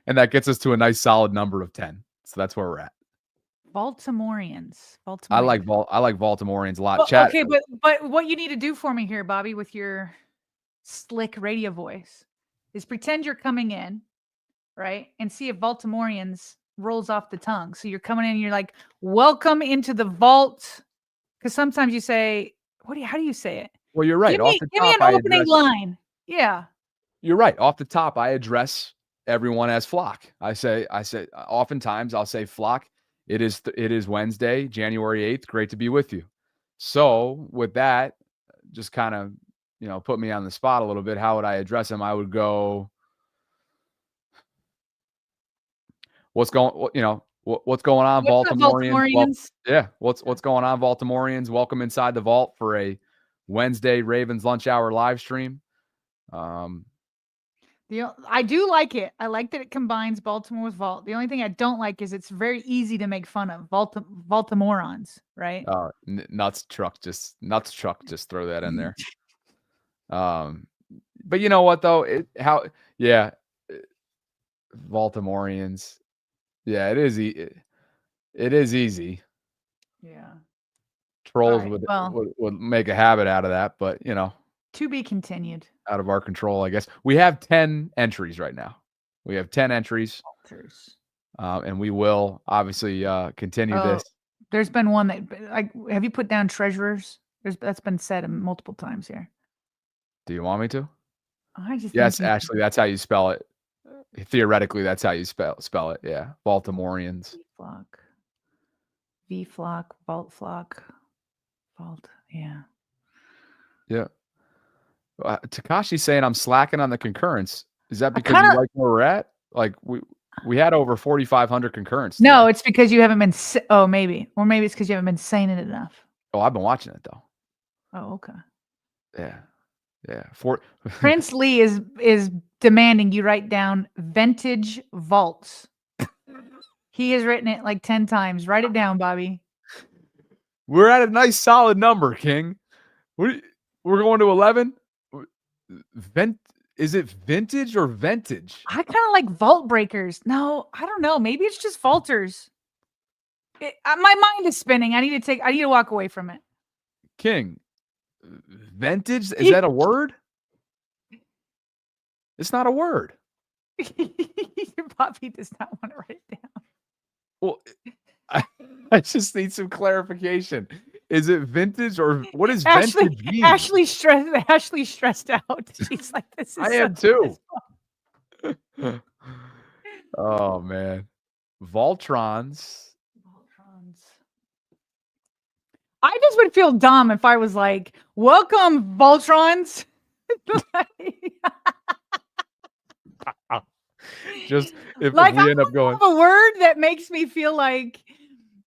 [SPEAKER 1] And that gets us to a nice solid number of 10. So that's where we're at.
[SPEAKER 2] Baltimoreans.
[SPEAKER 1] I like Baltimoreans a lot.
[SPEAKER 2] Well,
[SPEAKER 1] Chat.
[SPEAKER 2] okay, but what you need to do for me here, Bobby, with your slick radio voice, is pretend you're coming in, right, and see if Baltimoreans rolls off the tongue. So you're coming in, and you're like, "Welcome into the vault," because sometimes you say, how do you say it?
[SPEAKER 1] Well, you're right.
[SPEAKER 2] Give me an opening line. Yeah.
[SPEAKER 1] You're right. Off the top, I address everyone as Flock. I say oftentimes I'll say Flock. It is Wednesday, January 8th. Great to be with you. So with that, just kind of, put me on the spot a little bit. How would I address him? I would go, what's going on, Baltimoreans? What's going on, Baltimoreans? Welcome inside the vault for a Wednesday Ravens lunch hour live stream.
[SPEAKER 2] I do like it. I like that it combines Baltimore with Vault. The only thing I don't like is it's very easy to make fun of Baltimoreans, right?
[SPEAKER 1] Nuts truck. Just throw that in there. But you know what though? Baltimoreans. Yeah, it is. It is easy.
[SPEAKER 2] Yeah.
[SPEAKER 1] Trolls
[SPEAKER 2] right,
[SPEAKER 1] would make a habit out of that, but
[SPEAKER 2] to be continued.
[SPEAKER 1] Out of our control, I guess. We have 10 entries right now. We have 10 entries. And we will obviously continue this.
[SPEAKER 2] There's been one that have you put down treasurers? That's been said multiple times here.
[SPEAKER 1] Do you want me to?
[SPEAKER 2] Yes,
[SPEAKER 1] Ashley, that's how you spell it. Theoretically, that's how you spell it. Yeah. Baltimoreans.
[SPEAKER 2] V-Flock, Vault Flock, Vault. Yeah.
[SPEAKER 1] Yeah. Takashi's saying I'm slacking on the concurrence. Is that because you like where we're at? Like we had over 4,500 concurrence.
[SPEAKER 2] No, it's because you haven't been. Or maybe it's because you haven't been saying it enough.
[SPEAKER 1] Oh, I've been watching it though.
[SPEAKER 2] Oh, okay.
[SPEAKER 1] Yeah, Yeah.
[SPEAKER 2] Prince Lee is demanding you write down vintage vaults. He has written it like 10 times. Write it down, Bobby.
[SPEAKER 1] We're at a nice solid number, King. We're going to 11. Is it vintage or vintage?
[SPEAKER 2] I kind of like vault breakers. No, I don't know. Maybe it's just vaulters. My mind is spinning. I need to walk away from it.
[SPEAKER 1] King, vintage? Is that a word? It's not a word.
[SPEAKER 2] Bobby does not want to write it down.
[SPEAKER 1] Well, I just need some clarification. Is it vintage or what does vintage mean?
[SPEAKER 2] Ashley stressed out. She's like, this is
[SPEAKER 1] I am too. Oh man. Voltrons.
[SPEAKER 2] I just would feel dumb if I was like, welcome, Voltrons.
[SPEAKER 1] Just if
[SPEAKER 2] like,
[SPEAKER 1] we end up going
[SPEAKER 2] a word that makes me feel like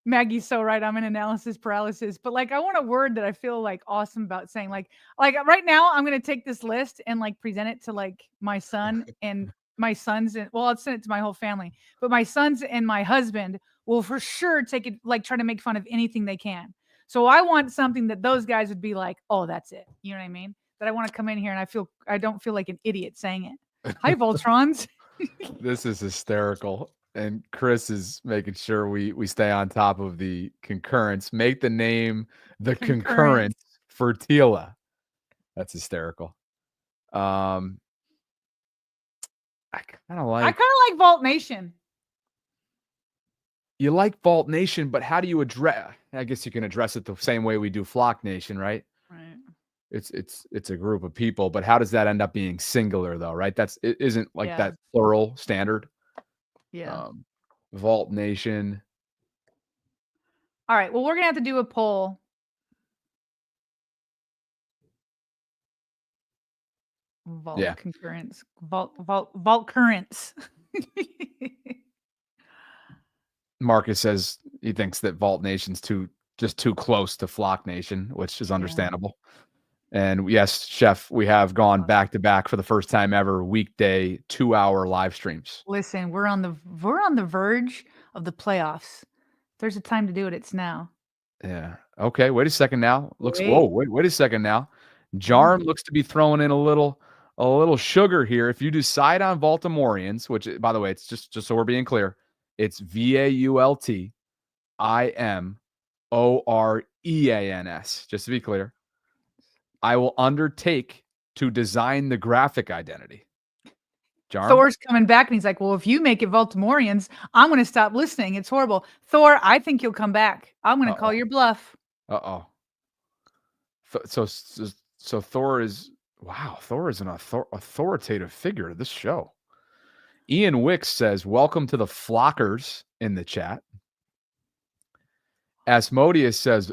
[SPEAKER 2] Maggie's so right. I'm in analysis paralysis, but like I want a word that I feel like awesome about saying. Like right now, I'm gonna take this list and like present it to like my son and my sons, and well, I'll send it to my whole family. But my sons and my husband will for sure take it, like try to make fun of anything they can. So I want something that those guys would be like, oh, that's it. You know what I mean? That I want to come in here and I don't feel like an idiot saying it. Hi, Voltrons.
[SPEAKER 1] This is hysterical. And Chris is making sure we stay on top of the concurrence. Make the name the concurrence for Tila. That's hysterical. I kind of like
[SPEAKER 2] Vault Nation.
[SPEAKER 1] You like Vault Nation, but how do you address? I guess you can address it the same way we do Flock Nation, right?
[SPEAKER 2] Right.
[SPEAKER 1] It's a group of people, but how does that end up being singular though, right? It isn't like that plural standard.
[SPEAKER 2] Yeah.
[SPEAKER 1] Vault Nation.
[SPEAKER 2] All right. Well, we're gonna have to do a poll. Vault concurrence. Vault currents.
[SPEAKER 1] Marcus says he thinks that Vault Nation's too close to Flock Nation, which is understandable. And yes, Chef, we have gone back to back for the first time ever, weekday 2-hour live streams.
[SPEAKER 2] Listen, we're on the verge of the playoffs. If there's a time to do it, it's now.
[SPEAKER 1] Yeah. Okay. Wait a second now. Wait a second now. Jarm looks to be throwing in a little sugar here. If you decide on Baltimoreans, which by the way, it's just so we're being clear, it's VAULTIMOREANS. Just to be clear. I will undertake to design the graphic identity. Jarm?
[SPEAKER 2] Thor's coming back and he's like, well, if you make it Baltimoreans, I'm going to stop listening. It's horrible. Thor, I think you'll come back. I'm going to call your bluff.
[SPEAKER 1] Uh-oh. So Thor is, wow, Thor is an authoritative figure to this show. Ian Wicks says, welcome to the Flockers in the chat. Asmodeus says,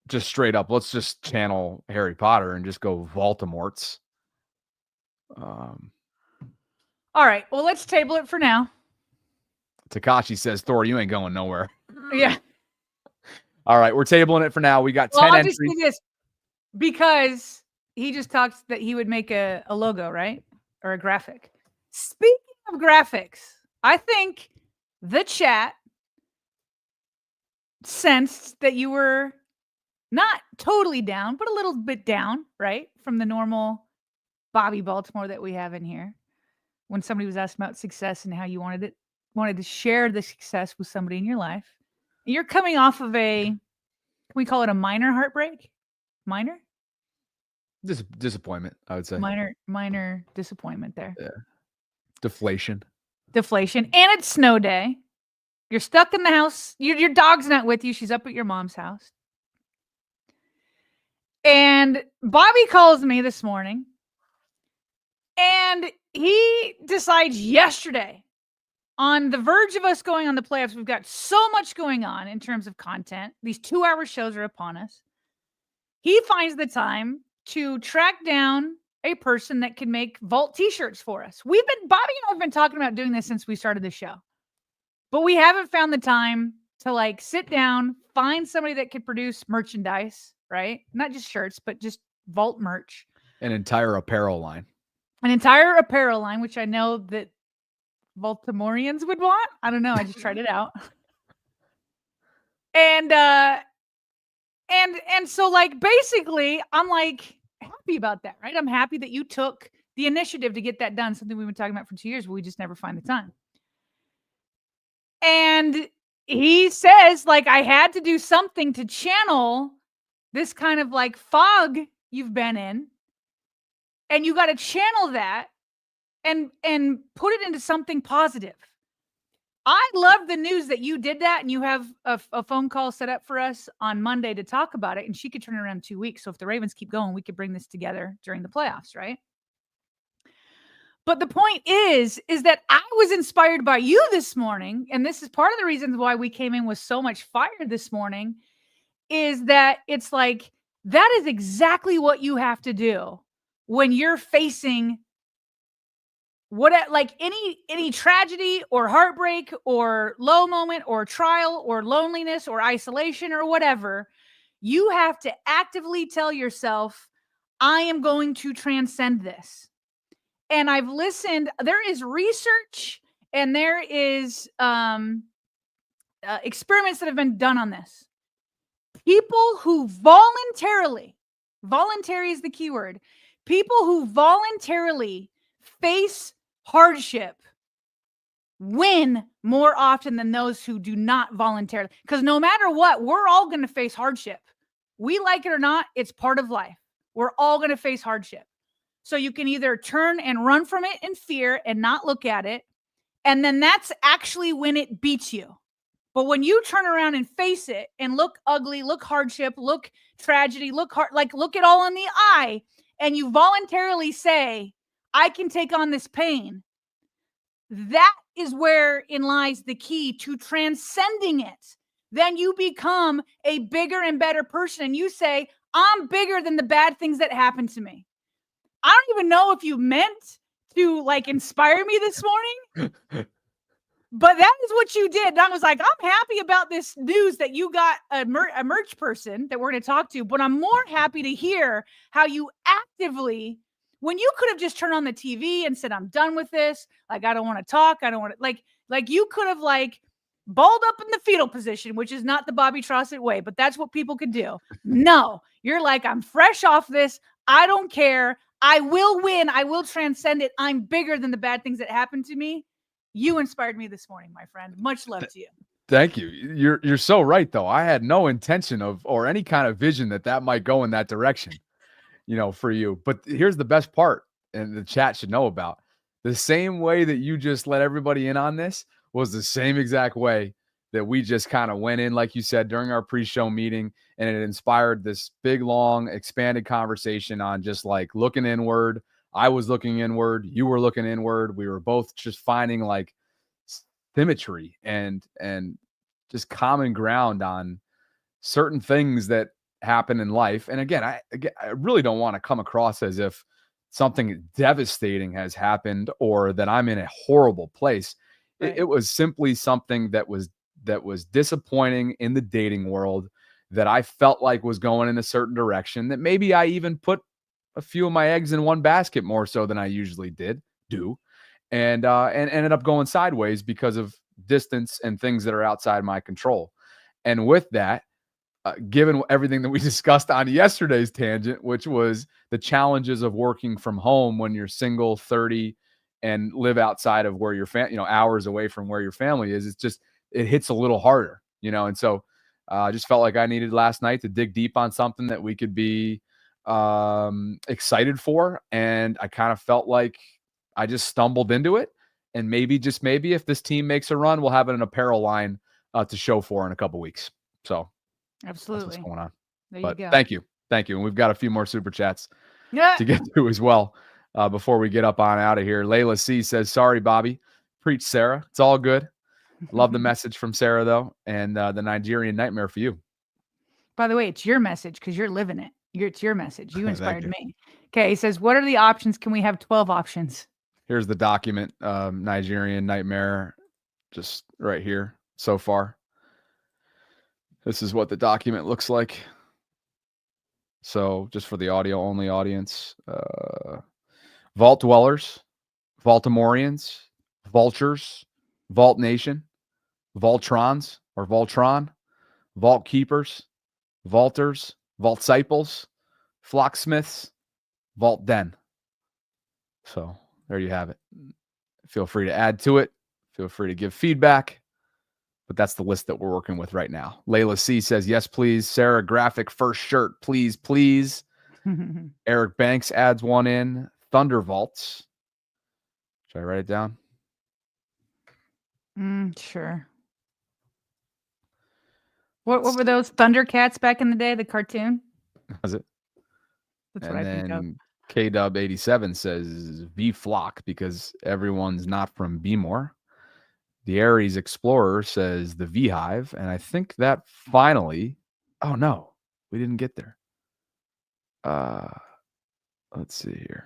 [SPEAKER 1] just straight up, let's just channel Harry Potter and just go Voldemorts.
[SPEAKER 2] All right. Well, let's table it for now.
[SPEAKER 1] Takashi says, Thor, you ain't going nowhere.
[SPEAKER 2] Yeah.
[SPEAKER 1] All right. We're tabling it for now. We got 10
[SPEAKER 2] I'll
[SPEAKER 1] entries.
[SPEAKER 2] just say this because he just talked that he would make a logo, right? Or a graphic. Speaking of graphics, I think the chat sensed that you were not totally down, but a little bit down, right? From the normal Bobby Baltimore that we have in here. When somebody was asking about success and how you wanted to share the success with somebody in your life. And you're coming off of can we call it a minor heartbreak? Minor?
[SPEAKER 1] Disappointment, I would say.
[SPEAKER 2] Minor disappointment there.
[SPEAKER 1] Yeah. Deflation.
[SPEAKER 2] And it's snow day. You're stuck in the house. Your dog's not with you. She's up at your mom's house. And Bobby calls me this morning. And he decides yesterday, on the verge of us going on the playoffs, we've got so much going on in terms of content. These 2-hour shows are upon us. He finds the time to track down a person that can make Vault t-shirts for us. Bobby and I have been talking about doing this since we started the show. But we haven't found the time to like sit down, find somebody that could produce merchandise, right? Not just shirts, but just Vault merch.
[SPEAKER 1] An entire apparel line.
[SPEAKER 2] An entire apparel line, which I know that Baltimoreans would want. I don't know. I just tried it out. And so like basically I'm like happy about that, right? I'm happy that you took the initiative to get that done, something we've been talking about for 2 years, but we just never find the time. And he says, like, I had to do something to channel this kind of like fog you've been in. And you got to channel that and put it into something positive. I love the news that you did that, and you have a phone call set up for us on Monday to talk about it, and she could turn it around in 2 weeks. So if the Ravens keep going, we could bring this together during the playoffs, right? But the point is that I was inspired by you this morning, and this is part of the reasons why we came in with so much fire this morning, is that it's like, that is exactly what you have to do when you're facing like any tragedy or heartbreak or low moment or trial or loneliness or isolation or whatever. You have to actively tell yourself, I am going to transcend this. And I've listened, there is research and there is experiments that have been done on this. People who voluntary is the key word, people who voluntarily face hardship win more often than those who do not voluntarily. Because no matter what, we're all going to face hardship. We like it or not, it's part of life. We're all going to face hardship. So you can either turn and run from it in fear and not look at it. And then that's actually when it beats you. But when you turn around and face it and look ugly, look hardship, look tragedy, look it all in the eye, and you voluntarily say, I can take on this pain. That is wherein lies the key to transcending it. Then you become a bigger and better person. And you say, I'm bigger than the bad things that happen to me. I don't even know if you meant to like inspire me this morning, but that is what you did. And I was like, I'm happy about this news that you got a merch person that we're going to talk to, but I'm more happy to hear how you actively, when you could have just turned on the TV and said, I'm done with this. Like, I don't want to talk. I don't want to like you could have like balled up in the fetal position, which is not the Bobby Trossett way, but that's what people could do. No, you're like, I'm fresh off this. I don't care. I will win. I will transcend it. I'm bigger than the bad things that happened to me. You inspired me this morning, my friend. Much love to you.
[SPEAKER 1] Thank you. You're so right, though. I had no intention of or any kind of vision that might go in that direction, for you. But here's the best part, and the chat should know about. The same way that you just let everybody in on this was the same exact way that we just kind of went in, like you said, during our pre-show meeting, and it inspired this big, long, expanded conversation on just like looking inward. I was looking inward. You were looking inward. We were both just finding like symmetry and just common ground on certain things that happen in life. And again, I really don't want to come across as if something devastating has happened or that I'm in a horrible place. Right. It was simply something that was disappointing in the dating world that I felt like was going in a certain direction, that maybe I even put a few of my eggs in one basket more so than I usually do. And ended up going sideways because of distance and things that are outside my control. And with that, given everything that we discussed on yesterday's tangent, which was the challenges of working from home when you're single, 30, and live outside of where your hours away from where your family is, it hits a little harder, and so I just felt like I needed last night to dig deep on something that we could be excited for. And I kind of felt like I just stumbled into it. And maybe, just maybe, if this team makes a run, we'll have an apparel line to show for in a couple weeks. So
[SPEAKER 2] absolutely,
[SPEAKER 1] that's what's going on.
[SPEAKER 2] There
[SPEAKER 1] but
[SPEAKER 2] you go.
[SPEAKER 1] Thank you. And we've got a few more super chats to get to as well before we get up on out of here. Layla C says, sorry, Bobby. Preach, Sarah. It's all good. Love the message from Sarah, though, and the Nigerian nightmare for you.
[SPEAKER 2] By the way, it's your message because you're living it. It's your message. You inspired me. Okay, he says, what are the options? Can we have 12 options?
[SPEAKER 1] Here's the document, Nigerian nightmare, just right here so far. This is what the document looks like. So just for the audio-only audience, Vault Dwellers, Baltimoreans, Vultures, Vault Nation, Voltrons or Voltron, Vault Keepers, Vaulters, Vault Disciples, Flocksmiths, Vault Den. So there you have it. Feel free to add to it. Feel free to give feedback. But that's the list that we're working with right now. Layla C says, yes, please. Sarah, graphic first shirt, please, please. Eric Banks adds one in. Thunder Vaults. Should I write it down?
[SPEAKER 2] Sure. What were those Thundercats back in the day? The cartoon?
[SPEAKER 1] Was it?
[SPEAKER 2] That's what I think of.
[SPEAKER 1] KW87 says V-Flock because everyone's not from Bmore. The Aries Explorer says the V-Hive. And I think that finally... Oh, no. We didn't get there. Let's see here.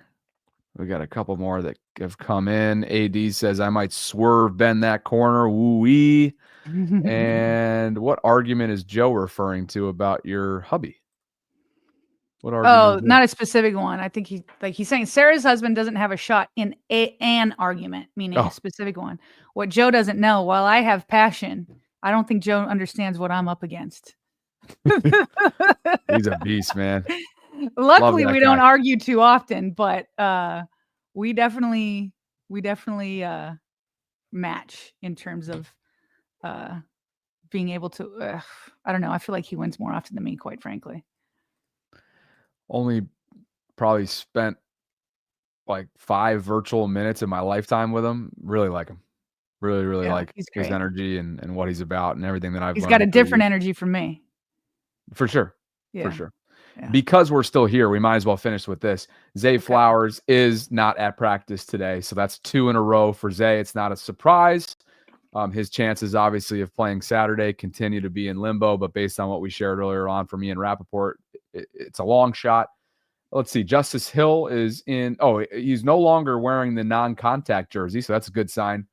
[SPEAKER 1] We got a couple more that have come in. AD says, I might swerve bend that corner. Woo-wee. And what argument is Joe referring to about your hubby? What argument?
[SPEAKER 2] Oh, not a specific one. I think he's saying Sarah's husband doesn't have a shot in an argument, meaning a specific one. What Joe doesn't know, while I have passion, I don't think Joe understands what I'm up against.
[SPEAKER 1] He's a beast, man.
[SPEAKER 2] Luckily, we don't argue too often, but we definitely match in terms of being able to. I don't know. I feel like he wins more often than me, quite frankly.
[SPEAKER 1] Only probably spent like 5 virtual minutes in my lifetime with him. Really like him. Really like his energy and what he's about and everything that I've learned.
[SPEAKER 2] He's got a different energy from me.
[SPEAKER 1] For sure.
[SPEAKER 2] Yeah.
[SPEAKER 1] For sure.
[SPEAKER 2] Yeah.
[SPEAKER 1] Because we're still here, we might as well finish with this. Zay Flowers is not at practice today. So that's 2 in a row for Zay. It's not a surprise. His chances, obviously, of playing Saturday continue to be in limbo. But based on what we shared earlier on from Ian Rappaport, it's a long shot. Let's see. Justice Hill is in. Oh, he's no longer wearing the non-contact jersey. So that's a good sign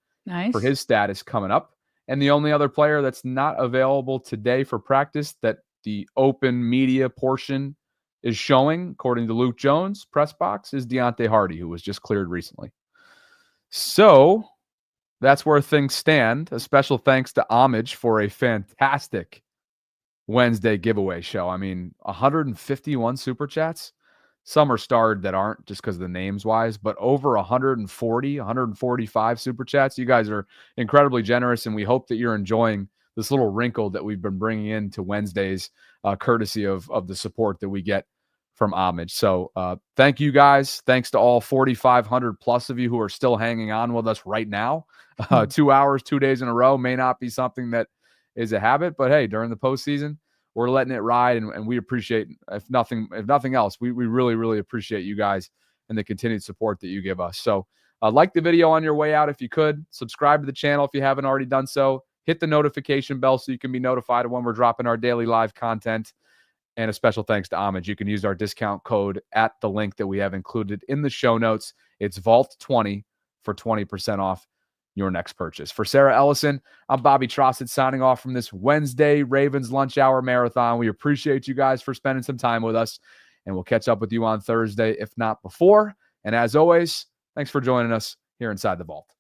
[SPEAKER 1] for his status coming up. And the only other player that's not available today for practice that the open media portion is showing, according to Luke Jones' press box, is Deontay Hardy, who was just cleared recently. So that's where things stand. A special thanks to Homage for a fantastic Wednesday giveaway show. I mean, 151 super chats. Some are starred that aren't just because of the names wise, but over 145 super chats. You guys are incredibly generous, and we hope that you're enjoying this little wrinkle that we've been bringing into Wednesdays, courtesy of the support that we get from Homage. So thank you guys. Thanks to all 4,500 plus of you who are still hanging on with us right now. 2 hours, 2 days in a row may not be something that is a habit, but hey, during the postseason, we're letting it ride, and we appreciate, if nothing else, we really, really appreciate you guys and the continued support that you give us. So like the video on your way out if you could. Subscribe to the channel if you haven't already done so. Hit the notification bell so you can be notified of when we're dropping our daily live content. And a special thanks to Homage. You can use our discount code at the link that we have included in the show notes. It's VAULT20 for 20% off your next purchase. For Sarah Ellison, I'm Bobby Trossett signing off from this Wednesday Ravens lunch hour marathon. We appreciate you guys for spending some time with us, and we'll catch up with you on Thursday, if not before. And as always, thanks for joining us here inside the Vault.